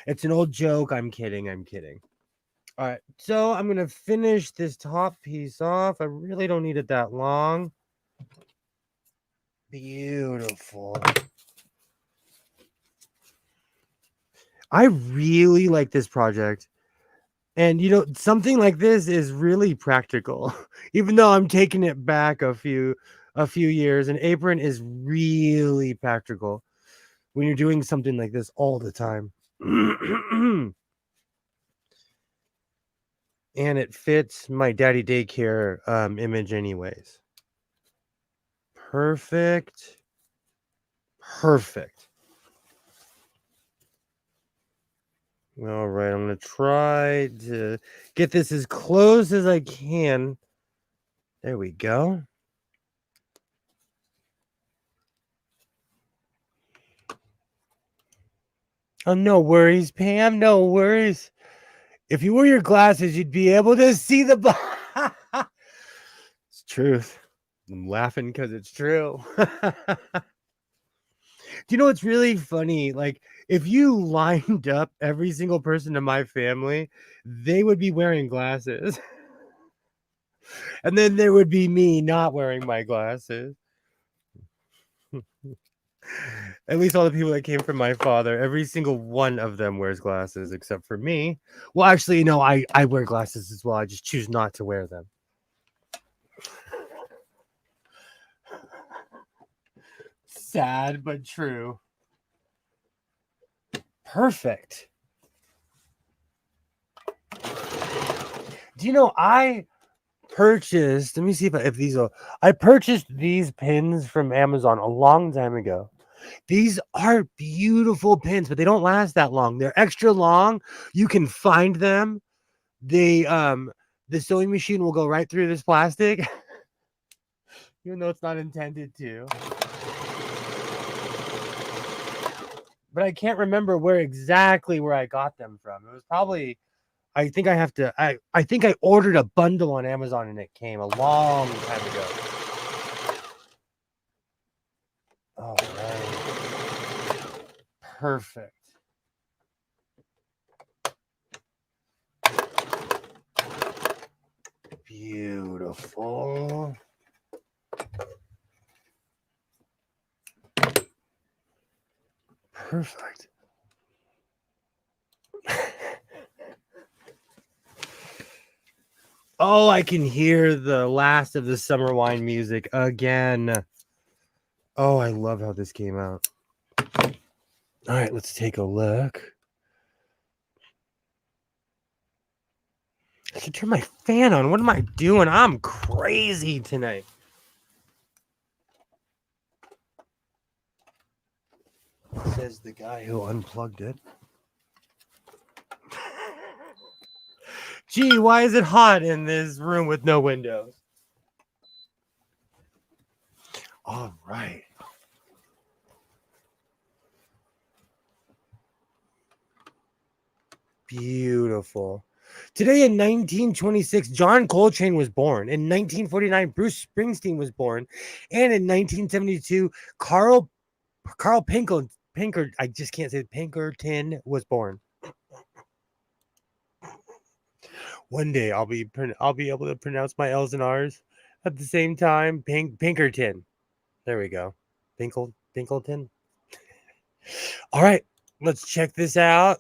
It's an old joke. I'm kidding. I'm kidding. All right. So I'm going to finish this top piece off. I really don't need it that long. Beautiful. I really like this project. And you know, something like this is really practical. Even though I'm taking it back a few years, an apron is really practical when you're doing something like this all the time. And it fits my daddy daycare image anyways. Perfect. Perfect. All right, I'm going to try to get this as close as I can. There we go. Oh, no worries, Pam. No worries. If you wore your glasses, you'd be able to see the... It's truth. I'm laughing because it's true. Do you know what's really funny? Like, if you lined up every single person in my family, they would be wearing glasses. And then there would be me not wearing my glasses. At least all the people that came from my father, every single one of them wears glasses except for me. Well, actually, no, I wear glasses as well. I just choose not to wear them. Sad but true. Perfect. Do you know I purchased? Let me see if these are. I purchased these pins from Amazon a long time ago. These are beautiful pins, but they don't last that long. They're extra long. You can find them. They the sewing machine will go right through this plastic, even though it's not intended to. But I can't remember where I got them from. It was probably I think I think I ordered a bundle on Amazon and it came a long time ago. All right. Perfect. Beautiful. Perfect. Oh, I can hear the last of the summer wine music again. Oh, I love how this came out. All right, let's take a look. I should turn my fan on. What am I doing? I'm crazy tonight. Says the guy who unplugged it. Gee, why is it hot in this room with no windows? All right. Beautiful. Today in 1926, John Coltrane was born. In 1949, Bruce Springsteen was born. And in 1972, Carl I just can't say Pinkerton was born. One day I'll be able to pronounce my L's and R's at the same time. Pinkerton. There we go. Pinkleton. All right, let's check this out.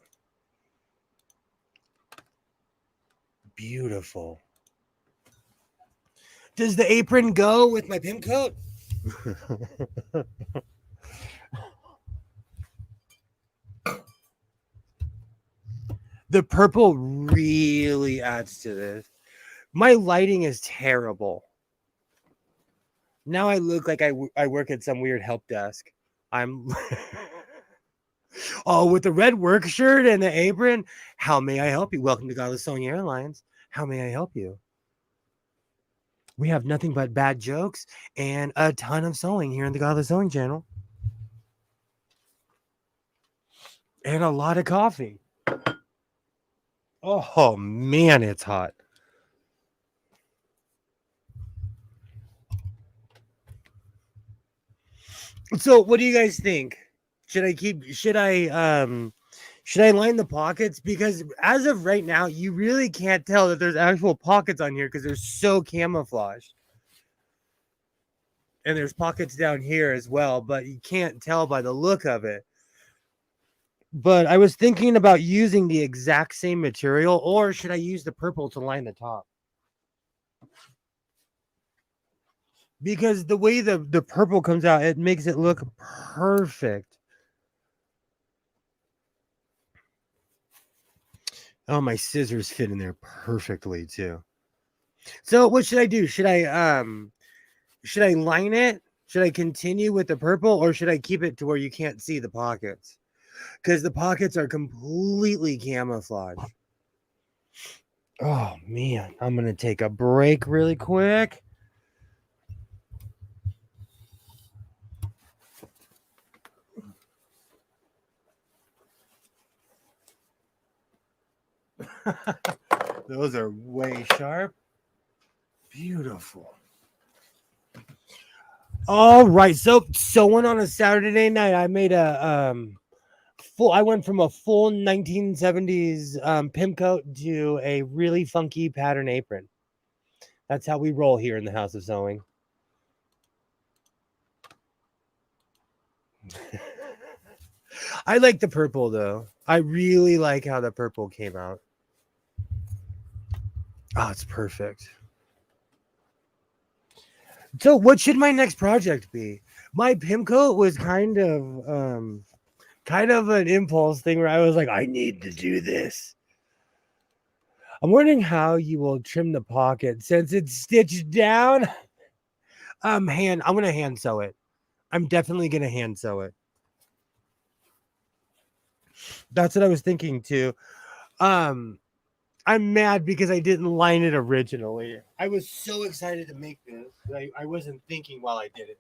Beautiful. Does the apron go with my pimp coat? The purple really adds to this. My lighting is terrible. Now I look like I work at some weird help desk. I'm oh, with the red work shirt and the apron. How may I help you? Welcome to Godless Sewing Airlines. How may I help you? We have nothing but bad jokes and a ton of sewing here in the Godless Sewing channel. And a lot of coffee. Oh man, it's hot. So what do you guys think? Should I line the pockets? Because as of right now, you really can't tell that there's actual pockets on here because they're so camouflaged. And there's pockets down here as well, but you can't tell by the look of it. But I was thinking about using the exact same material, or should I use the purple to line the top? Because the way the purple comes out, it makes it look perfect. Oh, my scissors fit in there perfectly too. So what should I do? Should I line it? Should I continue with the purple, or should I keep it to where you can't see the pockets? Because the pockets are completely camouflaged. Oh man, I'm gonna take a break really quick. Those are way sharp. Beautiful. All right, so sewing on a Saturday night, I made a I went from a full 1970s pimp coat to a really funky pattern apron. That's how we roll here in the House of Sewing. I like the purple though. I really like how the purple came out. Oh, it's perfect. So what should my next project be? My pimp coat was kind of an impulse thing where I was like, I need to do this. I'm wondering how you will trim the pocket since it's stitched down. I'm gonna hand sew it. I'm definitely gonna hand sew it. That's what I was thinking too. Um, I'm mad because I didn't line it originally. I was so excited to make this. I wasn't thinking while I did it.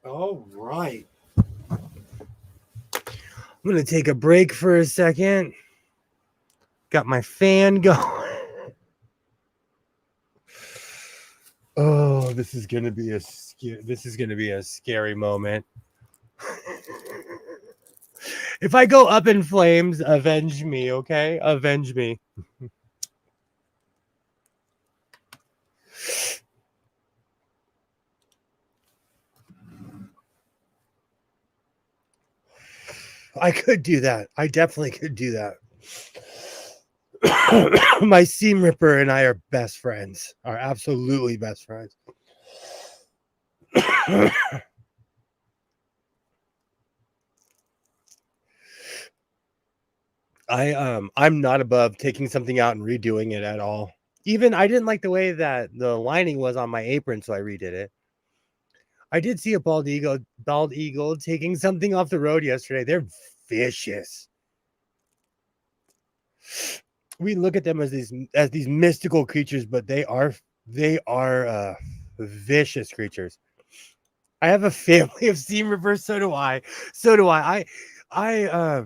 All right. I'm going to take a break for a second. Got my fan going. Oh, this is going to be a scary moment. If I go up in flames, avenge me, okay? Avenge me. I could do that. I definitely could do that. My seam ripper and I are best friends. Are absolutely best friends. I'm not above taking something out and redoing it at all. Even I didn't like the way that the lining was on my apron, so I redid it. I did see a bald eagle taking something off the road yesterday. They're vicious. We look at them as these mystical creatures, but they are vicious creatures. I have a family of seam rippers. So do I. I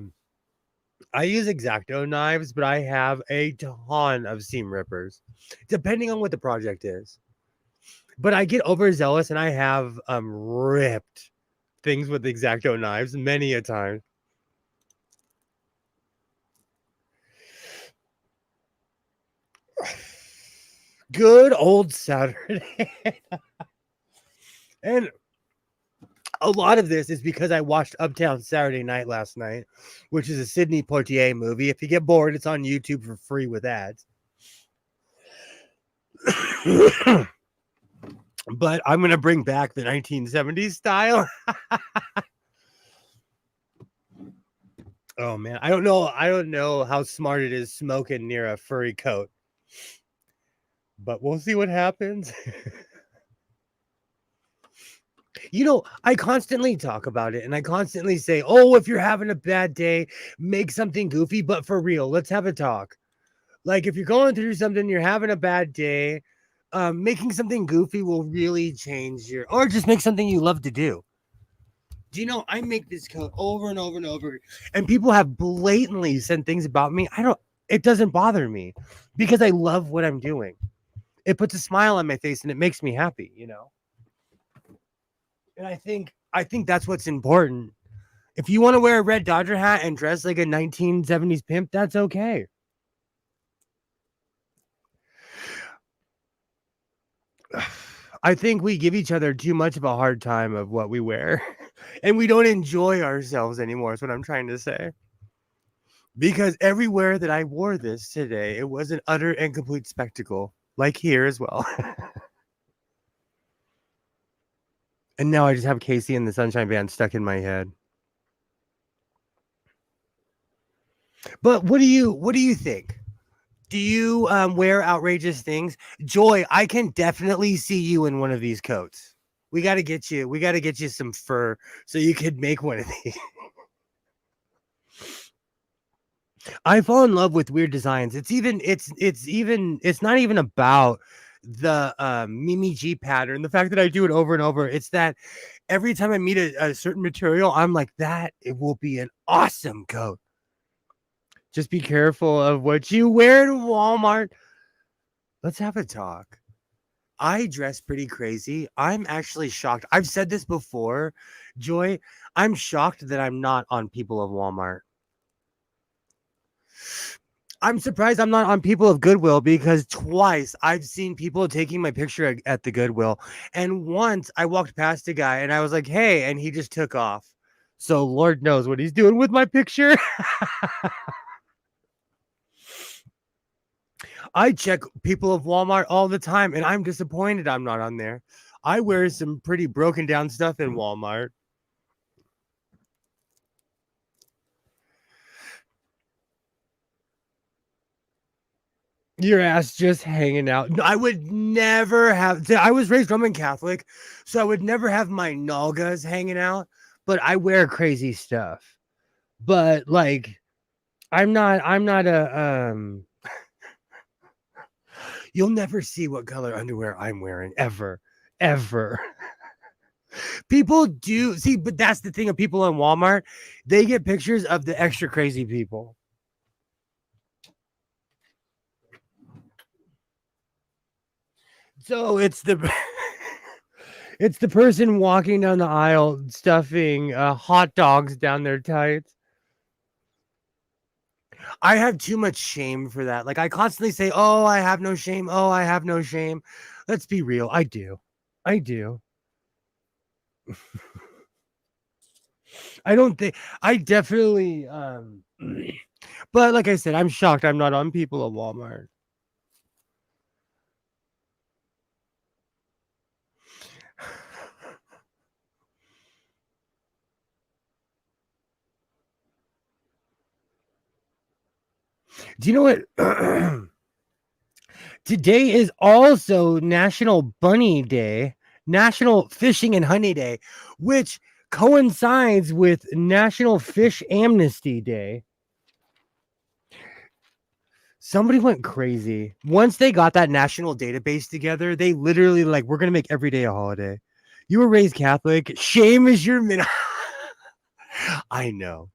use X-Acto knives, but I have a ton of seam rippers, depending on what the project is. But I get overzealous, and I have ripped things with X-Acto knives many a time. Good old Saturday. And a lot of this is because I watched Uptown Saturday Night last night, which is a Sidney Poitier movie. If you get bored, it's on YouTube for free with ads. But I'm going to bring back the 1970s style. Oh man, I don't know how smart it is smoking near a furry coat. But we'll see what happens. I constantly talk about it and I constantly say, oh, if you're having a bad day, make something goofy, but for real, let's have a talk. Like if you're going through something, you're having a bad day, making something goofy will really change or just make something you love to do. Do you know, I make this coat over and over and over, and people have blatantly said things about me. It doesn't bother me because I love what I'm doing. It puts a smile on my face and it makes me happy, And I think that's what's important. If you want to wear a red Dodger hat and dress like a 1970s pimp, that's okay. I think we give each other too much of a hard time of what we wear, and we don't enjoy ourselves anymore, is what I'm trying to say. Because everywhere that I wore this today, it was an utter and complete spectacle, like here as well. And now I just have Casey and the Sunshine Band stuck in my head. But what do you think? Do you wear outrageous things? Joy, I can definitely see you in one of these coats. We got to get you some fur so you could make one of these. I fall in love with weird designs. It's not even about the Mimi G pattern. The fact that I do it over and over, it's that every time I meet a certain material, I'm like, that it will be an awesome coat. Just be careful of what you wear to Walmart. Let's have a talk. I dress pretty crazy. I'm actually shocked. I've said this before, Joy. I'm shocked that I'm not on People of Walmart. I'm surprised I'm not on People of Goodwill because twice I've seen people taking my picture at the Goodwill. And once I walked past a guy and I was like, hey, and he just took off. So Lord knows what he's doing with my picture. I check People of Walmart all the time and I'm disappointed I'm not on there. I wear some pretty broken down stuff in Walmart. Your ass just hanging out. I would never have. I was raised Roman Catholic, so I would never have my nalgas hanging out. But I wear crazy stuff. But like, I'm not. I'm not a. You'll never see what color underwear I'm wearing ever, ever. People do see, but that's the thing of people in Walmart. They get pictures of the extra crazy people. So it's the it's the person walking down the aisle stuffing hot dogs down their tights. I have too much shame for that. Like I constantly say, "Oh, I have no shame. Oh, I have no shame." Let's be real. I do. I do. I don't think I definitely but like I said, I'm shocked I'm not on People at Walmart. Do you know what? Today is also National Bunny Day, National Fishing and Honey Day, which coincides with National Fish Amnesty Day. Somebody went crazy. Once they got that national database together, they literally like, we're gonna make every day a holiday. You were raised Catholic. Shame is your min. I know.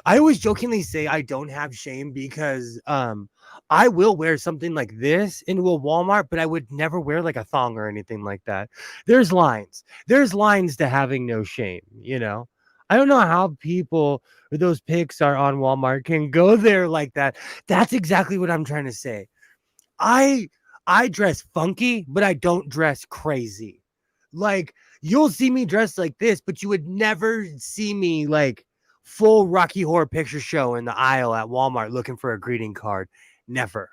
I always jokingly say I don't have shame because I will wear something like this into a Walmart, but I would never wear like a thong or anything like that. There's lines. There's lines to having no shame, you know. I don't know how people or those pics are on Walmart can go there like that. That's exactly what I'm trying to say. I I dress funky, but I don't dress crazy. Like you'll see me dressed like this, but you would never see me like full Rocky Horror Picture Show in the aisle at Walmart looking for a greeting card. Never.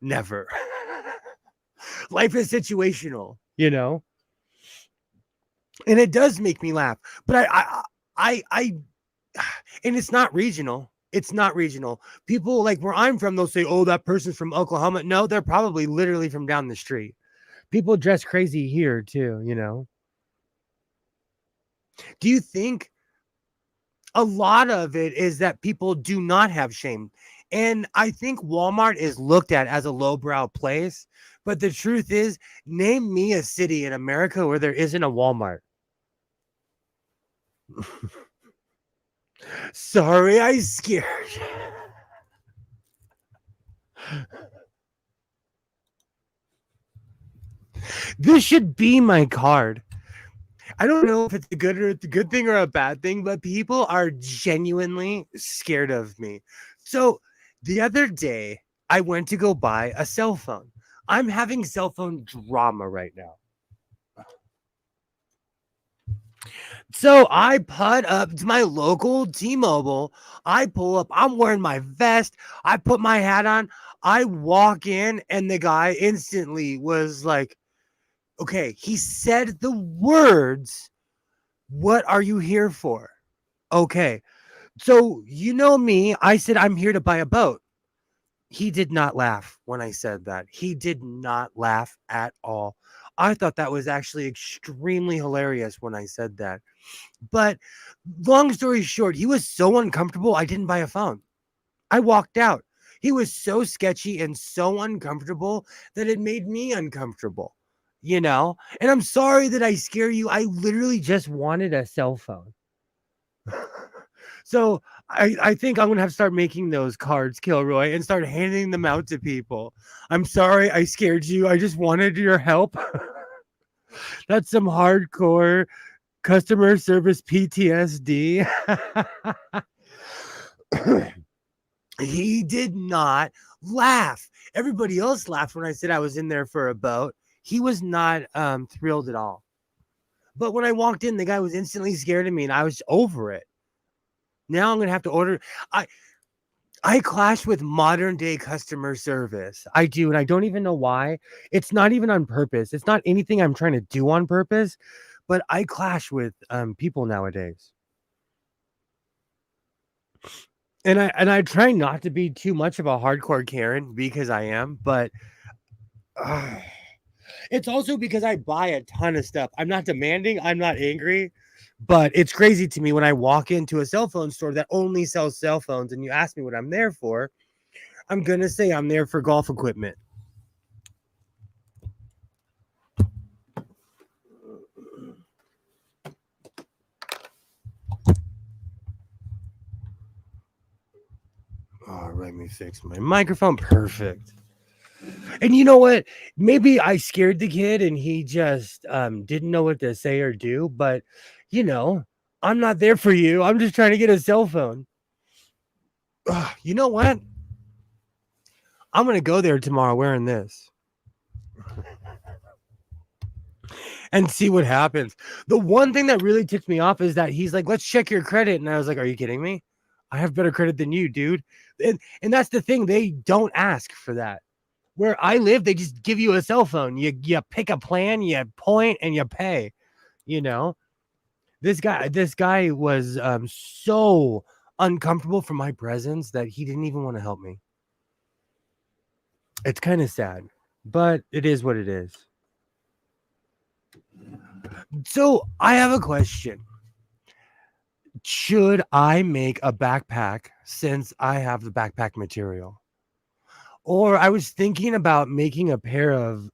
Never. Life is situational, you know? And it does make me laugh. But I and it's not regional. It's not regional. People like where I'm from, they'll say, "Oh, that person's from Oklahoma." No, they're probably literally from down the street. People dress crazy here too, you know. Do you think a lot of it is that people do not have shame? And I think Walmart is looked at as a lowbrow place, but the truth is, name me a city in America where there isn't a Walmart. Sorry, I scared. This should be my card. I don't know if it's a good thing or a bad thing, but people are genuinely scared of me. So the other day, I went to go buy a cell phone. I'm having cell phone drama right now. So I put up to my local T-Mobile. I pull up. I'm wearing my vest. I put my hat on. I walk in, and the guy instantly was like, okay, he said the words, "What are you here for?" Okay. So, you know me, I said, "I'm here to buy a boat." He did not laugh when I said that. He did not laugh at all. I thought that was actually extremely hilarious when I said that. But long story short, he was so uncomfortable, I didn't buy a phone. I walked out. He was so sketchy and so uncomfortable that it made me uncomfortable, you know? And I'm sorry that I scare you. I literally just wanted a cell phone. So I think I'm gonna have to start making those cards, Kilroy, and start handing them out to people. I'm sorry I scared you. I just wanted your help. That's some hardcore customer service PTSD. He did not laugh. Everybody else laughed when I said I was in there for a boat. He was not thrilled at all. But when I walked in, the guy was instantly scared of me and I was over it. Now I'm gonna have to order. I clash with modern day customer service. I do, and I don't even know why. It's not even on purpose. It's not anything I'm trying to do on purpose, but I clash with people nowadays. And I try not to be too much of a hardcore Karen because I am, but it's also because I buy a ton of stuff. I'm not demanding, I'm not angry, but it's crazy to me when I walk into a cell phone store that only sells cell phones and you ask me what I'm there for. I'm going to say I'm there for golf equipment. All right, let me fix my microphone. Perfect. And you know what? Maybe I scared the kid and he just didn't know what to say or do. But, you know, I'm not there for you. I'm just trying to get a cell phone. You know what? I'm going to go there tomorrow wearing this and see what happens. The one thing that really ticked me off is that he's like, let's check your credit. And I was like, are you kidding me? I have better credit than you, dude. And that's the thing. They don't ask for that. Where I live, they just give you a cell phone. You pick a plan, you point, and you pay. You know, this guy was so uncomfortable for my presence that he didn't even want to help me. It's kind of sad, but it is what it is. So I have a question. Should I make a backpack since I have the backpack material? Or I was thinking about making a pair of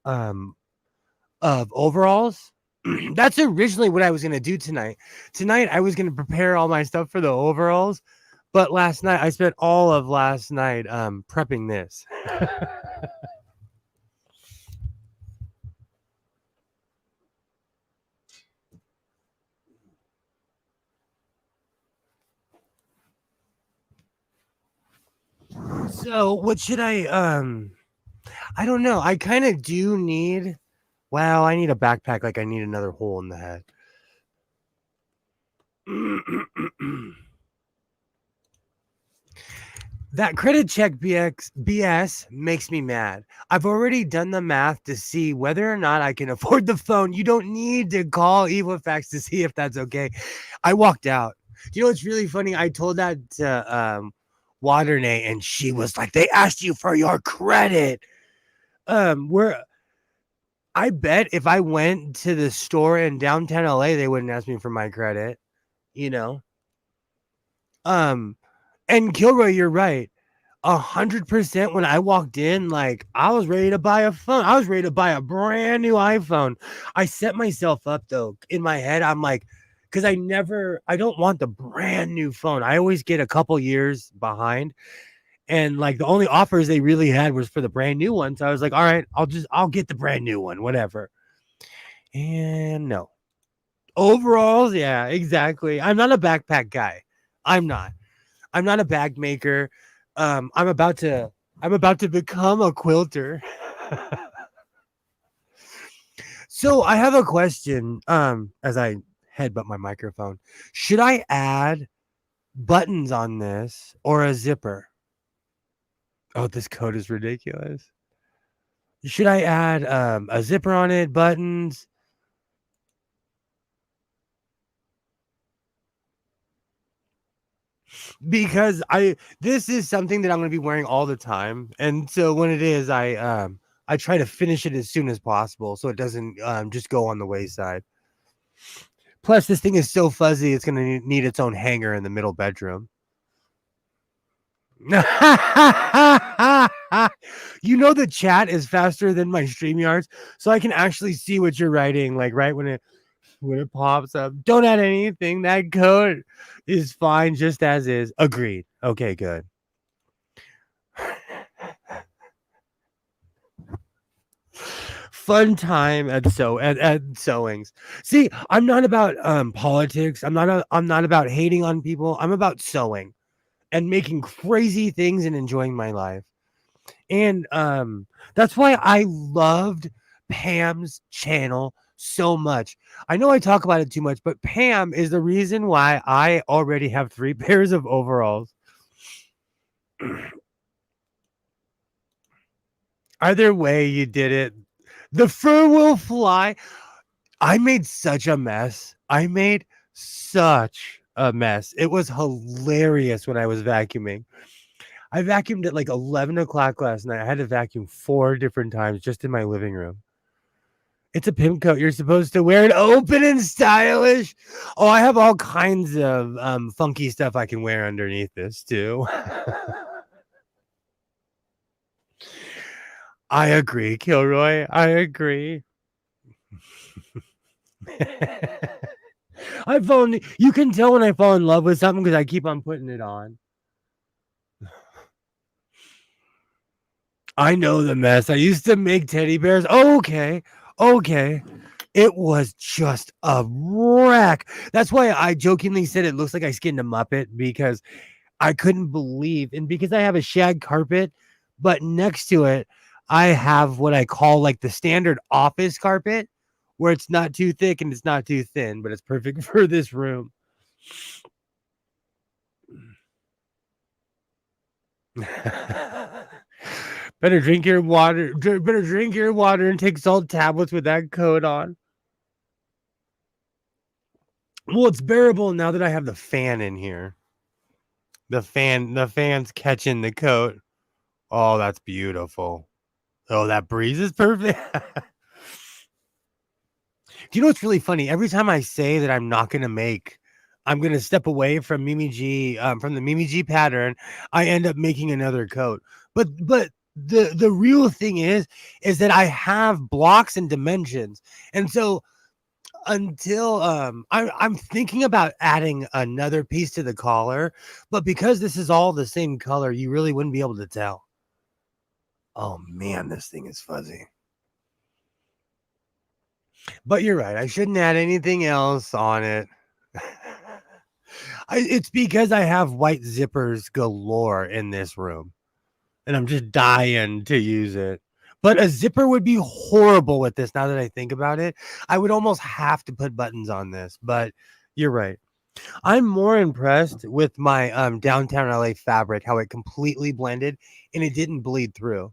overalls. That's originally what I was going to do tonight. Tonight I was going to prepare all my stuff for the overalls, but last night I spent all of last night prepping this. So what should I don't know. I kind of do need I need a backpack like I need another hole in the head. That credit check BS makes me mad. I've already done the math to see whether or not I can afford the phone. You don't need to call Equifax to see if that's okay. I walked out. You know what's really funny? I told that to Waternay, and she was like, "They asked you for your credit." Where I bet if I went to the store in downtown LA, they wouldn't ask me for my credit. You know. And Kilroy, you're right. 100% when I walked in, like I was ready to buy a phone. I was ready to buy a brand new iPhone. I set myself up though in my head. I'm like, because I don't want the brand new phone. I always get a couple years behind. And like the only offers they really had was for the brand new one. So I was like, all right, I'll get the brand new one, whatever. And no. Overalls, yeah, exactly. I'm not a backpack guy. I'm not a bag maker. I'm about to become a quilter. So I have a question. As I headbutt my microphone, should I add buttons on this or a zipper? Oh, this code is ridiculous. Should I add a zipper on it, buttons? Because this is something that I'm going to be wearing all the time, and so when it is, I try to finish it as soon as possible so it doesn't just go on the wayside. Plus, this thing is so fuzzy, it's going to need its own hanger in the middle bedroom. You know the chat is faster than my StreamYards, so I can actually see what you're writing, like right when it when it pops up. Don't add anything. That code is fine just as is. Agreed. Okay, good. Fun time at sewings. See, I'm not about politics. I'm not about hating on people. I'm about sewing and making crazy things and enjoying my life. And that's why I loved Pam's channel so much. I know I talk about it too much, but Pam is the reason why I already have 3 pairs of overalls. Either way you did it, the fur will fly. I made such a mess. I made such a mess. It was hilarious when I was vacuuming. I vacuumed at like 11 o'clock last night. I had to vacuum 4 different times just in my living room. It's a pimp coat. You're supposed to wear it open and stylish. Oh, I have all kinds of funky stuff I can wear underneath this too. I agree, Kilroy. I agree. You can tell when I fall in love with something because I keep on putting it on. I know the mess. I used to make teddy bears. Okay. It was just a wreck. That's why I jokingly said it looks like I skinned a Muppet, because I couldn't believe, and because I have a shag carpet, but next to it, I have what I call like the standard office carpet, where it's not too thick and it's not too thin, but it's perfect for this room. Better drink your water. Better drink your water and take salt tablets with that coat on. Well, it's bearable now that I have the fan in here. The fan's catching the coat. Oh, that's beautiful. Oh, that breeze is perfect. Do you know what's really funny? Every time I say that I'm going to step away from Mimi G, from the Mimi G pattern, I end up making another coat. But the real thing is that I have blocks and dimensions, and so until I'm thinking about adding another piece to the collar, but because this is all the same color, you really wouldn't be able to tell. Oh man, this thing is fuzzy. But you're right. I shouldn't add anything else on it. It's because I have white zippers galore in this room, and I'm just dying to use it. But a zipper would be horrible with this. Now that I think about it, I would almost have to put buttons on this. But you're right. I'm more impressed with my downtown LA fabric, how it completely blended and it didn't bleed through.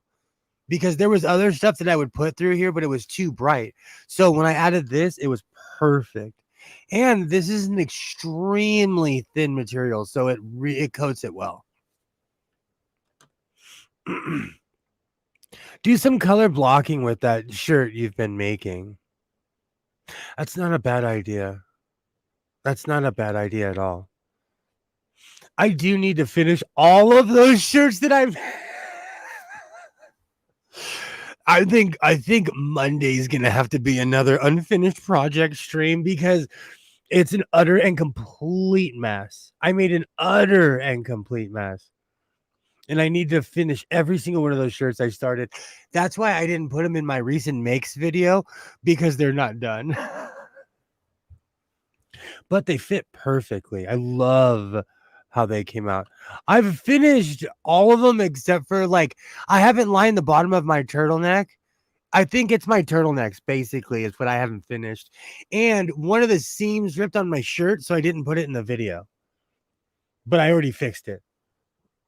Because there was other stuff that I would put through here, but it was too bright. So when I added this, it was perfect. And this is an extremely thin material, so it coats it well. Do some color blocking with that shirt you've been making. That's not a bad idea. That's not a bad idea at all. I do need to finish all of those shirts that I've I think Monday's gonna have to be another unfinished project stream, because it's an utter and complete mess. I made an utter and complete mess. And I need to finish every single one of those shirts I started. That's why I didn't put them in my recent makes video, because they're not done. But they fit perfectly. I love how they came out. I've finished all of them except for, like, I haven't lined the bottom of my turtleneck. I think it's my turtlenecks, basically, is what I haven't finished. And one of the seams ripped on my shirt, so I didn't put it in the video. But I already fixed it.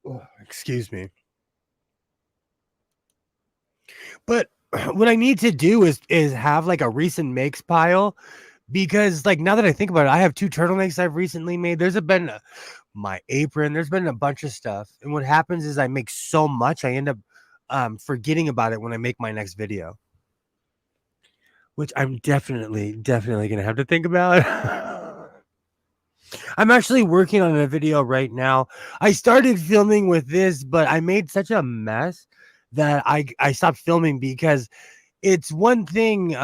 Oh, excuse me. But what I need to do is have like a recent makes pile, because like now that I think about it, I have 2 turtlenecks I've recently made. There's been my apron. There's been a bunch of stuff. And what happens is I make so much, I end up forgetting about it when I make my next video, which I'm definitely gonna have to think about. I'm actually working on a video right now. I started filming with this, but I made such a mess that I stopped filming, because it's one thing.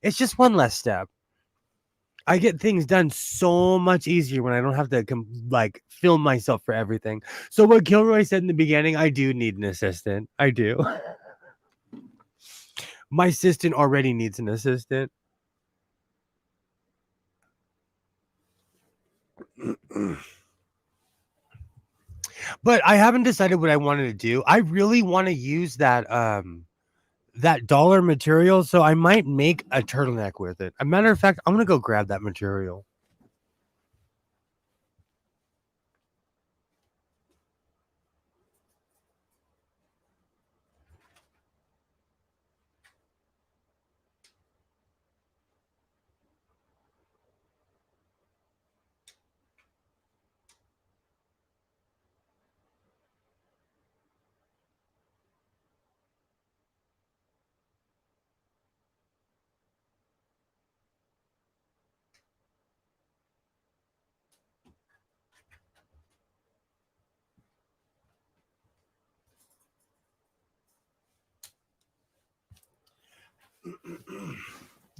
It's just one less step. I get things done so much easier when I don't have to like film myself for everything. So what Kilroy said in the beginning, I do need an assistant. I do. My assistant already needs an assistant. But I haven't decided what I wanted to do. I really want to use that dollar material, so I might make a turtleneck with it. A matter of fact, I'm gonna go grab that material.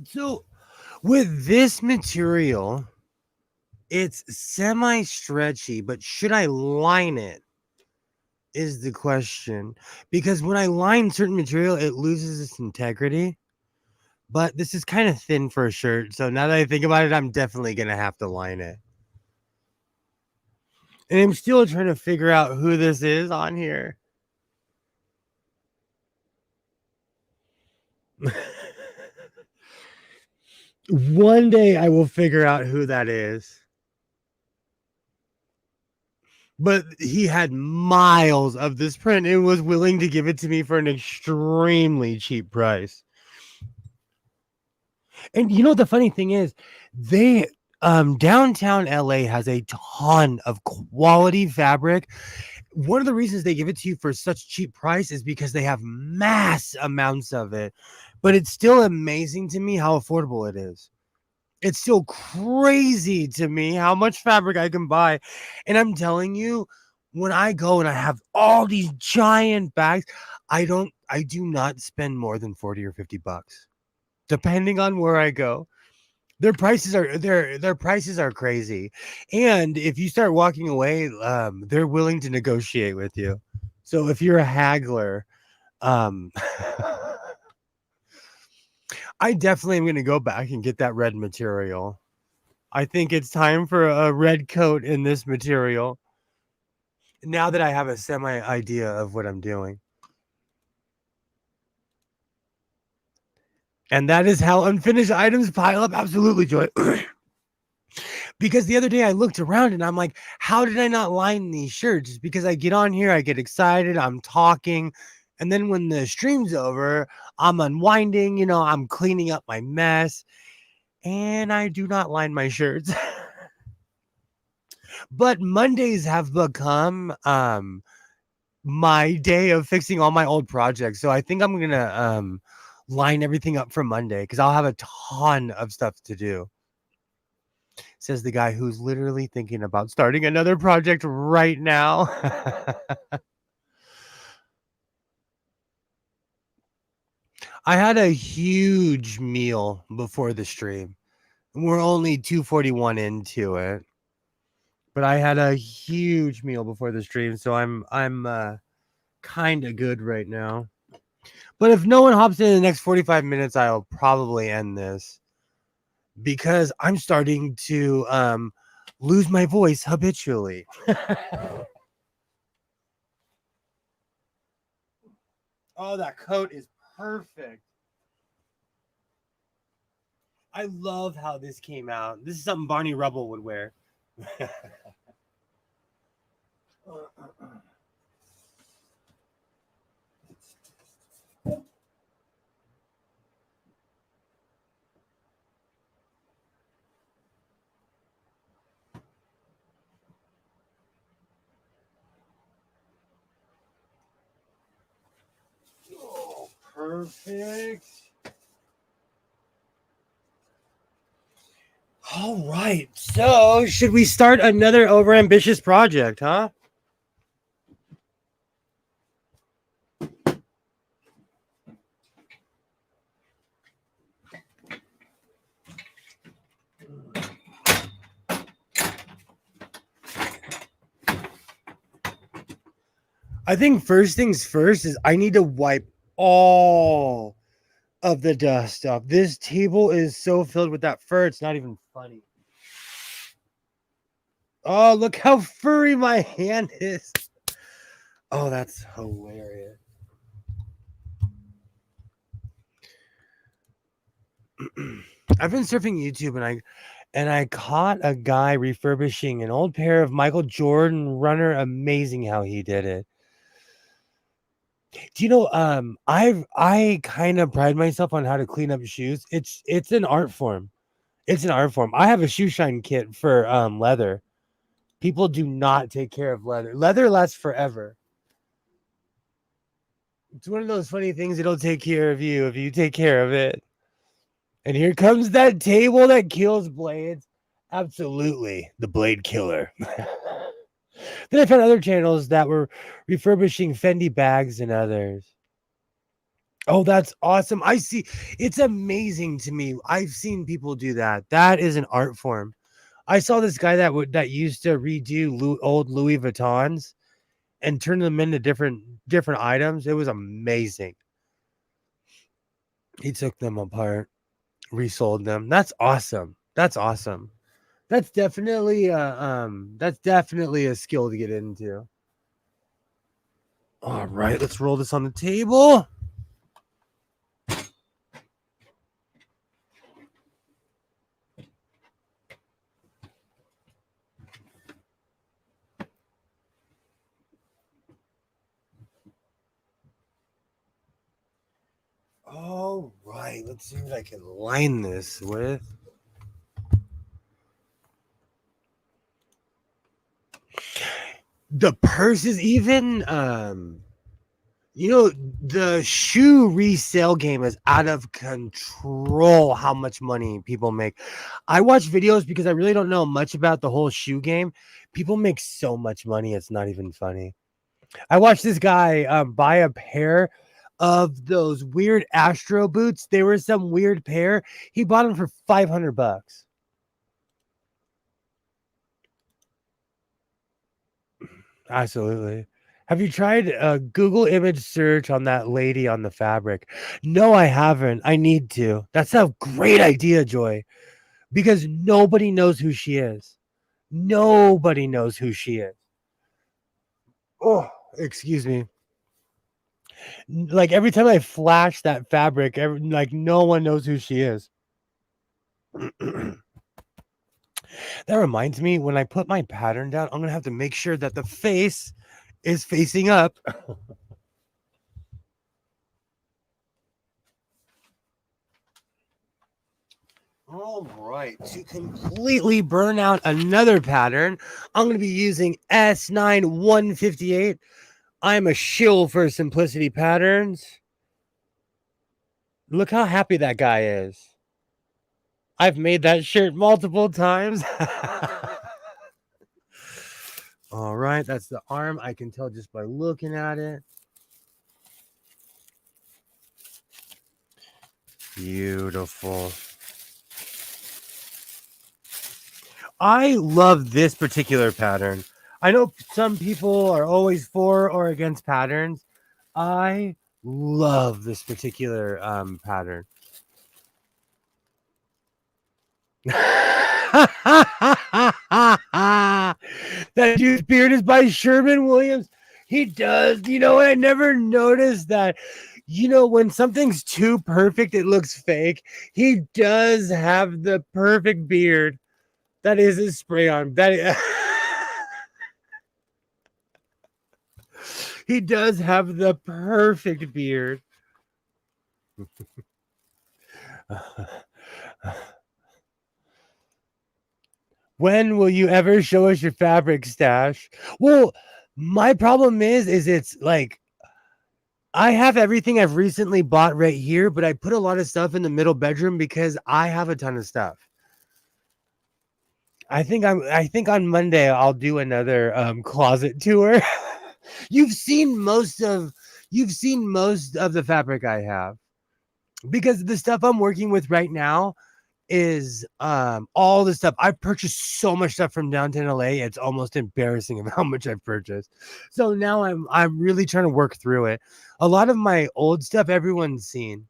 So with this material, it's semi stretchy, but should I line it? Is the question. Because when I line certain material, it loses its integrity. But this is kind of thin for a shirt. So now that I think about it, I'm definitely going to have to line it. And I'm still trying to figure out who this is on here. One day I will figure out who that is. But he had miles of this print and was willing to give it to me for an extremely cheap price. And you know the funny thing is, they downtown LA has a ton of quality fabric. One of the reasons they give it to you for such cheap price is because they have mass amounts of it. But it's still amazing to me how affordable it is. It's still crazy to me how much fabric I can buy. And I'm telling you, when I go and I have all these giant bags, I do not spend more than 40 or 50 bucks, depending on where I go. Their prices are crazy. And if you start walking away, they're willing to negotiate with you. So if you're a haggler, um I definitely am going to go back and get that red material. I think it's time for a red coat in this material. Now that I have a semi idea of what I'm doing. And that is how unfinished items pile up. Absolutely, Joy. Because the other day I looked around and I'm like, how did I not line these shirts? Because I get on here, I get excited, I'm talking. And then when the stream's over, I'm unwinding, I'm cleaning up my mess. And I do not line my shirts. But Mondays have become my day of fixing all my old projects. So I think I'm gonna line everything up for Monday because I'll have a ton of stuff to do. Says the guy who's literally thinking about starting another project right now. I had a huge meal before the stream. We're only 2:41 into it. But I had a huge meal before the stream, so I'm kind of good right now. But if no one hops in the next 45 minutes, I'll probably end this because I'm starting to lose my voice habitually. Oh, that coat is perfect. I love how this came out. This is something Barney Rubble would wear. Oh, perfect. All right. So, should we start another overambitious project, huh? I think first things first is I need to wipe all of the dust off. This table is so filled with that fur, it's not even funny. Oh, look how furry my hand is. Oh, that's hilarious. I've been surfing YouTube and I caught a guy refurbishing an old pair of Michael Jordan runner. Amazing how he did it. Do you know I kind of pride myself on how to clean up shoes. It's an art form. It's an art form. I have a shoe shine kit for leather. People do not take care of leather. Leather lasts forever. It's one of those funny things it'll take care of you if you take care of it. And here comes that table that kills blades. Absolutely, the blade killer. Then I found other channels that were refurbishing Fendi bags and others. Oh, that's awesome. I see. It's amazing to me. I've seen people do that. That is an art form. I saw this guy that used to redo old Louis Vuittons and turn them into different items. It was amazing. He took them apart, resold them. That's awesome. That's awesome. That's definitely a skill to get into. All right, let's roll this on the table. All right, let's see what I can line this with. The purses, even the shoe resale game is out of control how much money people make. I watch videos because I really don't know much about the whole shoe game. People make so much money, it's not even funny. I watched this guy buy a pair of those weird Astro boots. They were some weird pair. He bought them for $500. Absolutely. Have you tried a Google image search on that lady on the fabric? No, I haven't. I need to. That's a great idea, Joy, because nobody knows who she is. Nobody knows who she is. Oh, excuse me. Like every time I flash that fabric, like no one knows who she is. That reminds me, when I put my pattern down, I'm gonna have to make sure that the face is facing up. All right, to completely burn out another pattern, I'm going to be using S9 158. I'm a shill for simplicity patterns. Look how happy that guy is. I've made that shirt multiple times. All right, that's the arm. I can tell just by looking at it. Beautiful. I love this particular pattern. I know some people are always for or against patterns. I love this particular pattern. That dude's beard is by Sherman Williams. He does. You know, I never noticed that. You know, when something's too perfect, it looks fake. He does have the perfect beard. That is his spray on. He does have the perfect beard. When will you ever show us your fabric stash? Well, my problem is it's like I have everything I've recently bought right here, but I put a lot of stuff in the middle bedroom because I have a ton of stuff. I think on Monday I'll do another closet tour. You've seen most of the fabric I have, because the stuff I'm working with right now is all the stuff. I purchased so much stuff from downtown LA. It's almost embarrassing of how much I've purchased. So now I'm really trying to work through it. A lot of my old stuff everyone's seen.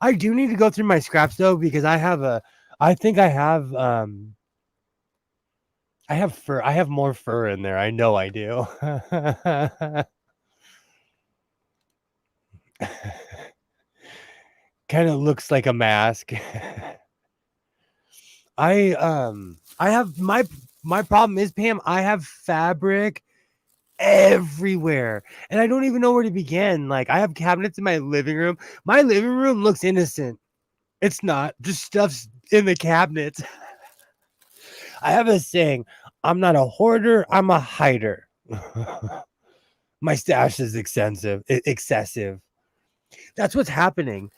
I do need to go through my scraps though, because I think I have fur. I have more fur in there. I know I do. Kind of looks like a mask. I have my problem is, Pam, I have fabric everywhere and I don't even know where to begin. Like, I have cabinets in my living room. My living room looks innocent. It's not. Just stuff's in the cabinets. I have a saying, I'm not a hoarder, I'm a hider. My stash is excessive. That's what's happening.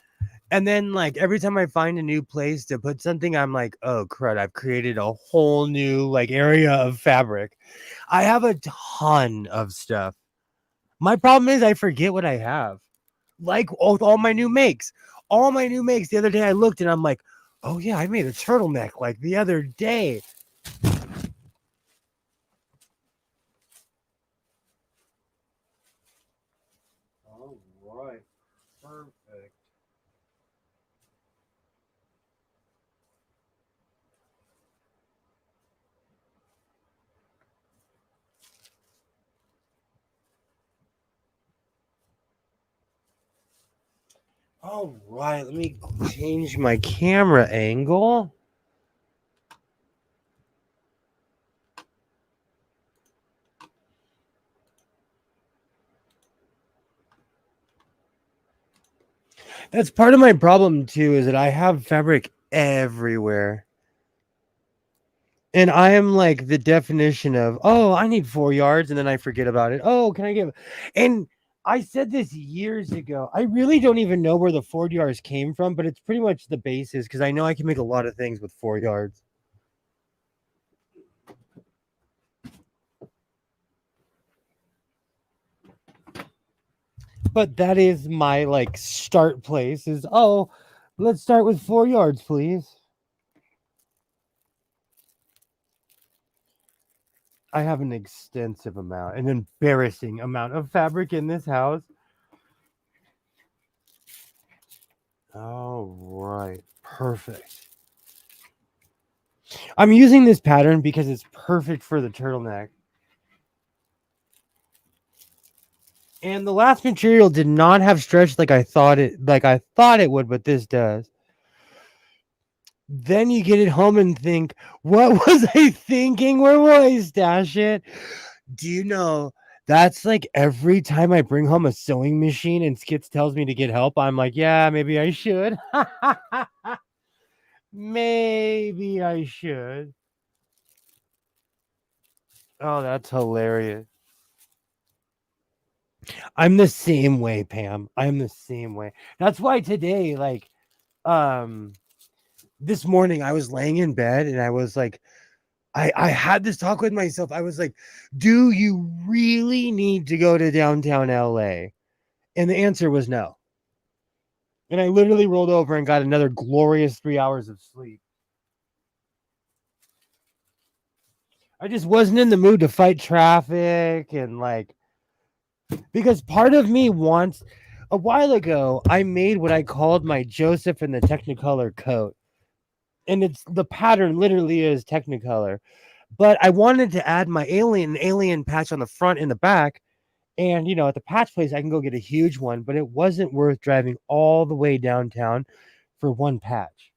And then, like, every time I find a new place to put something, I'm like, oh crud, I've created a whole new like area of fabric. I have a ton of stuff. My problem is I forget what I have. Like all my new makes. All my new makes. The other day I looked and I'm like, oh yeah, I made a turtleneck like the other day. All right. Perfect. All right, let me change my camera angle. That's part of my problem too, is that I have fabric everywhere. And I am like the definition of, oh, I need 4 yards, and then I forget about it. Oh, can I give? And I said this years ago. I really don't even know where the 4 yards came from, but it's pretty much the basis because I know I can make a lot of things with 4 yards. But that is my like start place is, oh, let's start with 4 yards, please. I have an extensive amount, an embarrassing amount of fabric in this house. All right, perfect. I'm using this pattern because it's perfect for the turtleneck. And the last material did not have stretch like I thought it would, but this does. Then you get it home and think, what was I thinking? Where will I stash it? Do you know that's like every time I bring home a sewing machine and Skits tells me to get help, I'm like, yeah, maybe I should. Maybe I should. Oh, that's hilarious. I'm the same way, Pam. I'm the same way. That's why today, like, um, this morning I was laying in bed and I was like, I had this talk with myself. I was like, do you really need to go to downtown LA? And the answer was no. And I literally rolled over and got another glorious 3 hours of sleep. I just wasn't in the mood to fight traffic and like, because part of me wants, a while ago, I made what I called my Joseph and the Technicolor coat. And it's the pattern literally is Technicolor. But I wanted to add my alien patch on the front and the back. And, at the patch place, I can go get a huge one, but it wasn't worth driving all the way downtown for one patch.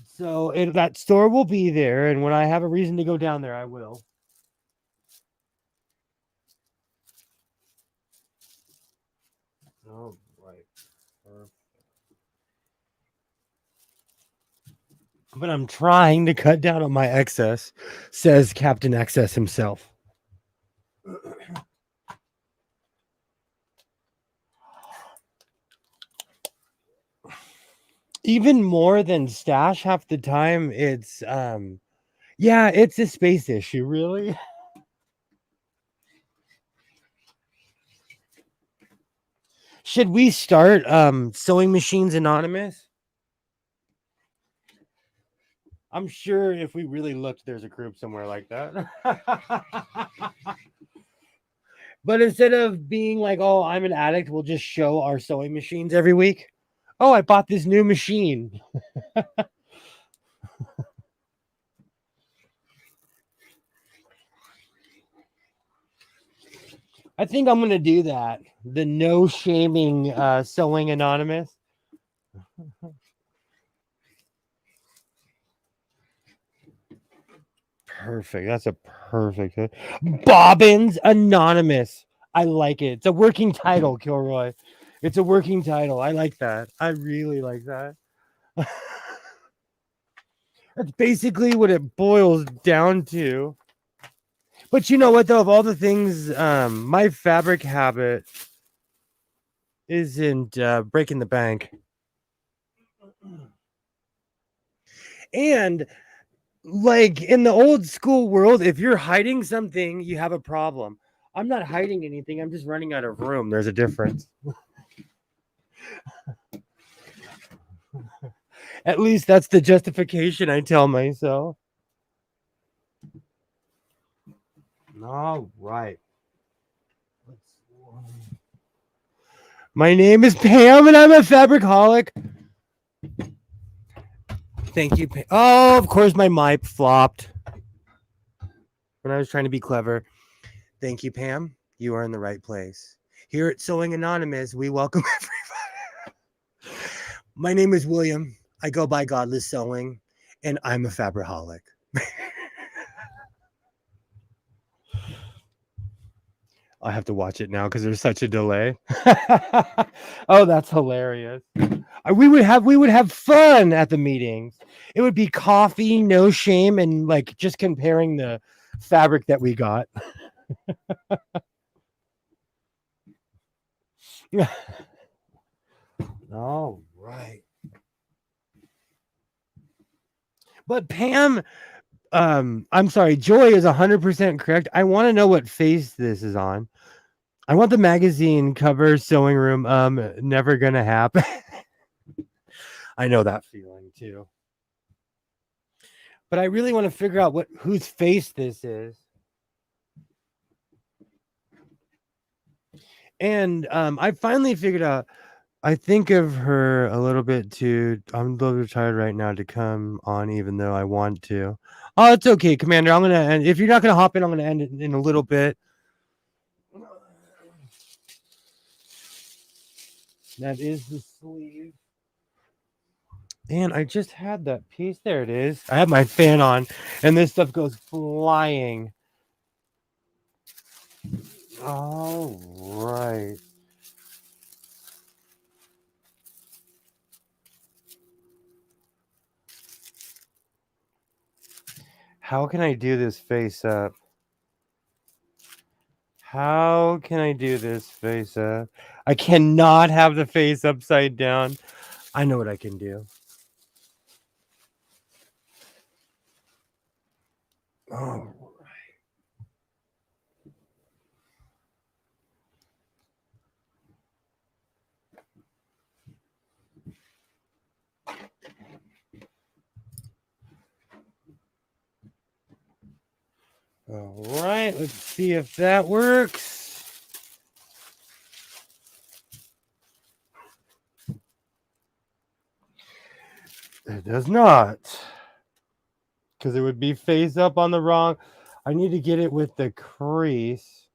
So that store will be there. And when I have a reason to go down there, I will. Oh, right. Perfect. But I'm trying to cut down on my excess, says Captain Excess himself. Even more than stash half the time, it's yeah, it's a space issue, really. Should we start Sewing Machines Anonymous? I'm sure if we really looked, there's a group somewhere like that. But instead of being like, oh, I'm an addict, we'll just show our sewing machines every week. Oh, I bought this new machine. I think I'm going to do that. The no shaming Sewing Anonymous. Perfect. That's a perfect. Bobbins Anonymous. I like it. It's a working title, Kilroy. It's a working title. I like that. I really like that. That's basically what it boils down to. But you know what, though? Of all the things, my fabric habit isn't breaking the bank. And like in the old school world, if you're hiding something, you have a problem. I'm not hiding anything. I'm just running out of room. There's a difference. At least that's the justification I tell myself. All right. My name is Pam, and I'm a fabricholic. Thank you. Oh, of course, my mic flopped when I was trying to be clever. Thank you, Pam. You are in the right place. Here at Sewing Anonymous, we welcome everybody. My name is William. I go by Godless Sewing, and I'm a fabricholic. I have to watch it now because there's such a delay. Oh, that's hilarious. We would have fun at the meetings. It would be coffee, no shame, and like just comparing the fabric that we got. All right. But Pam, I'm sorry, Joy is 100% correct. I want to know what face this is on. I want the magazine cover, Sewing Room. Never gonna happen. I know that feeling too. But I really want to figure out whose face this is. And I finally figured out. I think of her a little bit too. I'm a little bit tired right now to come on, even though I want to. Oh, it's okay, Commander. I'm gonna end. If you're not gonna hop in, I'm gonna end it in a little bit. That is the sleeve. And I just had that piece. There it is. I have my fan on, and this stuff goes flying. All right. How can I do this face up? How can I do this face up? I cannot have the face upside down. I know what I can do. Oh. All right, let's see if that works. It does not. Because it would be face up on the wrong. I need to get it with the crease.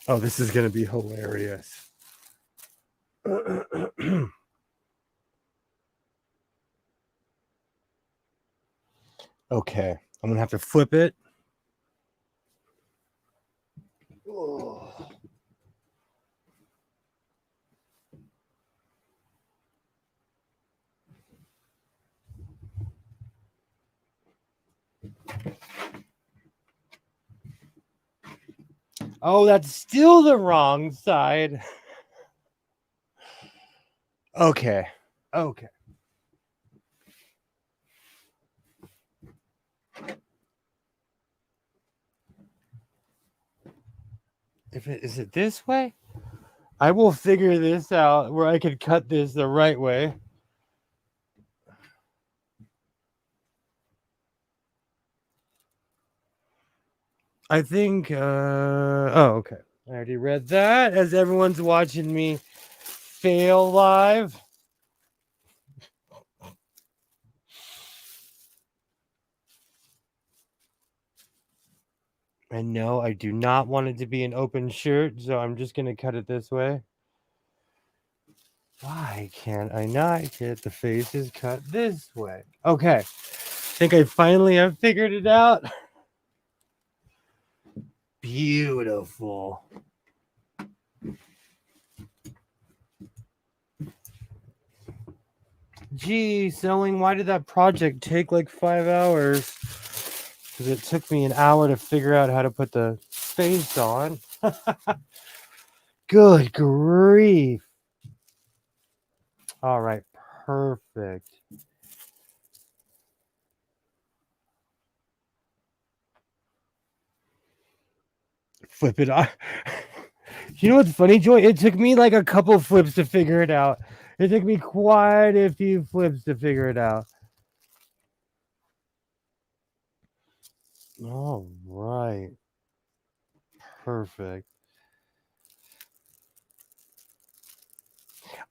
Oh, this is going to be hilarious. Okay, I'm going to have to flip it. Oh. Oh, that's still the wrong side. Okay. Okay. Is it this way? I will figure this out where I can cut this the right way. I think, oh, okay. I already read that as everyone's watching me fail live. And no, I do not want it to be an open shirt, so I'm just going to cut it this way. Why can't I not get the faces cut this way? Okay. I think I finally have figured it out. Beautiful. Gee, sewing, why did that project take like 5 hours? Because it took me an hour to figure out how to put the face on. Good grief. All right, perfect. Flip it on. You know what's funny, Joy? It took me like a couple flips to figure it out. It took me quite a few flips to figure it out. All right. Perfect.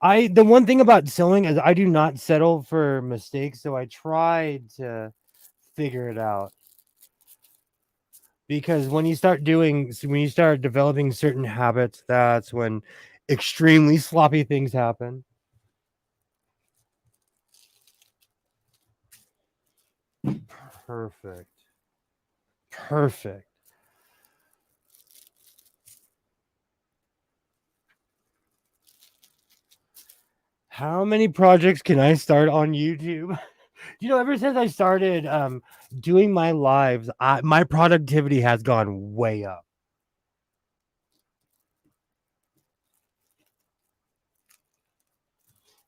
The one thing about sewing is I do not settle for mistakes, so I try to figure it out. Because when you start developing certain habits, that's when extremely sloppy things happen. Perfect. Perfect. How many projects can I start on YouTube? Ever since I started doing my lives, my productivity has gone way up.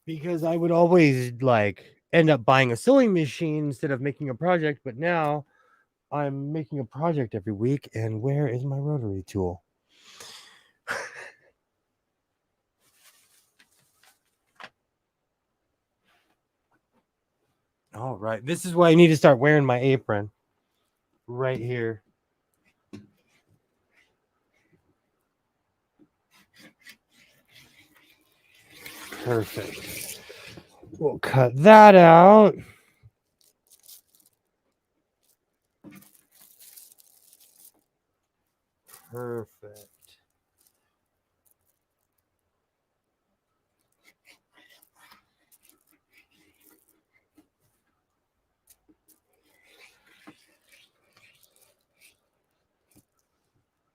Because I would always like end up buying a sewing machine instead of making a project, but now I'm making a project every week, and where is my rotary tool? All right, this is why I need to start wearing my apron right here. Perfect. We'll cut that out. Perfect.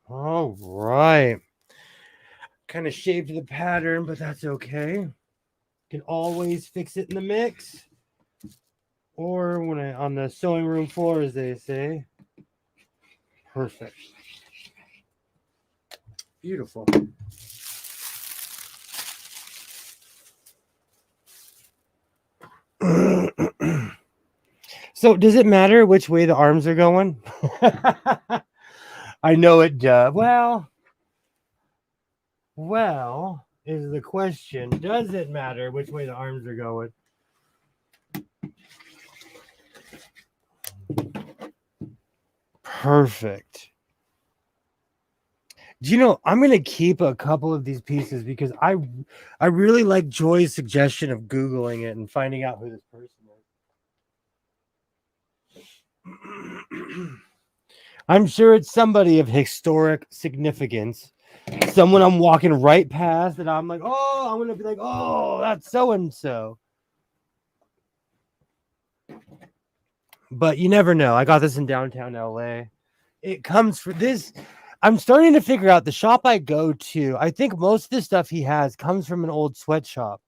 All right. Kind of shaved the pattern, but that's okay. Can always fix it in the mix. Or on the sewing room floor, as they say. Perfect. Beautiful. So does it matter which way the arms are going? I know it does. Well, is the question. Does it matter which way the arms are going? Perfect. I'm going to keep a couple of these pieces because I really like Joy's suggestion of Googling it and finding out who this person is. I'm sure it's somebody of historic significance. Someone I'm walking right past and I'm like, oh, I'm going to be like, oh, that's so-and-so. But you never know. I got this in downtown LA. It comes for this. I'm starting to figure out the shop I go to. I think most of the stuff he has comes from an old sweatshop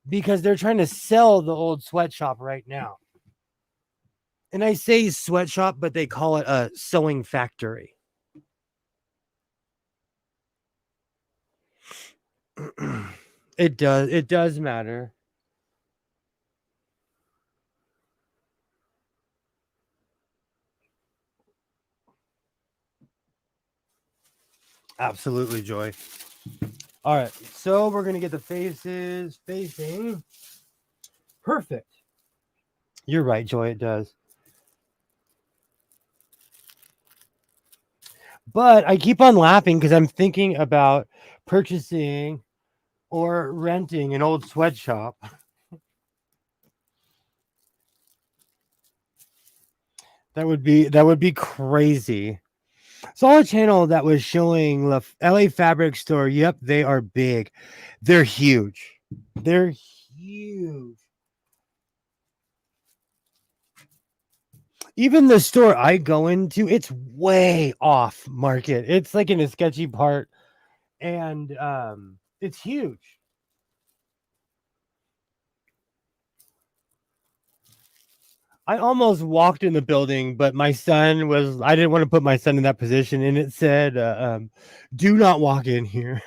because they're trying to sell the old sweatshop right now. And I say sweatshop, but they call it a sewing factory. It does matter. Absolutely, Joy. All right, so we're gonna get the faces facing. Perfect. You're right, Joy. It does. But I keep on laughing because I'm thinking about purchasing or renting an old sweatshop. That would be crazy. Saw a channel that was showing the LA Fabric Store. Yep, they are big. They're huge. They're huge. Even the store I go into, it's way off market. It's like in a sketchy part, and it's huge. I almost walked in the building, but my son was. I didn't want to put my son in that position, and it said, "Do not walk in here."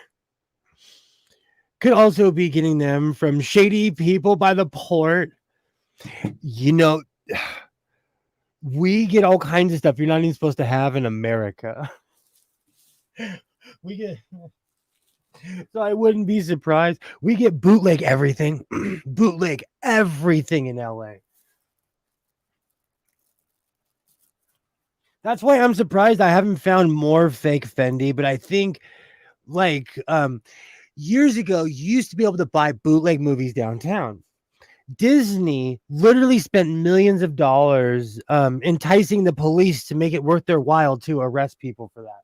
Could also be getting them from shady people by the port. You know, we get all kinds of stuff you're not even supposed to have in America. We get so I wouldn't be surprised. We get bootleg everything, bootleg everything in LA. That's why I'm surprised I haven't found more fake Fendi, but I think like years ago you used to be able to buy bootleg movies downtown. Disney literally spent millions of dollars enticing the police to make it worth their while to arrest people for that.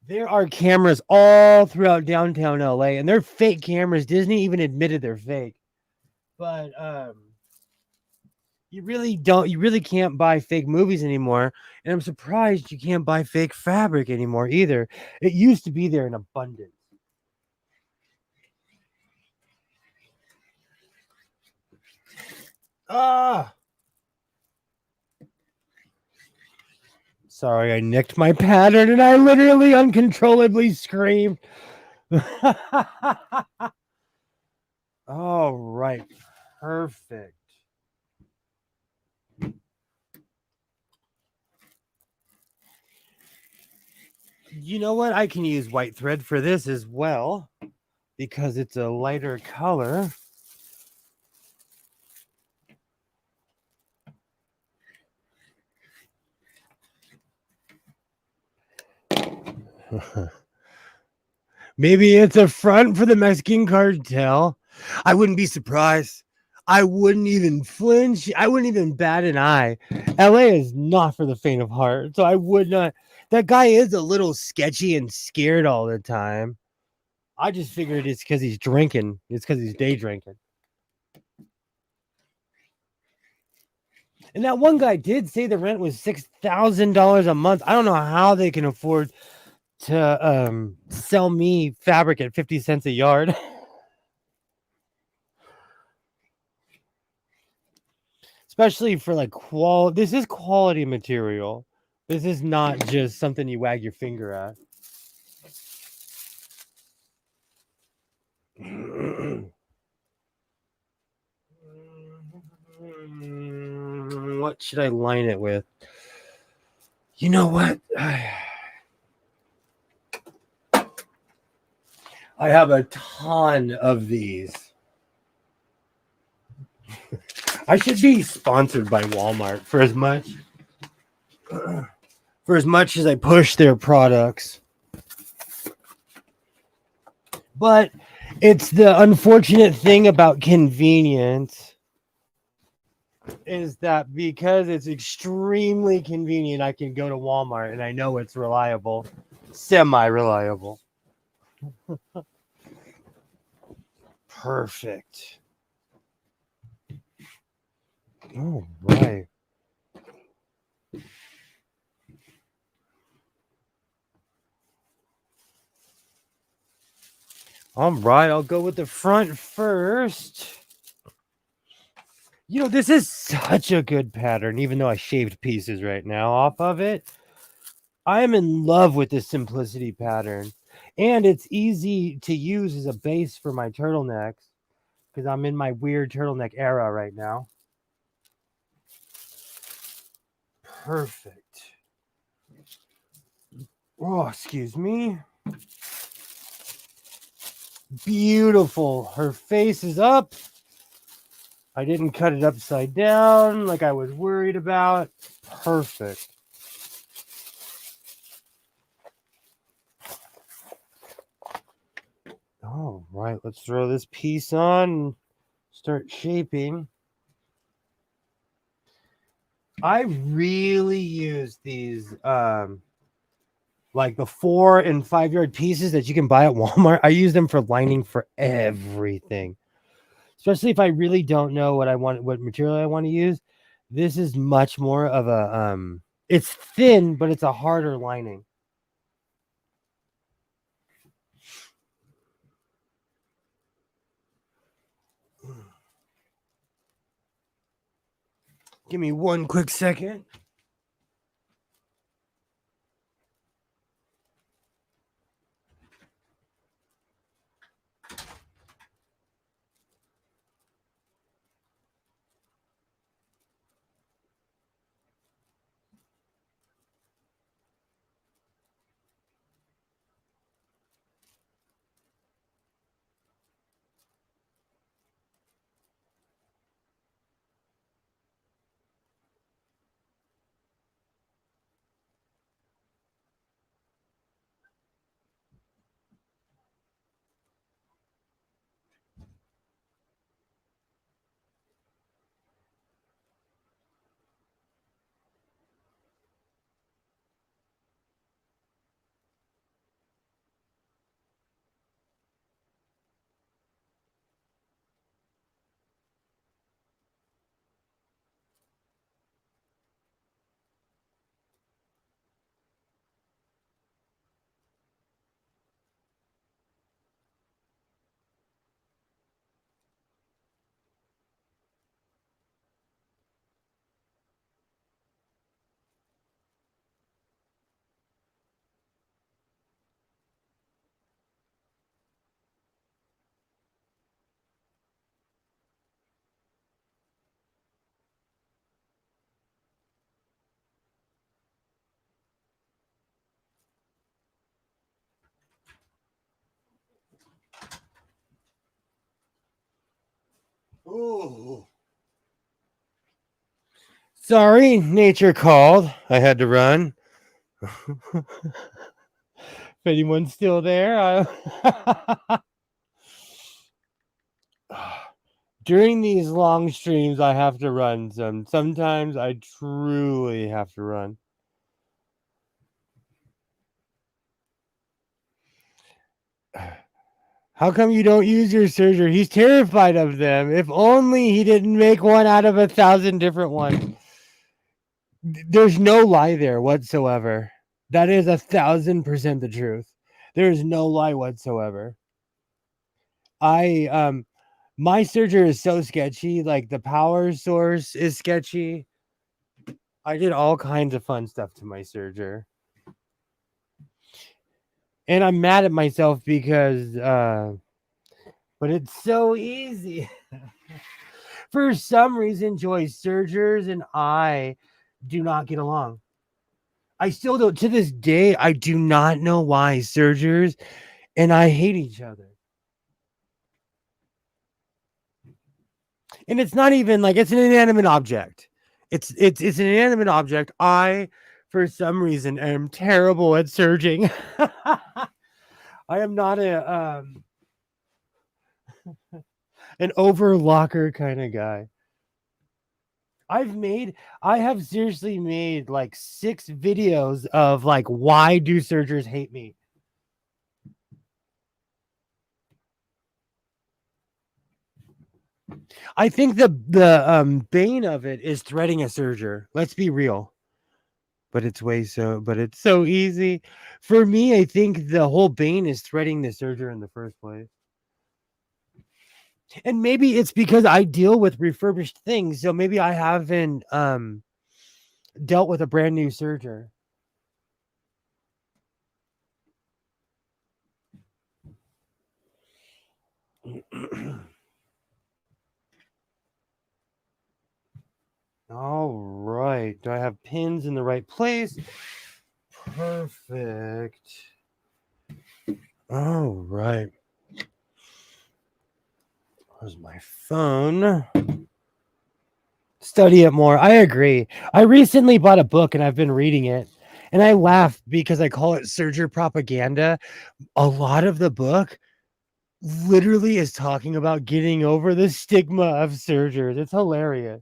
There are cameras all throughout downtown LA, and they're fake cameras. Disney even admitted they're fake. But you really can't buy fake movies anymore. And I'm surprised you can't buy fake fabric anymore either. It used to be there in abundance. Ah, sorry, I nicked my pattern and I literally uncontrollably screamed. All right, perfect. You know what? I can use white thread for this as well because it's a lighter color. Maybe it's a front for the Mexican cartel. I wouldn't be surprised. I wouldn't even flinch. I wouldn't even bat an eye. LA is not for the faint of heart. So I would not. That guy is a little sketchy and scared all the time. I just figured it's because he's drinking. It's because he's day drinking. And that one guy did say the rent was $6,000 a month. I don't know how they can afford to sell me fabric at 50 cents a yard. Especially for like this is quality material. This is not just something you wag your finger at. What should I line it with? You know what? I have a ton of these. I should be sponsored by Walmart for as much as I push their products. But it's the unfortunate thing about convenience is that because it's extremely convenient, I can go to Walmart and I know it's reliable, semi-reliable. Perfect. All right. All right, I'll go with the front first. You know, this is such a good pattern, even though I shaved pieces right now off of it. I am in love with this simplicity pattern. And it's easy to use as a base for my turtlenecks because I'm in my weird turtleneck era right now. Perfect. Oh, excuse me. Beautiful. Her face is up. I didn't cut it upside down like I was worried about. Perfect. All right, let's throw this piece on and start shaping. I really use these like the 4 and 5 yard pieces that you can buy at Walmart. I use them for lining for everything. Especially if I really don't know what material I want to use. This is much more of a it's thin, but it's a harder lining. Give me one quick second. Oh. Sorry, nature called. I had to run. If anyone's still there, during these long streams, I have to run. Sometimes I truly have to run. How come you don't use your serger? He's terrified of them. If only he didn't make one out of 1,000 different ones. There's no lie there whatsoever. That is 1,000% the truth. There is no lie whatsoever. My serger is so sketchy. Like the power source is sketchy. I did all kinds of fun stuff to my serger. And I'm mad at myself because but it's so easy. For some reason, Joy, sergers and I do not get along. I still don't, to this day, I do not know why sergers and I hate each other. And it's not even like it's an inanimate object. It's an inanimate object. I, for some reason, am terrible at surging. I am not an overlocker kind of guy. I have seriously made like 6 videos of like why do surgers hate me. I think the bane of it is threading a serger. Let's be real. But it's so easy. For me, I think the whole bane is threading the serger in the first place. And maybe it's because I deal with refurbished things, so maybe I haven't dealt with a brand new serger. All right. Do I have pins in the right place? Perfect. All right. Where's my phone? Study it more. I agree. I recently bought a book and I've been reading it. And I laugh because I call it surger propaganda. A lot of the book literally is talking about getting over the stigma of surgers. It's hilarious.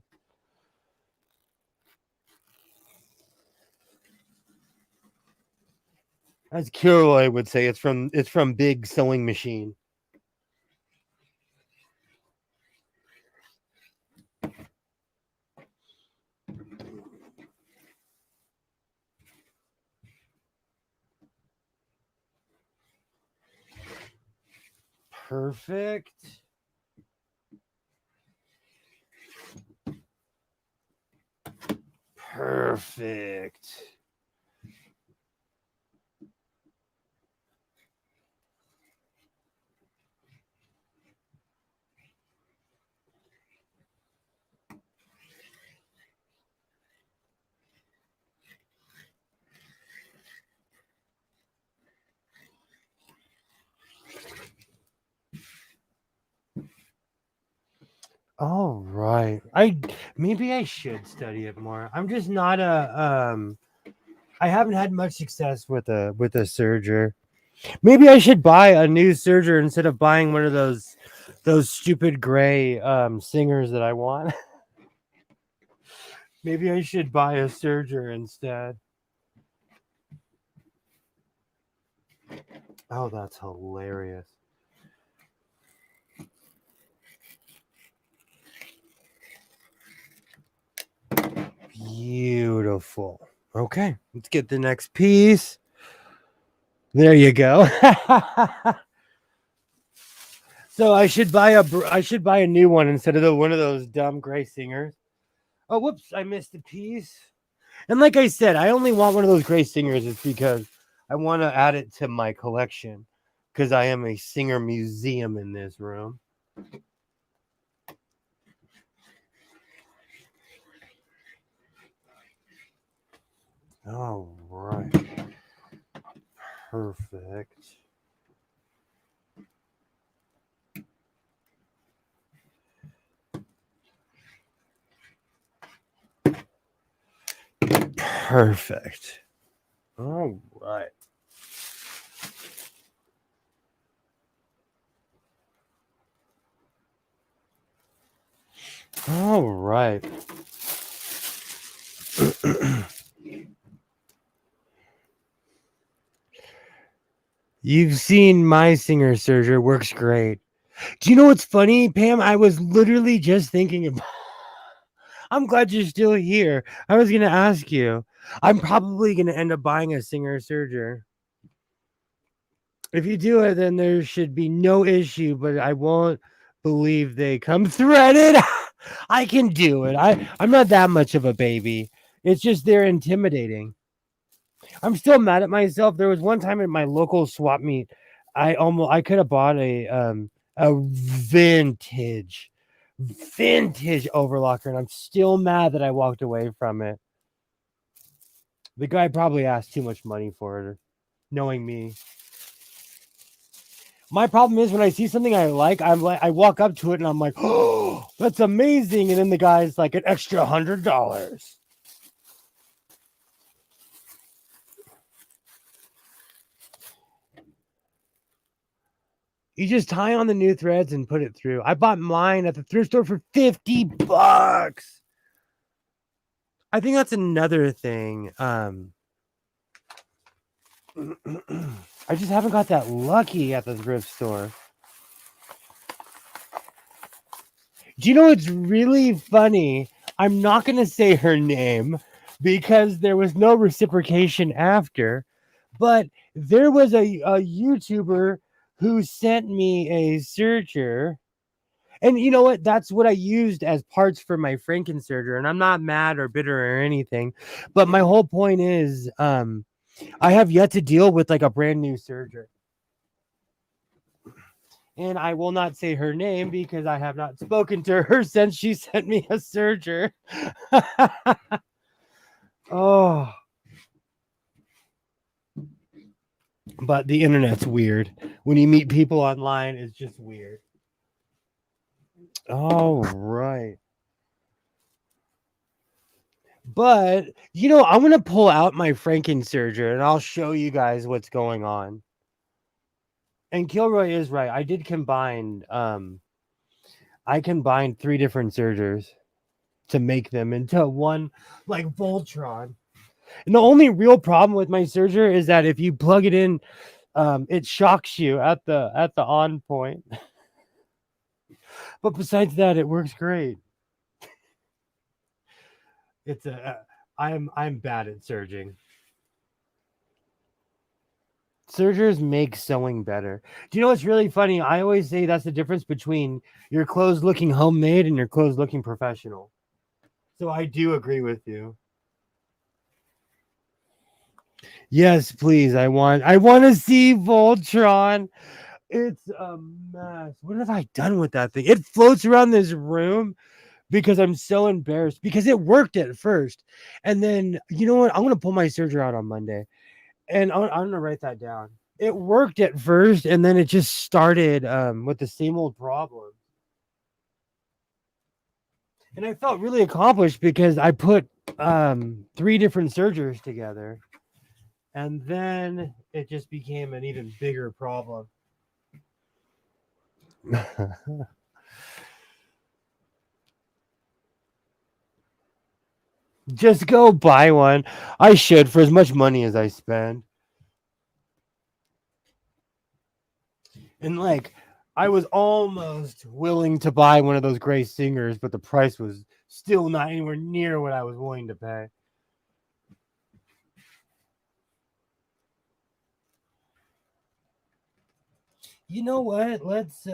As Kilroy would say, it's from Big Sewing Machine. Perfect. Perfect. All right. Maybe I should study it more. I'm just not I haven't had much success with a serger. Maybe I should buy a new serger instead of buying one of those stupid gray singers that I want. Maybe I should buy a serger instead. Oh, that's hilarious. Beautiful. Okay, let's get the next piece. There you go. So I should buy a new one instead of one of those dumb gray singers. Oh, whoops, I missed a piece. And like I said, I only want one of those gray singers is because I want to add it to my collection because I am a singer museum in this room. All right. Perfect. Perfect. All right. All right. You've seen my singer serger works great. Do you know what's funny, Pam? I was literally just thinking about I'm glad you're still here. I was gonna ask you. I'm probably gonna end up buying a singer serger. If you do it, then there should be no issue, but I won't believe they come threaded. I can do it. I'm not that much of a baby. It's just they're intimidating. I'm still mad at myself. There was one time at my local swap meet, I could have bought a vintage overlocker, and I'm still mad that I walked away from it. The guy probably asked too much money for it, knowing me. My problem is when I see something I like, I walk up to it and I'm like, oh, that's amazing. And then the guy's like, an extra $100. You just tie on the new threads and put it through. I bought mine at the thrift store for $50. I think that's another thing. I just haven't got that lucky at the thrift store. Do you know what's really funny? I'm not going to say her name because there was no reciprocation after, but there was a YouTuber who sent me a serger. And you know what? That's what I used as parts for my Frankenserger. And I'm not mad or bitter or anything. But my whole point is I have yet to deal with like a brand new serger. And I will not say her name because I have not spoken to her since she sent me a serger. Oh. But the internet's weird. When you meet people online, it's just weird. All right. But I'm gonna pull out my Frankensurger and I'll show you guys what's going on. And Kilroy is right. I combined 3 different Surgers to make them into one like Voltron. And the only real problem with my Surger is that if you plug it in, it shocks you at the on point. But besides that, it works great. It's I'm bad at surging. Surgers make sewing better. Do you know what's really funny? I always say that's the difference between your clothes looking homemade and your clothes looking professional. So I do agree with you. Yes, please. I want to see Voltron. It's a mess. What have I done with that thing? It floats around this room because I'm so embarrassed because it worked at first. And then, you know what? I'm going to pull my Surger out on Monday. And I'm going to write that down. It worked at first and then it just started with the same old problem. And I felt really accomplished because I put 3 different Surgers together. And then it just became an even bigger problem. Just go buy one. I should for as much money as I spend. And like, I was almost willing to buy one of those gray Singers, but the price was still not anywhere near what I was willing to pay. You know what? Let's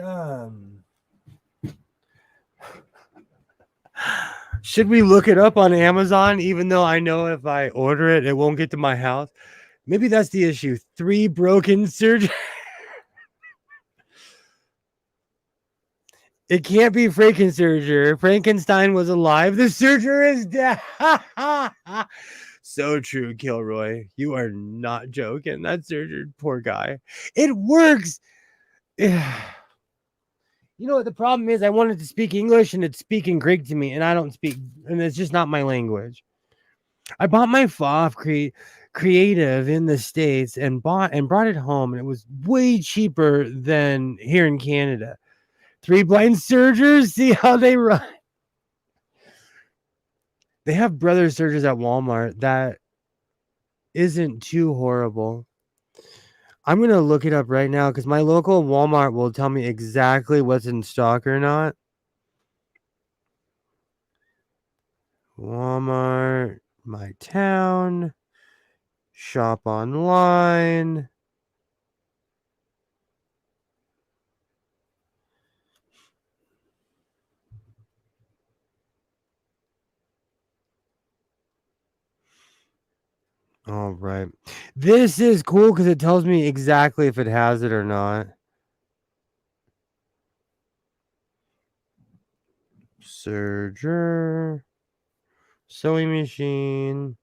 should we look it up on Amazon even though I know if I order it it won't get to my house? Maybe that's the issue. 3 broken surgery. It can't be Frankensurger. Frankenstein was alive. The Surger is dead. So true, Kilroy. You are not joking. That Surger, poor guy. It works. You know what the problem is? I wanted to speak English and it's speaking Greek to me, and I don't speak, and it's just not my language. I bought my FOF creative in the States and brought it home, and it was way cheaper than here in Canada. 3 blind Surgers, see how they run. They have brother Surgers at Walmart that isn't too horrible. I'm gonna look it up right now because my local Walmart will tell me exactly what's in stock or not. Walmart, my town, shop online. All right. This is cool because it tells me exactly if it has it or not. Surger. Sewing machine.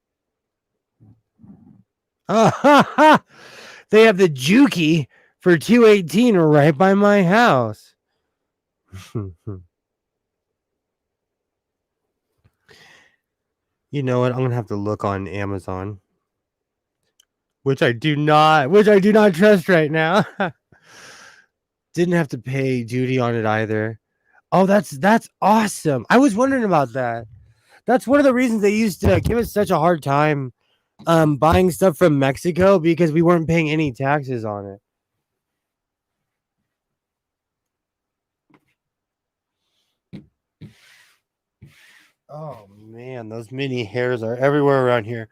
Ah, they have the Juki for $218 right by my house. You know what? I'm gonna have to look on Amazon, which I do not trust right now. Didn't have to pay duty on it either. Oh, that's awesome. I was wondering about that. That's one of the reasons they used to give us such a hard time buying stuff from Mexico because we weren't paying any taxes on it. Oh man, those mini hairs are everywhere around here.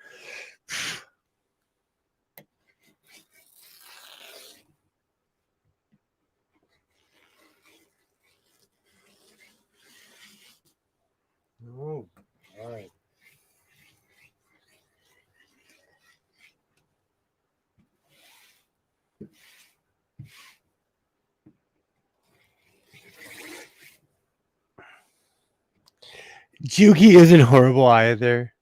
Oh, all right. Juki isn't horrible either.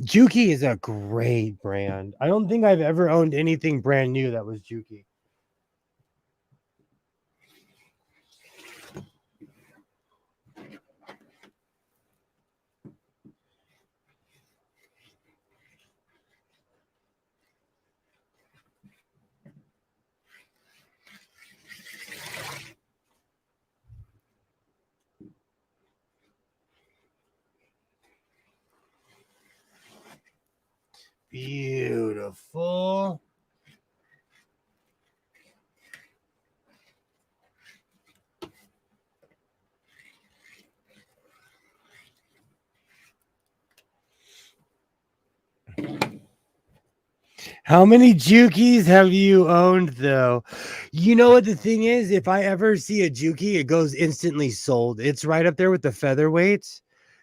Juki is a great brand. I don't think I've ever owned anything brand new that was Juki. Beautiful. How many Jukis have you owned though? You know what the thing is? If I ever see a Juki, it goes instantly sold. It's right up there with the featherweights.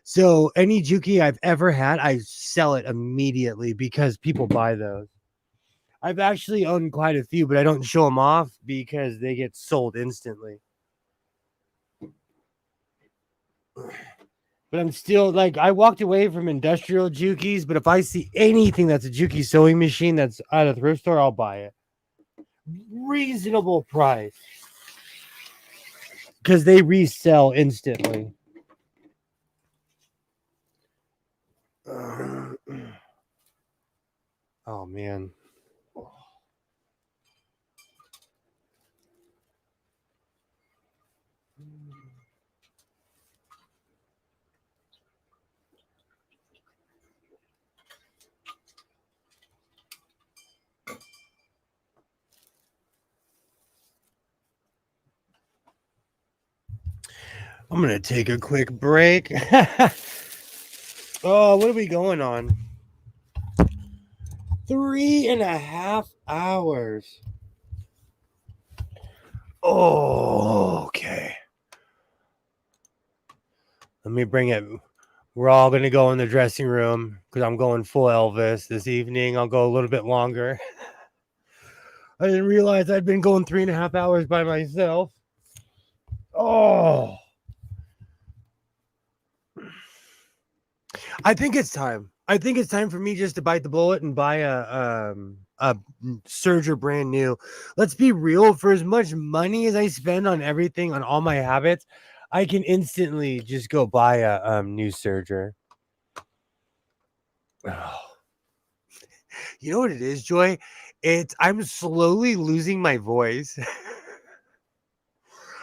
So any Juki I've ever had, I sell it immediately because people buy those. I've actually owned quite a few, but I don't show them off because they get sold instantly. But I'm still like, I walked away from industrial Jukis, but if I see anything that's a Juki sewing machine that's at a thrift store, I'll buy it. Reasonable price because they resell instantly. Oh man. I'm gonna take a quick break. Oh, what are we going on? 3.5 hours. Oh, okay. Let me bring it. We're all gonna go in the dressing room because I'm going full Elvis this evening. I'll go a little bit longer. I didn't realize I'd been going 3.5 hours by myself. Oh, I think it's time. I think it's time for me just to bite the bullet and buy a Surger brand new. Let's be real. For as much money as I spend on everything, on all my habits, I can instantly just go buy a new Surger. Oh. You know what it is, Joy? I'm slowly losing my voice.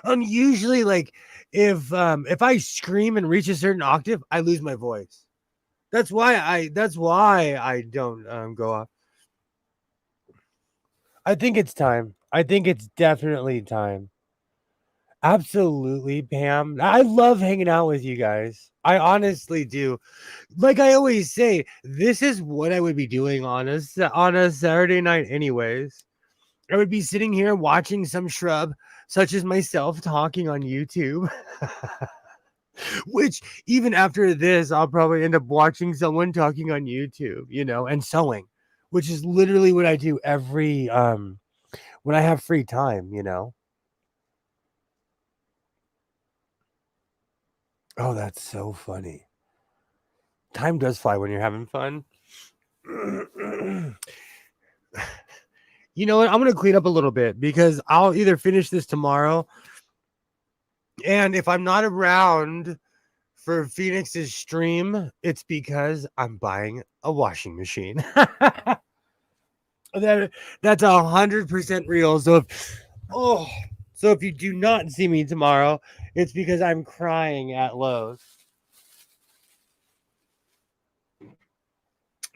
I'm usually like, if I scream and reach a certain octave, I lose my voice. That's why I don't go off. I think it's time. I think it's definitely time. Absolutely, Pam. I love hanging out with you guys. I honestly do. Like I always say, this is what I would be doing on a Saturday night anyways. I would be sitting here watching some shrub such as myself talking on YouTube. Which even after this, I'll probably end up watching someone talking on YouTube, and sewing, which is literally what I do every when I have free time. Oh, that's so funny. Time does fly when you're having fun. You know what? I'm gonna clean up a little bit because I'll either finish this tomorrow, and if I'm not around for Phoenix's stream, it's because I'm buying a washing machine. That's 100% real. So if you do not see me tomorrow, it's because I'm crying at Lowe's.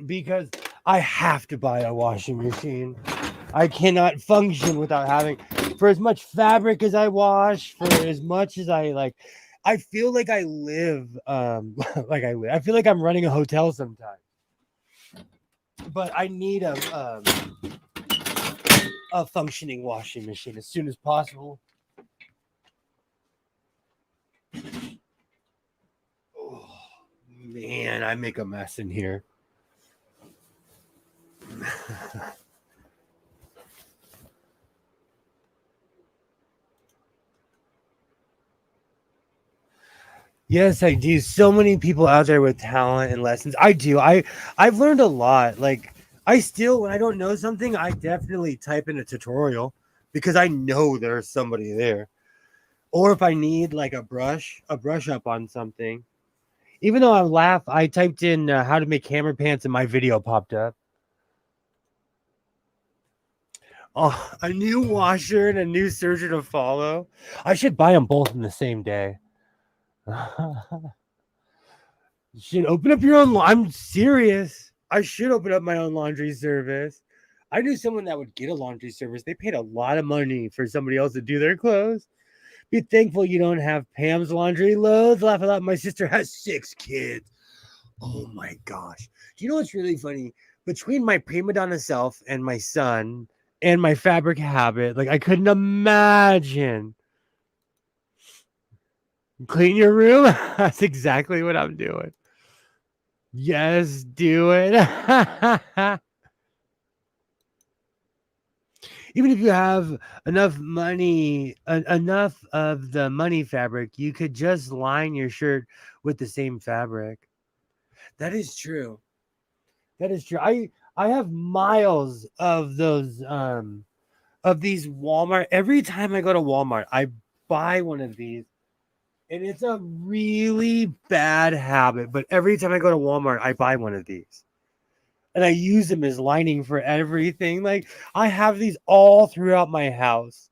Because I have to buy a washing machine. I cannot function without having, for as much fabric as I wash, for as much as I like. I feel like I live, I feel like I'm running a hotel sometimes. But I need a functioning washing machine as soon as possible. Oh, man, I make a mess in here. Yes, I do. So many people out there with talent and lessons. I do. I've learned a lot. Like I still when I don't know something, I definitely type in a tutorial because I know there's somebody there. Or if I need like a brush up on something. Even though I laugh, I typed in how to make hammer pants and my video popped up. Oh, a new washer and a new serger to follow. I should buy them both in the same day. You should open up your own. I'm serious. I should open up my own laundry service. I knew someone that would get a laundry service. They paid a lot of money for somebody else to do their clothes. Be thankful you don't have Pam's laundry loads. Laugh a lot. My sister has 6 kids. Oh my gosh. Do you know what's really funny? Between my prima donna self and my son and my fabric habit, like I couldn't imagine clean your room. That's exactly what I'm doing. Yes, do it. Even if you have enough money, enough of the money fabric, you could just line your shirt with the same fabric. That is true. That is true. I have miles of those of these Walmart. Every time I go to Walmart, I buy one of these. And it's a really bad habit, but every time I go to Walmart, I buy one of these. And I use them as lining for everything. Like I have these all throughout my house.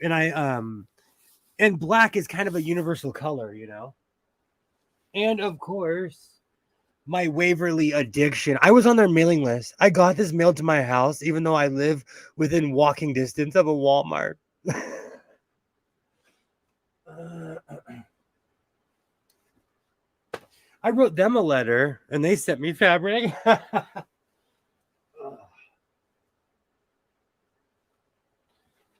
And and black is kind of a universal color, you know. And of course, my Waverly addiction. I was on their mailing list. I got this mailed to my house, even though I live within walking distance of a Walmart. I wrote them a letter and they sent me fabric.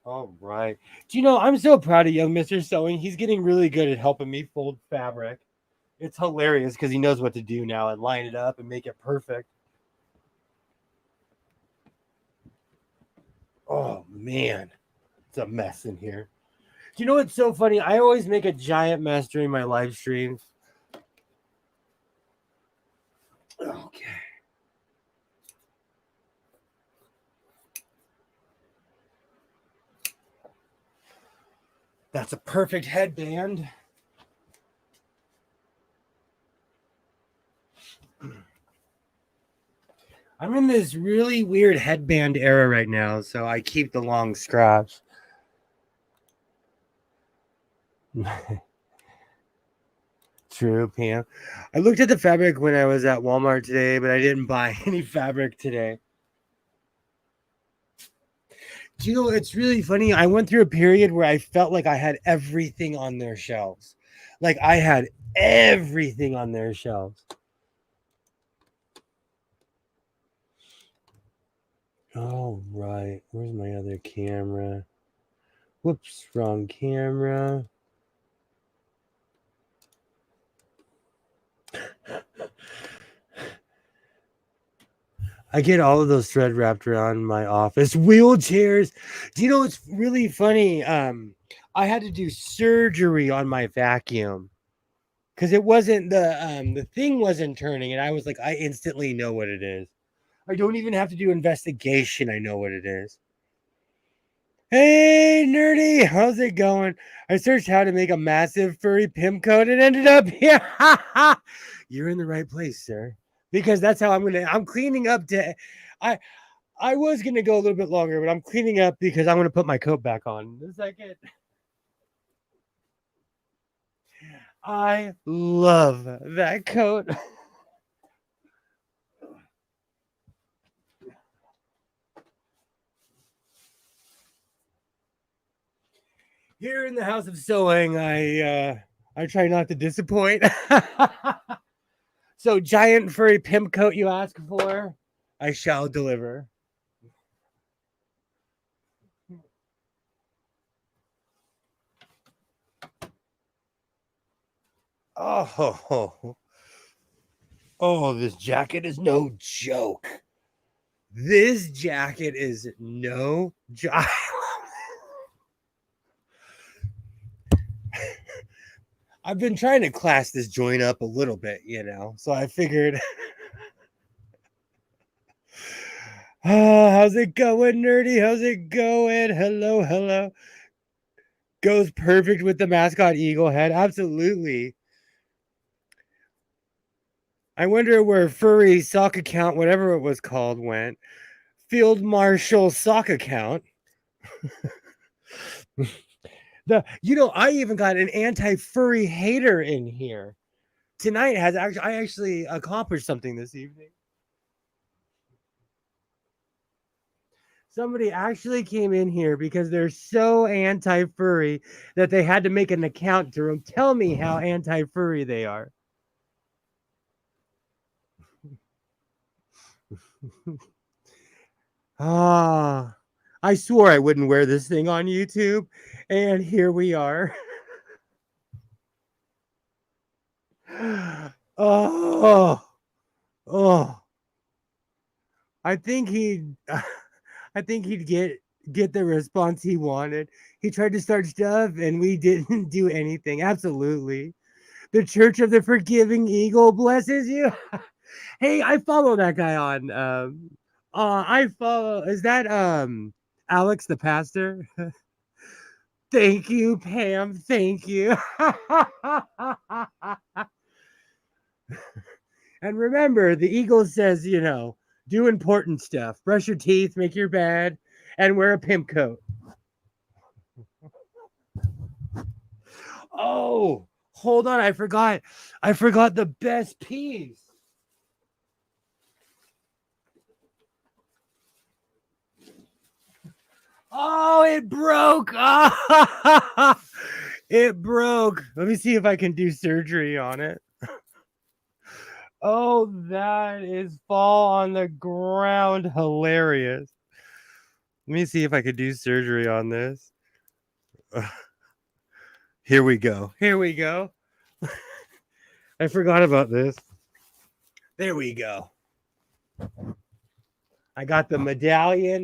All right. Do you know, I'm so proud of young Mr. Sewing. He's getting really good at helping me fold fabric. It's hilarious because he knows what to do now and line it up and make it perfect. Oh, man. It's a mess in here. Do you know what's so funny? I always make a giant mess during my live streams. Okay. That's a perfect headband. I'm in this really weird headband era right now, so I keep the long scraps. True, Pam. I looked at the fabric when I was at Walmart today, but I didn't buy any fabric today. Do you know, it's really funny. I went through a period where I felt like I had everything on their shelves. Like I had everything on their shelves. Oh, right. Where's my other camera? Whoops, wrong camera. I get all of those thread wrapped around my office. Wheelchairs. Do you know what's really funny? I had to do surgery on my vacuum because it wasn't the thing wasn't turning, and I was like, I instantly know what it is. I don't even have to do investigation. I know what it is. Hey, nerdy, how's it going? I searched how to make a massive furry pimp coat and ended up here. You're in the right place, sir. Because that's how I'm cleaning up to I I was gonna go a little bit longer, but I'm cleaning up because I'm gonna put my coat back on in a second. I love that coat. Here in the House of Sewing, I try not to disappoint. So giant furry pimp coat you ask for, I shall deliver. Oh, oh, this jacket is no joke. This jacket is no joke. I've been trying to class this joint up a little bit, you know, so I figured. How's it going, nerdy? How's it going? Hello, hello. Goes perfect with the mascot eagle head. Absolutely. I wonder where Furry sock account, whatever it was called, went. Field Marshal sock account. I even got an anti-furry hater in here. Tonight I actually accomplished something this evening. Somebody actually came in here because they're so anti-furry that they had to make an account to tell me how anti-furry they are. I swore I wouldn't wear this thing on YouTube, and here we are. Oh, oh. I think he'd get the response he wanted. He tried to start stuff and we didn't do anything. Absolutely. The Church of the Forgiving Eagle blesses you. Hey, I follow that guy on is that Alex the pastor? Thank you, Pam. Thank you. And remember, the eagle says, do important stuff. Brush your teeth, make your bed, and wear a pimp coat. Oh, hold on. I forgot the best piece. Oh, it broke. It broke. Let me see if I can do surgery on it. Oh, that is fall on the ground hilarious. Let me see if I could do surgery on this. Here we go. Here we go. I forgot about this. There we go. I got the medallion.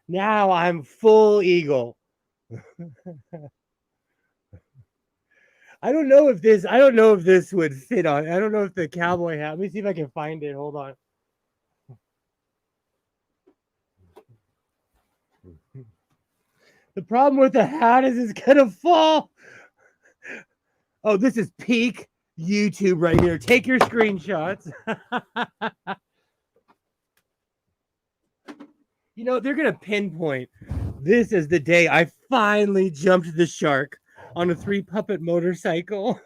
Now I'm full eagle. I don't know if this would fit on. I don't know if the cowboy hat. Let me see if I can find it. Hold on. The problem with the hat is it's gonna fall. Oh, this is peak YouTube right here. Take your screenshots. They're gonna pinpoint this is the day I finally jumped the shark on a 3-puppet motorcycle.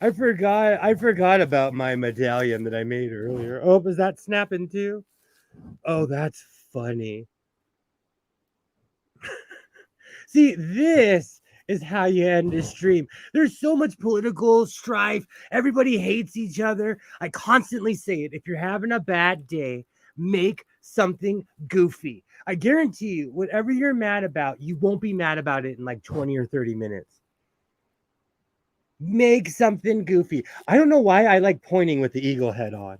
I forgot about my medallion that I made earlier. Oh, is that snapping too? Oh, that's funny. See, this is how you end a stream. There's so much political strife. Everybody hates each other. I constantly say it. If you're having a bad day, make something goofy. I guarantee you, whatever you're mad about, you won't be mad about it in like 20 or 30 minutes. Make something goofy. I don't know why I like pointing with the eagle head on.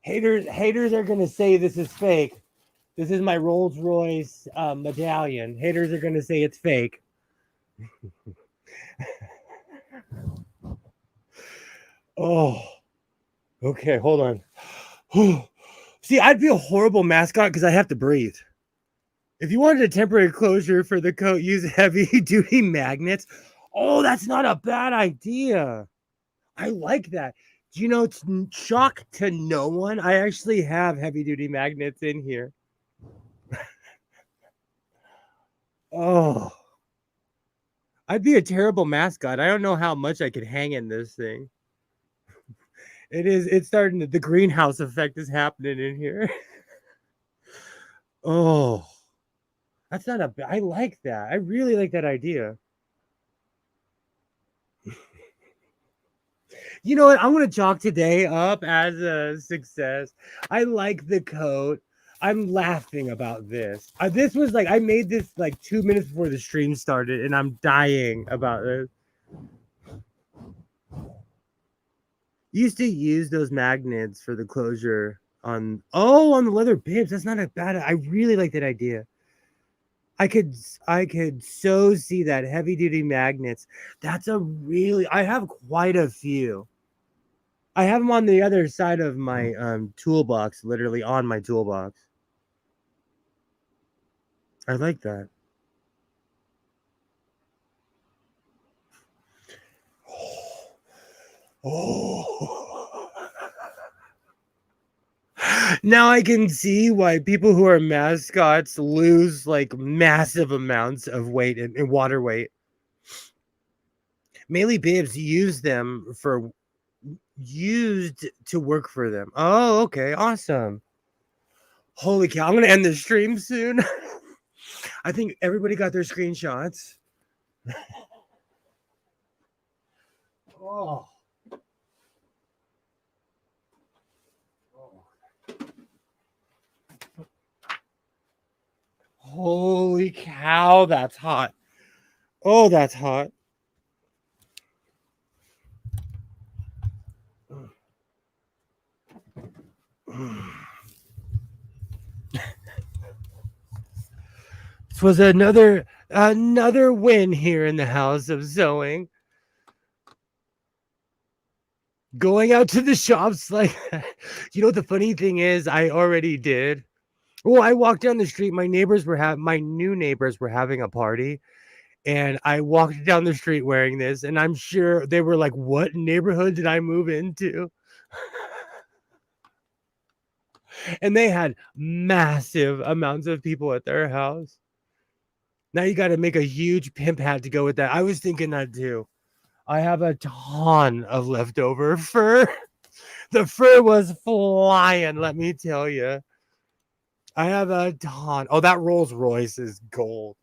Haters are going to say this is fake. This is my Rolls Royce medallion. Haters are going to say it's fake. Oh, okay. Hold on. See, I'd be a horrible mascot because I have to breathe. If you wanted a temporary closure for the coat, use heavy-duty magnets. Oh, that's not a bad idea. I like that. Do you know, it's shock to no one. I actually have heavy-duty magnets in here. Oh, I'd be a terrible mascot. I don't know how much I could hang in this thing. It's starting to, the greenhouse effect is happening in here. Oh, that's not a, I like that. I really like that idea. You know what? I'm going to chalk today up as a success. I like the coat. I'm laughing about this. This was like, I made this like 2 minutes before the stream started, and I'm dying about this. Used to use those magnets for the closure on the leather bibs. That's not a bad, I really like that idea. I could so see that heavy duty magnets. That's a really I have quite a few. I have them on the other side of my toolbox, literally on my toolbox. I like that. Oh. Now I can see why people who are mascots lose like massive amounts of weight and water weight. Mainly bibs used to work for them. Oh, okay, awesome. Holy cow, I'm gonna end the stream soon. I think everybody got their screenshots. Oh. Holy cow, that's hot. Oh, that's hot. This was another win here in the house of sewing. Going out to the shops like you know what the funny thing is, I already did. Well, I walked down the street. My new neighbors were having a party, and I walked down the street wearing this, and I'm sure they were like, "What neighborhood did I move into?" And they had massive amounts of people at their house. Now you got to make a huge pimp hat to go with that. I was thinking that too. I have a ton of leftover fur. The fur was flying, let me tell you. I have a ton. Oh, that Rolls Royce is gold.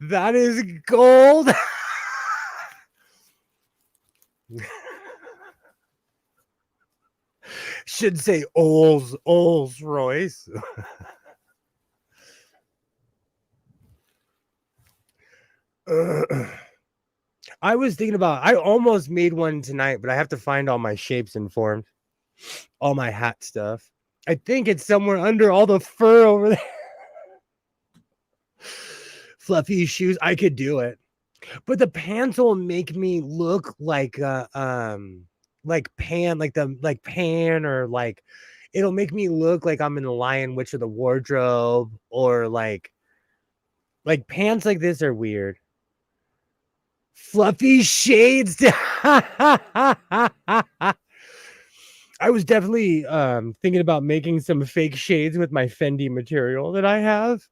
That is gold. Should say Olds Royce. I was thinking about I almost made one tonight, but I have to find all my shapes and forms, all my hat stuff. I think it's somewhere under all the fur over there. Fluffy shoes. I could do it. But the pants will make me look like pan or like it'll make me look like I'm in the Lion Witch of the Wardrobe or like pants like this are weird. Fluffy shades. I was definitely thinking about making some fake shades with my Fendi material that I have.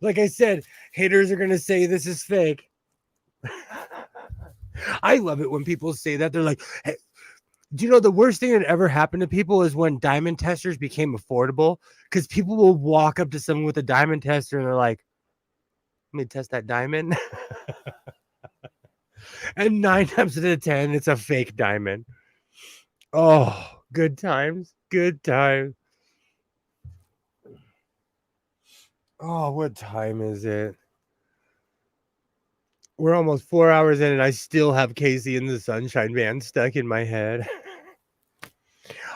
Like I said, haters are going to say this is fake. I love it when people say that. They're like, hey, do you know the worst thing that ever happened to people is when diamond testers became affordable? Because people will walk up to someone with a diamond tester and they're like, let me test that diamond. And 9 times out of 10, it's a fake diamond. Oh, good times. Good times. Oh, what time is it? We're almost 4 hours in and I still have Casey and the Sunshine Band stuck in my head.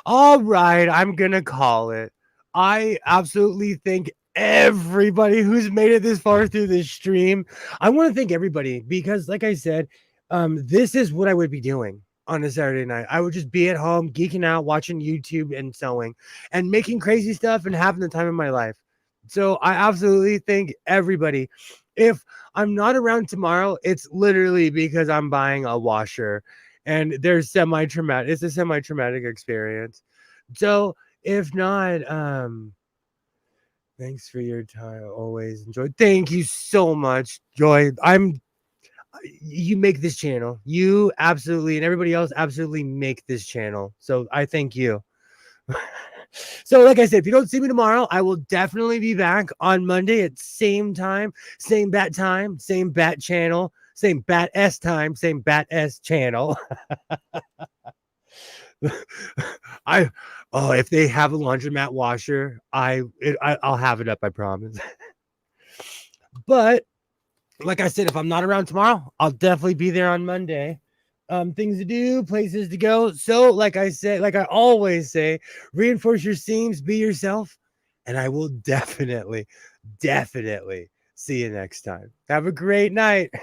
All right, I'm going to call it. I absolutely thank everybody who's made it this far through this stream. I want to thank everybody because, like I said, this is what I would be doing on a Saturday night. I would just be at home, geeking out, watching YouTube and sewing and making crazy stuff and having the time of my life. So I absolutely thank everybody. If I'm not around tomorrow, it's literally because I'm buying a washer and there's semi-traumatic. It's a semi-traumatic experience. So if not, thanks for your time. Always enjoyed. Thank you so much, Joy. You make this channel. You absolutely and everybody else absolutely make this channel. So I thank you. So like I said, if you don't see me tomorrow, I will definitely be back on Monday at same time, same bat channel, same bat S time, same bat S channel. If they have a laundromat washer, I'll have it up, I promise. But like I said, if I'm not around tomorrow, I'll definitely be there on Monday. Things to do, places to go. So, like I said, like I always say, reinforce your seams, be yourself, and I will definitely see you next time. Have a great night.